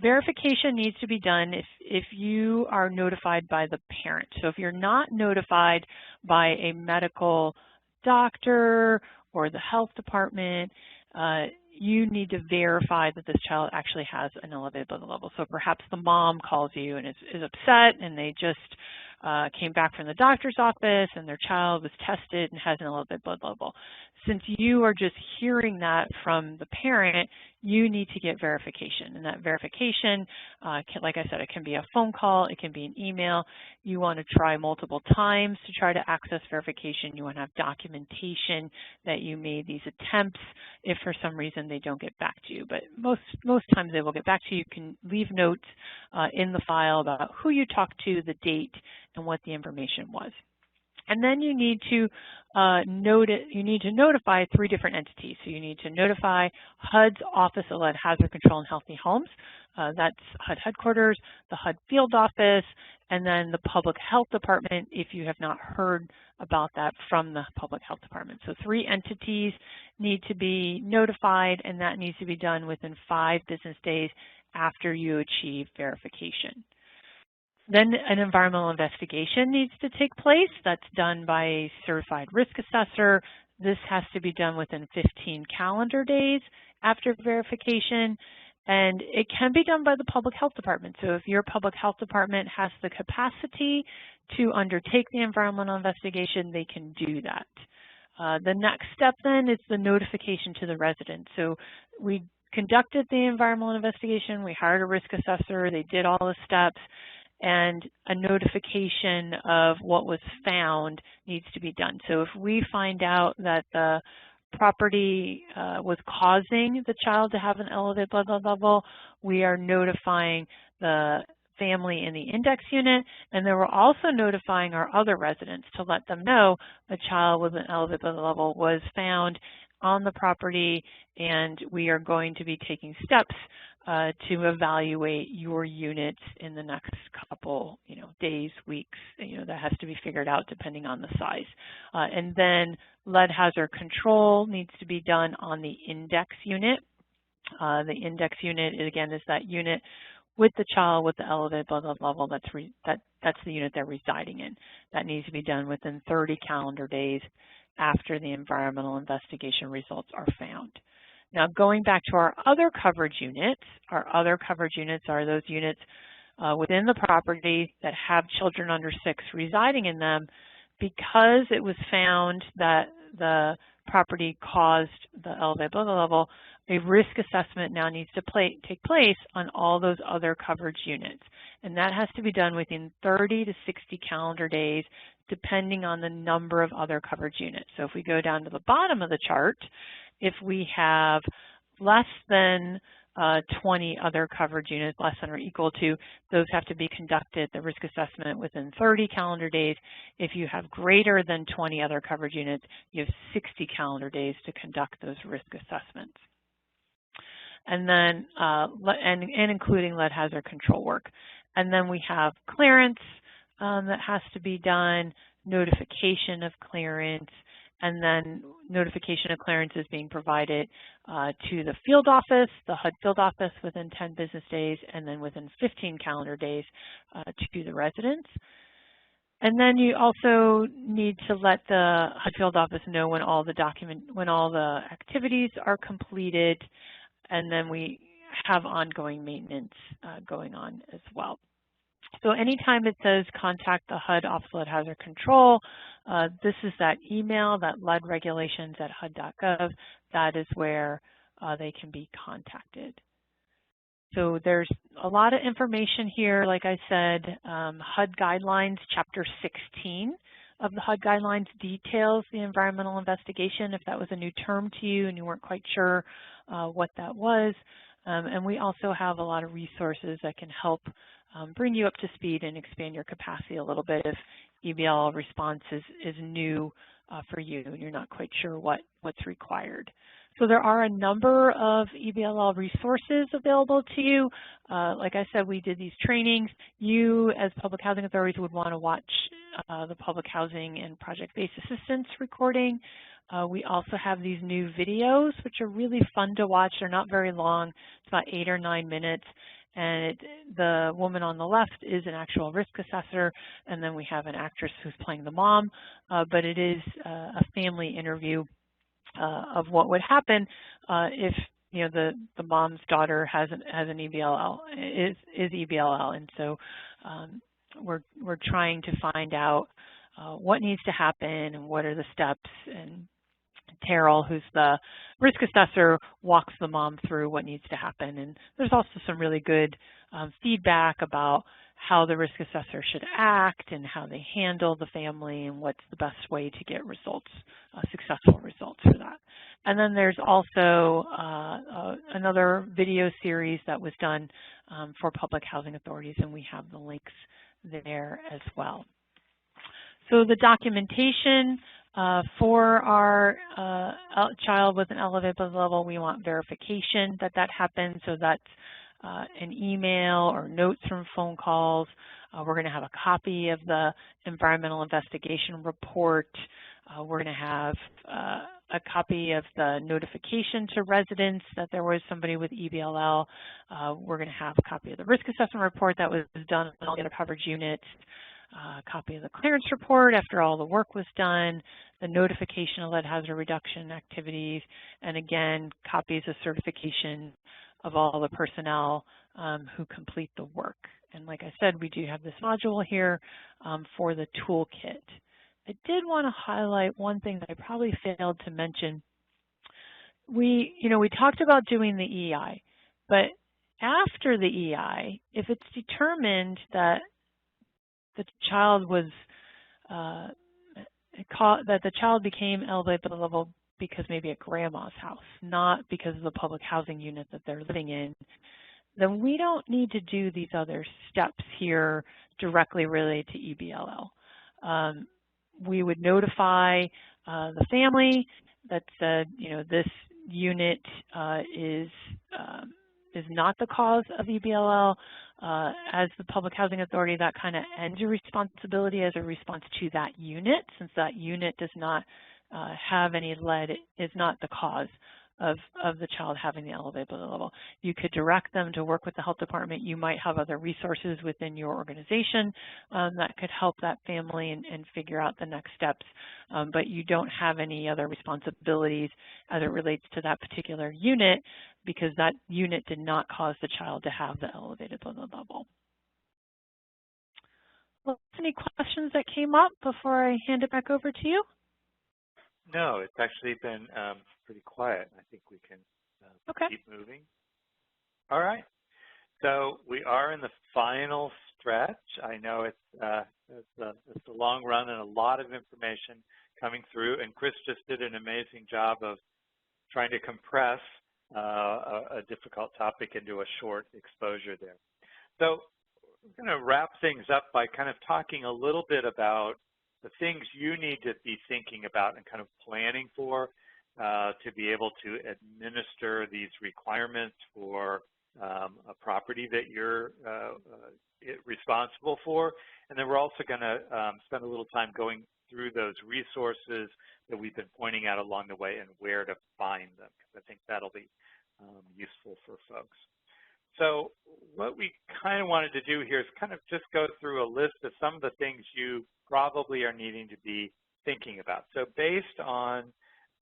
Verification needs to be done if you are notified by the parent. So if you're not notified by a medical doctor or the health department, you need to verify that this child actually has an elevated blood level. So perhaps the mom calls you and is upset and they just came back from the doctor's office and their child was tested and has an elevated blood level. Since you are just hearing that from the parent, you need to get verification. And that verification, like I said, it can be a phone call, it can be an email. You want to try multiple times to try to access verification. You want to have documentation that you made these attempts if for some reason they don't get back to you. But most times they will get back to you. You can leave notes in the file about who you talked to, the date, and what the information was. And then you need to notify 3 different entities. So you need to notify HUD's Office of Lead Hazard Control and Healthy Homes. That's HUD headquarters, the HUD field office, and then the Public Health Department if you have not heard about that from the Public Health Department. So 3 entities need to be notified, and that needs to be done within 5 business days after you achieve verification. Then an environmental investigation needs to take place. That's done by a certified risk assessor. This has to be done within 15 calendar days after verification, and it can be done by the Public Health Department. So if your Public Health Department has the capacity to undertake the environmental investigation, they can do that. The next step then is the notification to the resident. So we conducted the environmental investigation, we hired a risk assessor, they did all the steps, and a notification of what was found needs to be done. So if we find out that the property was causing the child to have an elevated blood level, we are notifying the family in the index unit, and then we're also notifying our other residents to let them know a child with an elevated blood level was found on the property, and we are going to be taking steps to evaluate your units in the next couple, days, weeks. That has to be figured out depending on the size. And then lead hazard control needs to be done on the index unit. The index unit, again, is that unit with the child with the elevated blood level. That's the unit they're residing in. That needs to be done within 30 calendar days after the environmental investigation results are found. Now, going back to our other coverage units are those units within the property that have children under 6 residing in them. Because it was found that the property caused the elevated blood level, a risk assessment now needs to take place on all those other coverage units. And that has to be done within 30 to 60 calendar days, depending on the number of other coverage units. So if we go down to the bottom of the chart, if we have less than 20 other coverage units, less than or equal to, those have to be conducted, the risk assessment, within 30 calendar days. If you have greater than 20 other coverage units, you have 60 calendar days to conduct those risk assessments. And then, and including lead hazard control work. And then we have clearance that has to be done, notification of clearance, and then notification of clearance is being provided to the field office, the HUD field office, within 10 business days, and then within 15 calendar days to the residents. And then you also need to let the HUD field office know when all the activities are completed, and then we have ongoing maintenance going on as well. So anytime it says contact the HUD Office of Lead Hazard Control, this is that email, that leadregulations@hud.gov. That is where they can be contacted. So there's a lot of information here. Like I said, HUD Guidelines, Chapter 16 of the HUD Guidelines details the environmental investigation, if that was a new term to you and you weren't quite sure what that was. And we also have a lot of resources that can help bring you up to speed and expand your capacity a little bit if EBL response is new for you and you're not quite sure what's required. So there are a number of EBLL resources available to you. Like I said, we did these trainings. You, as public housing authorities, would want to watch the public housing and project-based assistance recording. We also have these new videos, which are really fun to watch. They're not very long. It's about 8 or 9 minutes. And the woman on the left is an actual risk assessor, and then we have an actress who's playing the mom. But it is a family interview of what would happen if the mom's daughter has an EBLL, is EBLL, and so we're trying to find out what needs to happen and what are the steps, and Terrell, who's the risk assessor, walks the mom through what needs to happen. And there's also some really good feedback about how the risk assessor should act and how they handle the family and what's the best way to get results, successful results for that. And then there's also another video series that was done for public housing authorities, and we have the links there as well. So the documentation for our child with an elevated level, we want verification that that happens. So that's an email or notes from phone calls. We're going to have a copy of the environmental investigation report. We're going to have a copy of the notification to residents that there was somebody with EBLL. We're going to have a copy of the risk assessment report that was done on all the other coverage units. A copy of the clearance report after all the work was done, the notification of lead hazard reduction activities, and again, copies of certification of all the personnel who complete the work. And like I said, we do have this module here for the toolkit. I did want to highlight one thing that I probably failed to mention. We talked about doing the EI, but after the EI, if it's determined that the child was that the child became elevated level because maybe at grandma's house, not because of the public housing unit that they're living in, then we don't need to do these other steps here directly related to EBLL. We would notify the family that said, this unit is not the cause of EBLL. As the Public Housing Authority, that kind of ends your responsibility as a response to that unit, since that unit does not have any lead, is not the cause of the child having the elevated level. You could direct them to work with the health department. You might have other resources within your organization that could help that family and figure out the next steps, but you don't have any other responsibilities as it relates to that particular unit because that unit did not cause the child to have the elevated level. Well, any questions that came up before I hand it back over to you? No, it's actually been pretty quiet. I think we can keep moving. All right. So we are in the final stretch. I know it's a long run and a lot of information coming through, and Chris just did an amazing job of trying to compress a difficult topic into a short exposure there. So we're going to wrap things up by kind of talking a little bit about the things you need to be thinking about and kind of planning for to be able to administer these requirements for a property that you're responsible for. And then we're also going to spend a little time going through those resources that we've been pointing out along the way and where to find them, because I think that'll be useful for folks. So what we kind of wanted to do here is kind of just go through a list of some of the things you probably are needing to be thinking about. So based on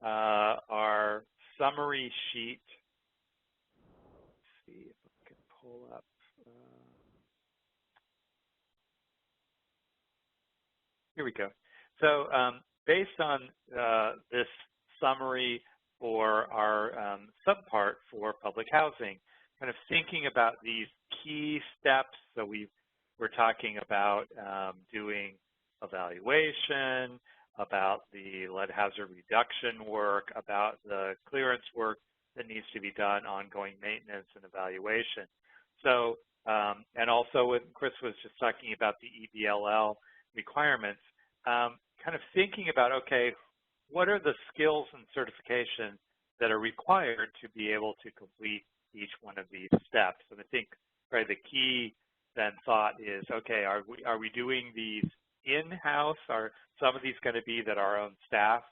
our summary sheet, let's see if I can pull up. Here we go. So based on this summary for our subpart for public housing, kind of thinking about these key steps. So we're talking about doing evaluation, about the lead hazard reduction work, about the clearance work that needs to be done, ongoing maintenance and evaluation. So, and also when Chris was just talking about the EBLL requirements, kind of thinking about, okay, what are the skills and certifications that are required to be able to complete each one of these steps? And I think probably the key then thought is, okay, are we doing these in-house? Are some of these going to be that our own staff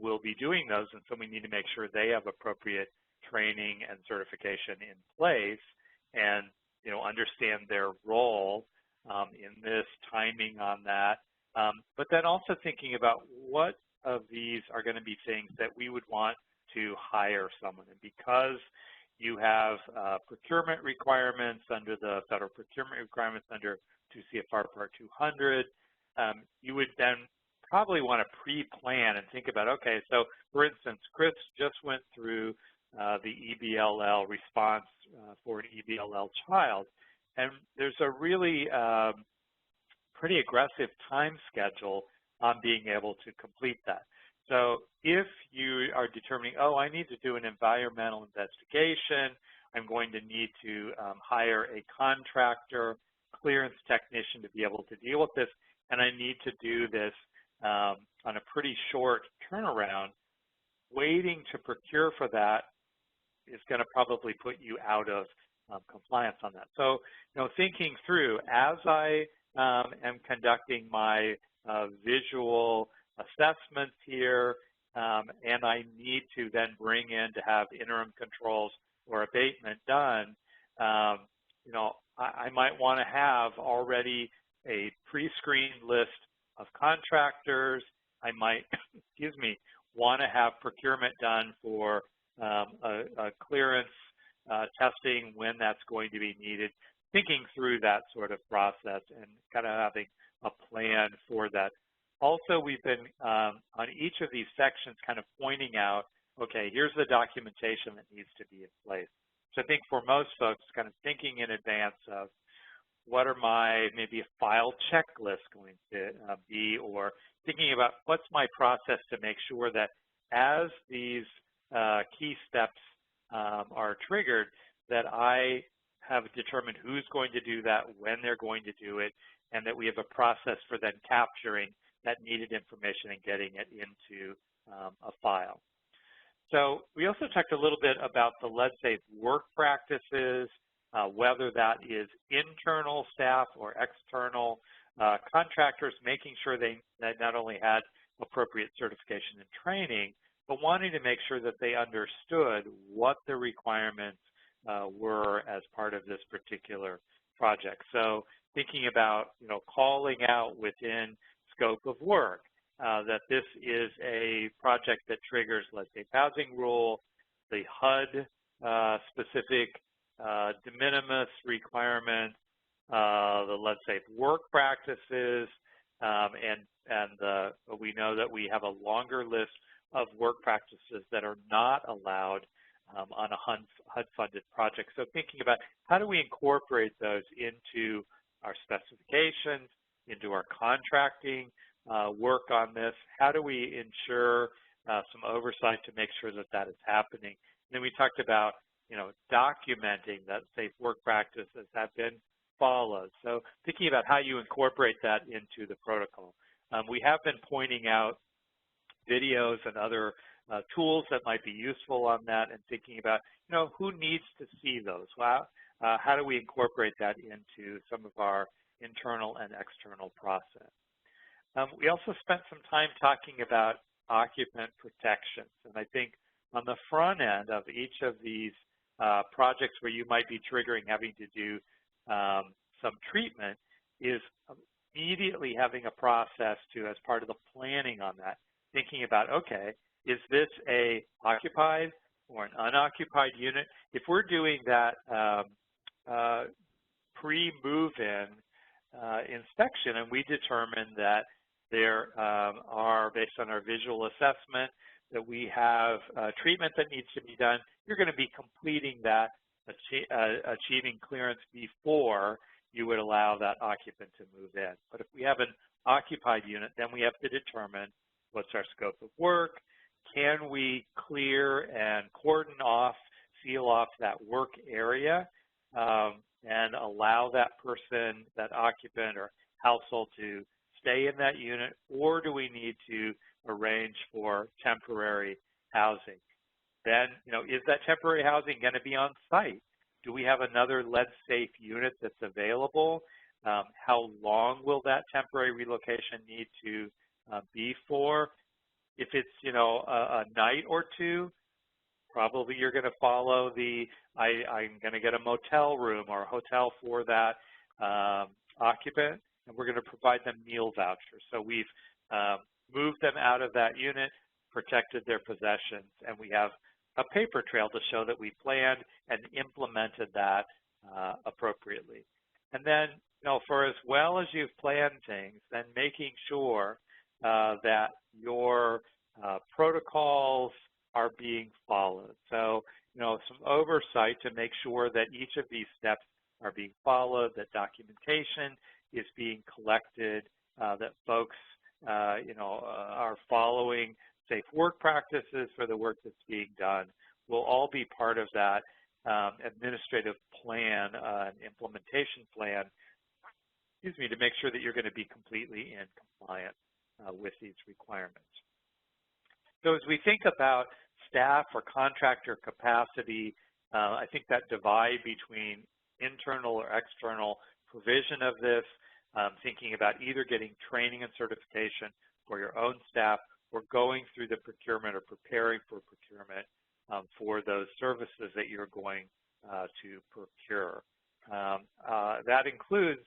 will be doing those, and so we need to make sure they have appropriate training and certification in place and understand their role in this, timing on that. But then also thinking about what of these are going to be things that we would want to hire someone. And because you have procurement requirements under the federal procurement requirements under 2 CFR Part 200, you would then probably want to pre-plan and think about, okay, so for instance, Chris just went through the EBLL response for an EBLL child, and there's a really pretty aggressive time schedule on being able to complete that. So if you are determining, oh, I need to do an environmental investigation, I'm going to need to hire a contractor, clearance technician to be able to deal with this, and I need to do this on a pretty short turnaround, waiting to procure for that is going to probably put you out of compliance on that. So, thinking through, as I am conducting my visual assessments here, and I need to then bring in to have interim controls or abatement done, I might want to have already a pre-screened list of contractors. I might, want to have procurement done for a clearance testing when that's going to be needed, thinking through that sort of process and kind of having a plan for that. Also, we've been on each of these sections kind of pointing out, okay, here's the documentation that needs to be in place. So I think for most folks, kind of thinking in advance of what are my maybe a file checklist going to be, or thinking about what's my process to make sure that as these key steps are triggered, that I have determined who's going to do that, when they're going to do it, and that we have a process for then capturing that needed information and getting it into a file. So we also talked a little bit about the lead-safe work practices, whether that is internal staff or external contractors, making sure they not only had appropriate certification and training, but wanting to make sure that they understood what the requirements were as part of this particular project. So thinking about, calling out within scope of work, that this is a project that triggers lead-safe housing rule, the HUD specific de minimis requirements, the lead-safe work practices, and we know that we have a longer list of work practices that are not allowed on a HUD-funded project. So thinking about how do we incorporate those into our specifications, into our contracting work on this? How do we ensure some oversight to make sure that that is happening? And then we talked about, documenting that safe work practices have been followed. So thinking about how you incorporate that into the protocol. We have been pointing out videos and other tools that might be useful on that, and thinking about, who needs to see those? How do we incorporate that into some of our internal and external process? We also spent some time talking about occupant protections, and I think on the front end of each of these projects where you might be triggering having to do some treatment is immediately having a process to, as part of the planning on that, thinking about, okay, is this a occupied or an unoccupied unit? If we're doing that pre-move-in inspection and we determine that there are, based on our visual assessment, that we have treatment that needs to be done, you're going to be completing that, achieving clearance before you would allow that occupant to move in. But if we have an occupied unit, then we have to determine what's our scope of work. Can we clear and cordon off, seal off that work area and allow that person, that occupant or household to stay in that unit, or do we need to arrange for temporary housing? Then, is that temporary housing going to be on site? Do we have another lead-safe unit that's available? How long will that temporary relocation need to be for? If it's, a night or two, probably you're going to follow the, I'm going to get a motel room or a hotel for that occupant, and we're going to provide them meal vouchers. So we've moved them out of that unit, protected their possessions, and we have a paper trail to show that we planned and implemented that appropriately. And then, for as well as you've planned things, then making sure that your protocols are being followed. So, some oversight to make sure that each of these steps are being followed, that documentation is being collected, that folks, are following safe work practices for the work that's being done, will all be part of that administrative plan and implementation plan, to make sure that you're going to be completely in compliance with these requirements. So as we think about staff or contractor capacity, I think that divide between internal or external provision of this, thinking about either getting training and certification for your own staff or going through the procurement or preparing for procurement for those services that you're going to procure. That includes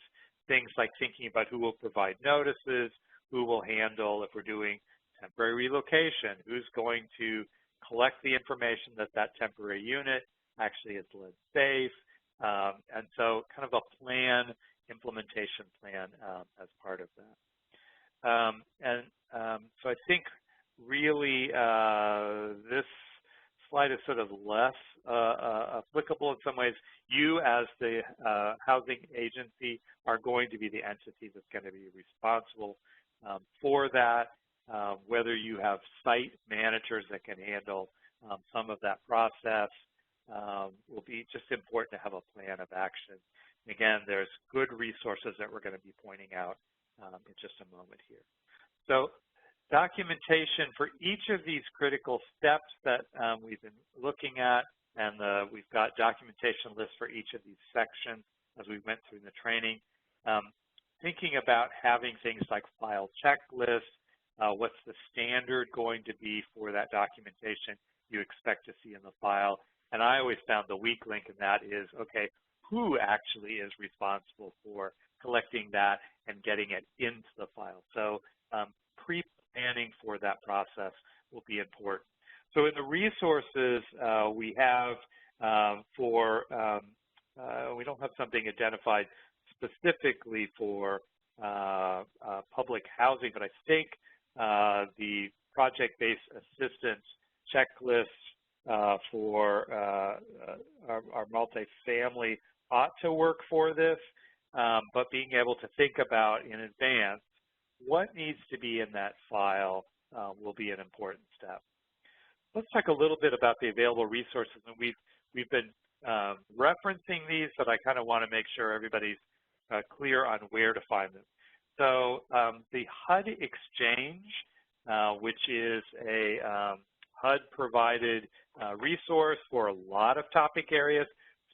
things like thinking about who will provide notices, who will handle, if we're doing temporary relocation, who's going to collect the information that that temporary unit actually is lead safe, and so kind of a plan, implementation plan as part of that. So I think really this slide is sort of less applicable in some ways. You as the housing agency are going to be the entity that's going to be responsible for that. Whether you have site managers that can handle some of that process will be just important to have a plan of action. Again, there's good resources that we're going to be pointing out in just a moment here. So documentation for each of these critical steps that we've been looking at, and we've got documentation lists for each of these sections as we went through the training. Thinking about having things like file checklists, what's the standard going to be for that documentation you expect to see in the file. And I always found the weak link in that is, okay, who actually is responsible for collecting that and getting it into the file? So pre-planning for that process will be important. So in the resources we have we don't have something identified specifically for public housing, but I think the project-based assistance checklist for our multifamily ought to work for this, but being able to think about in advance what needs to be in that file will be an important step. Let's talk a little bit about the available resources, and we've been referencing these, but I kind of want to make sure everybody's clear on where to find them. So the HUD Exchange, which is a HUD-provided resource for a lot of topic areas,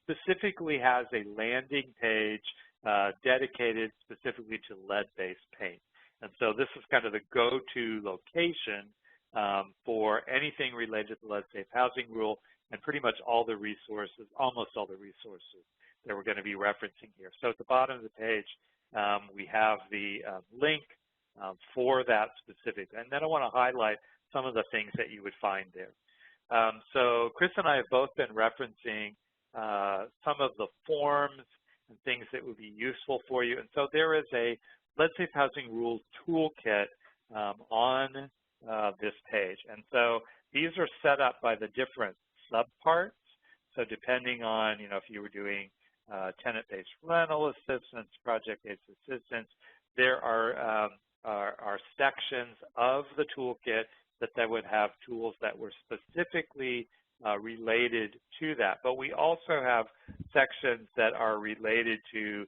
specifically has a landing page dedicated specifically to lead-based paint. And so this is kind of the go-to location for anything related to lead-safe housing rule, and pretty much all the resources, almost all the resources that we're going to be referencing here. So at the bottom of the page, we have the link for that specific. And then I want to highlight some of the things that you would find there. So Chris and I have both been referencing some of the forms and things that would be useful for you. And so there is a lead-safe housing rules toolkit on this page. And so these are set up by the different subparts. So depending on, if you were doing tenant-based rental assistance, project-based assistance, there are sections of the toolkit that would have tools that were specifically related to that. But we also have sections that are related to,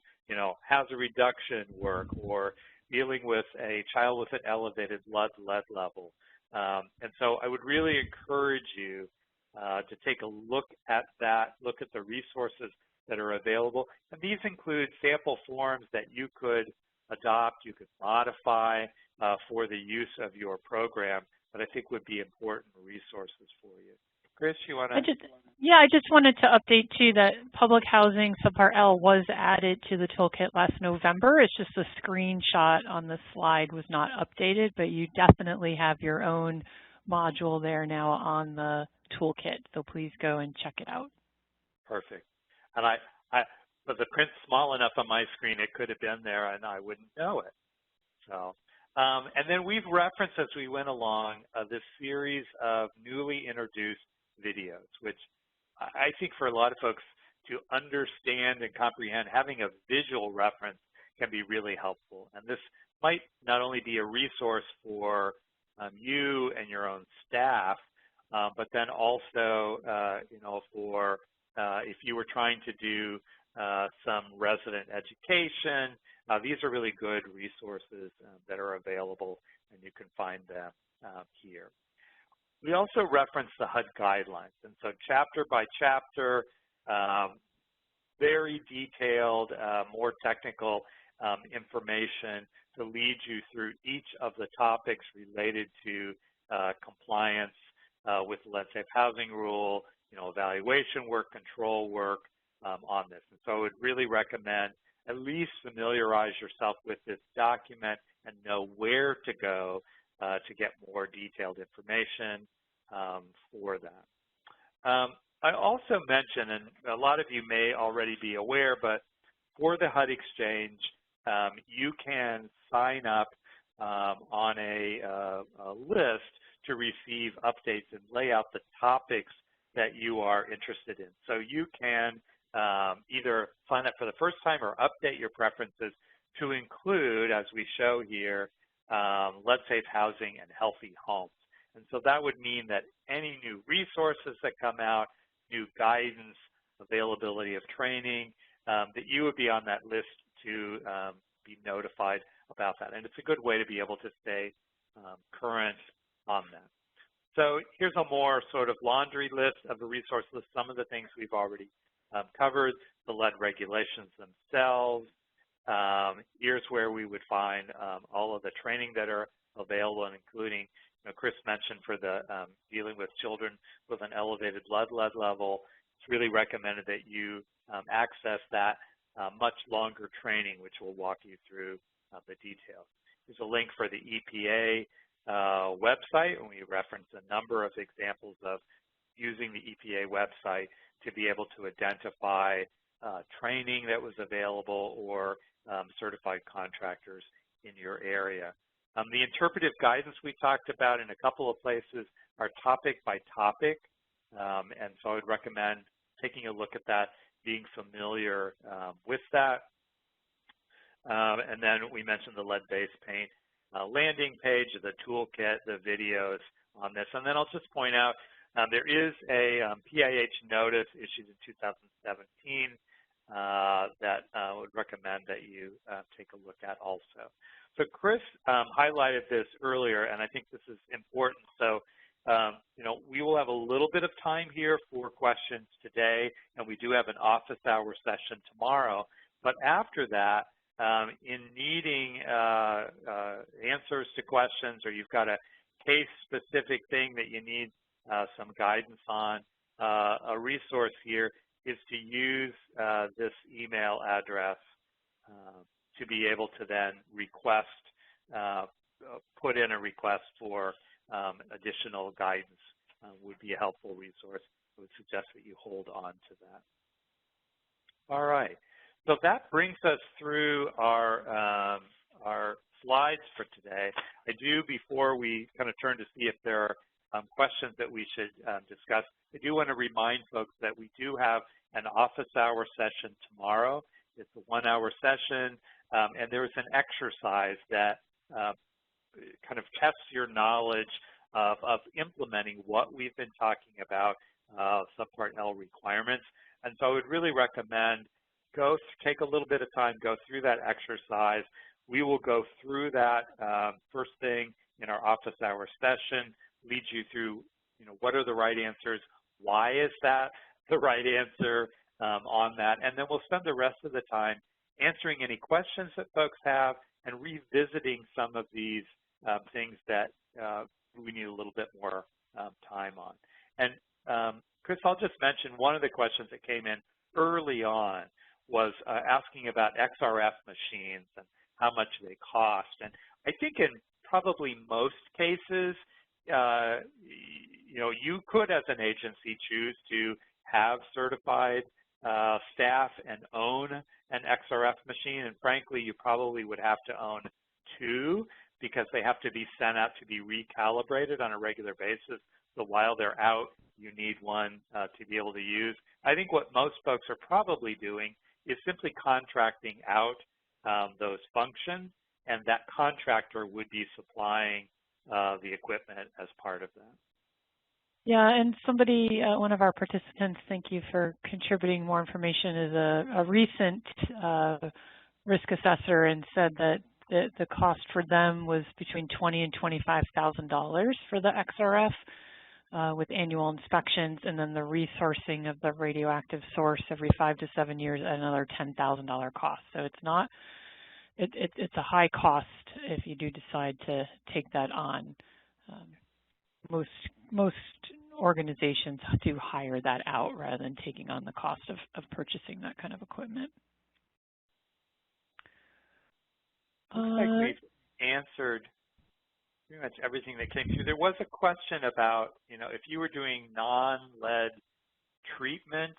hazard reduction work or dealing with a child with an elevated lead level. And so I would really encourage you to take a look at that, look at the resources that are available. And these include sample forms that you could adopt, you could modify for the use of your program, that I think would be important resources for you. Chris, you want to? I just wanted to update too that public housing Subpart L was added to the toolkit last November. It's just the screenshot on the slide was not updated, but you definitely have your own module there now on the toolkit. So please go and check it out. Perfect. And but the print's small enough on my screen, it could have been there and I wouldn't know it. So And then we've referenced as we went along this series of newly introduced videos, which I think for a lot of folks to understand and comprehend, having a visual reference can be really helpful. And this might not only be a resource for you and your own staff, but then also, you know, for if you were trying to do some resident education, these are really good resources that are available, and you can find them here. We also reference the HUD guidelines, and so chapter by chapter, very detailed, more technical information to lead you through each of the topics related to compliance with the Lead Safe Housing Rule, you know, evaluation work, control work on this. And so I would really recommend at least familiarize yourself with this document and know where to go to get more detailed information for that. I also mentioned, and a lot of you may already be aware, but for the HUD Exchange, you can sign up on a list to receive updates and lay out the topics that you are interested in. So you can either sign up for the first time or update your preferences to include, as we show here, lead-safe housing and healthy homes. And so that would mean that any new resources that come out, new guidance, availability of training, that you would be on that list to be notified about that. And it's a good way to be able to stay current on that. So here's a more sort of laundry list of the resource list, some of the things we've already covered, the lead regulations themselves. Here's where we would find all of the training that are available, and including, you know, Chris mentioned for the dealing with children with an elevated lead level. It's really recommended that you access that much longer training, which will walk you through the details. There's a link for the EPA website, and we reference a number of examples of using the EPA website to be able to identify training that was available or certified contractors in your area. The interpretive guidance we talked about in a couple of places are topic by topic, and so I would recommend taking a look at that, being familiar with that. And then we mentioned the lead-based paint landing page, the toolkit, the videos on this. And then I'll just point out there is a PIH notice issued in 2017 that I would recommend that you take a look at also. So Chris highlighted this earlier, and I think this is important. So, you know, we will have a little bit of time here for questions today, and we do have an office hour session tomorrow. But after that, in needing answers to questions, or you've got a case-specific thing that you need some guidance on, a resource here is to use this email address to be able to then request, put in a request for additional guidance would be a helpful resource. I would suggest that you hold on to that. All right. So that brings us through our slides for today. I do, before we kind of turn to see if there are questions that we should discuss, I do want to remind folks that we do have an office hour session tomorrow. It's a 1-hour session, and there's an exercise that kind of tests your knowledge of implementing what we've been talking about, Subpart L requirements. And so I would really recommend take a little bit of time, go through that exercise. We will go through that first thing in our office hour session, lead you through, you know, what are the right answers, why is that the right answer on that, and then we'll spend the rest of the time answering any questions that folks have and revisiting some of these things that we need a little bit more time on. And Chris, I'll just mention one of the questions that came in early on was asking about XRF machines and how much they cost. And I think in probably most cases, you know, you could as an agency choose to have certified staff and own an XRF machine, and frankly, you probably would have to own 2 because they have to be sent out to be recalibrated on a regular basis. So while they're out, you need one to be able to use. I think what most folks are probably doing is simply contracting out those functions, and that contractor would be supplying the equipment as part of that. Yeah, and somebody, one of our participants, thank you for contributing more information, is a recent risk assessor and said that the cost for them was between $20,000 and $25,000 for the XRF with annual inspections, and then the resourcing of the radioactive source every 5 to 7 years at another $10,000 cost. So it's not, it's a high cost if you do decide to take that on. Most organizations do hire that out rather than taking on the cost of purchasing that kind of equipment. Looks like we've answered pretty much everything that came through. There was a question about, if you were doing non-lead treatment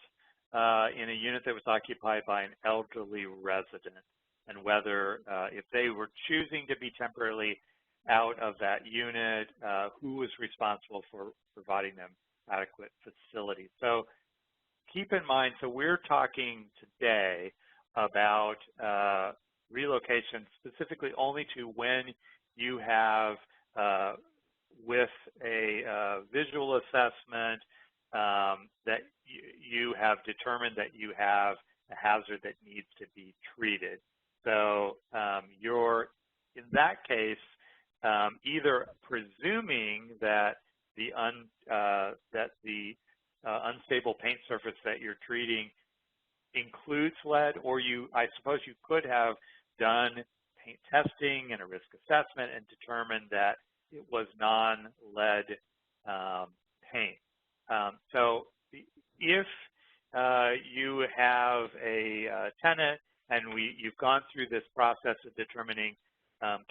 in a unit that was occupied by an elderly resident, and whether if they were choosing to be temporarily out of that unit, who was responsible for providing them adequate facilities. So keep in mind, so we're talking today about relocation specifically only to when you have, with a visual assessment, that you have determined that you have a hazard that needs to be treated. So you're, in that case, either presuming that the unstable paint surface that you're treating includes lead, or I suppose you could have done paint testing and a risk assessment and determined that it was non-lead paint. So if you have a tenant and you've gone through this process of determining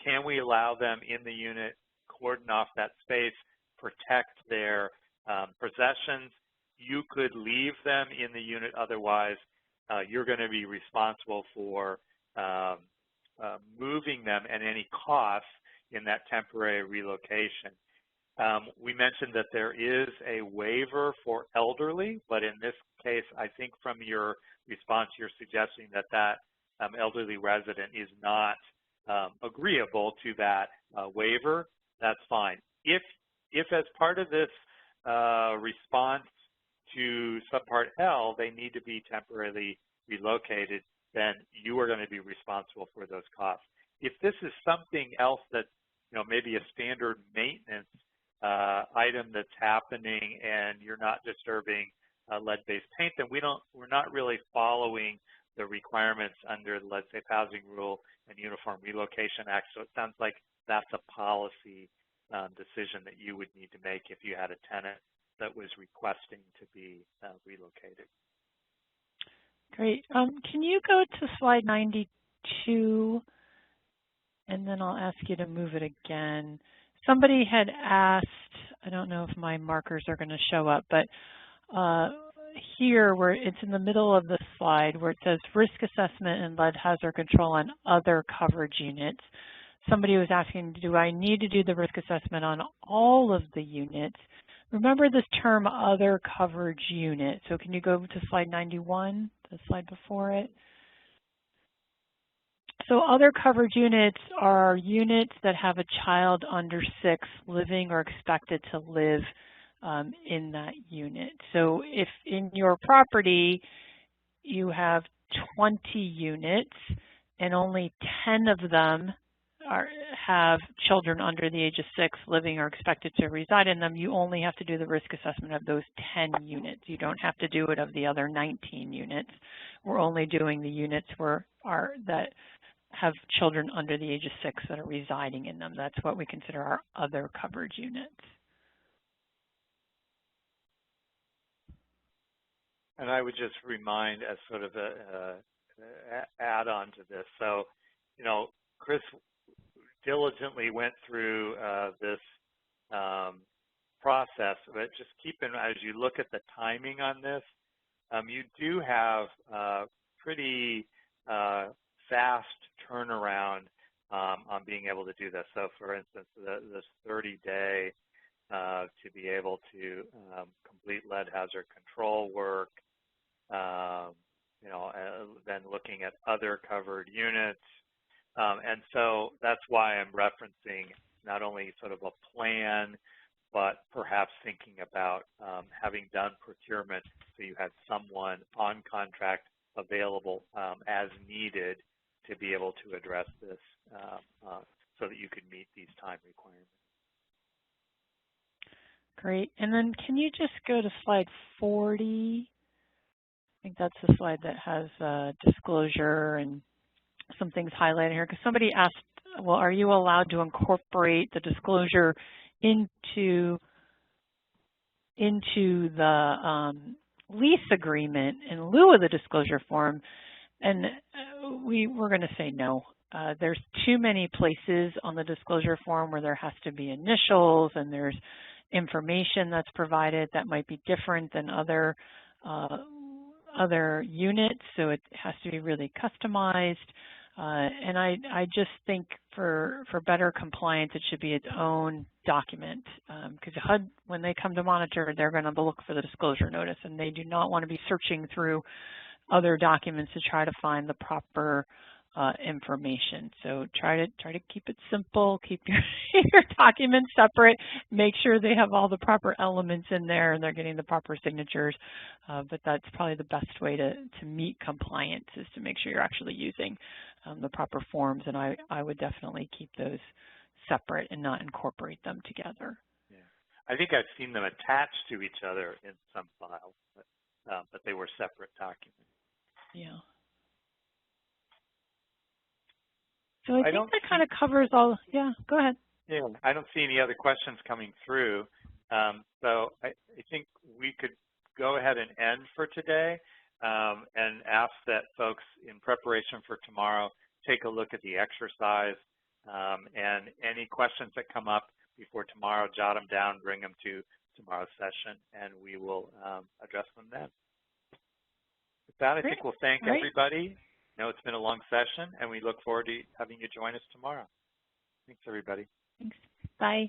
can we allow them in the unit, cordon off that space, protect their possessions, you could leave them in the unit. Otherwise, you're going to be responsible for moving them and any costs in that temporary relocation. We mentioned that there is a waiver for elderly, but in this case, I think from your response, you're suggesting that that elderly resident is not agreeable to that waiver. That's fine. If as part of this response to Subpart L, they need to be temporarily relocated, then you are going to be responsible for those costs. If this is something else that, maybe a standard maintenance item that's happening and you're not disturbing lead-based paint, then we're not really following the requirements under the Lead Safe Housing Rule and Uniform Relocation Act. So it sounds like that's a policy decision that you would need to make if you had a tenant that was requesting to be relocated. Great. Can you go to slide 92, and then I'll ask you to move it again. Somebody had asked, I don't know if my markers are going to show up, but here where it's in the middle of the slide where it says risk assessment and lead hazard control on other coverage units. Somebody was asking, do I need to do the risk assessment on all of the units? Remember this term other coverage unit. So can you go to slide 91, the slide before it? So other coverage units are units that have a child under 6 living or expected to live in that unit. So if in your property you have 20 units and only 10 of them have children under the age of 6 living or expected to reside in them, you only have to do the risk assessment of those 10 units. You don't have to do it of the other 19 units. We're only doing the units that have children under the age of 6 that are residing in them. That's what we consider our other coverage units. And I would just remind as sort of a add-on to this. So, Chris diligently went through this process, but just keep in mind, as you look at the timing on this, you do have pretty fast turnaround on being able to do this. So for instance, this 30-day to be able to complete lead hazard control work, then looking at other covered units. And so that's why I'm referencing not only sort of a plan, but perhaps thinking about having done procurement so you had someone on contract available as needed to be able to address this so that you could meet these time requirements. Great. And then can you just go to slide 40? I think that's the slide that has disclosure and some things highlighted here. Because somebody asked, well, are you allowed to incorporate the disclosure into the lease agreement in lieu of the disclosure form? And we're going to say no. There's too many places on the disclosure form where there has to be initials, and there's information that's provided that might be different than other units, so it has to be really customized. And I just think for better compliance, it should be its own document, because HUD, when they come to monitor, they're going to look for the disclosure notice, and they do not want to be searching through other documents to try to find the proper information. So try to keep it simple, keep your documents separate, make sure they have all the proper elements in there and they're getting the proper signatures. But that's probably the best way to meet compliance, is to make sure you're actually using the proper forms. And I would definitely keep those separate and not incorporate them together. Yeah. I think I've seen them attached to each other in some files, but they were separate documents. Yeah. So I think that kind of covers all. Yeah, go ahead. Yeah, I don't see any other questions coming through. So I think we could go ahead and end for today and ask that folks, in preparation for tomorrow, take a look at the exercise, and any questions that come up before tomorrow, jot them down, bring them to tomorrow's session, and we will address them then. With that, I think we'll thank everybody. I know it's been a long session, and we look forward to having you join us tomorrow. Thanks, everybody. Thanks. Bye.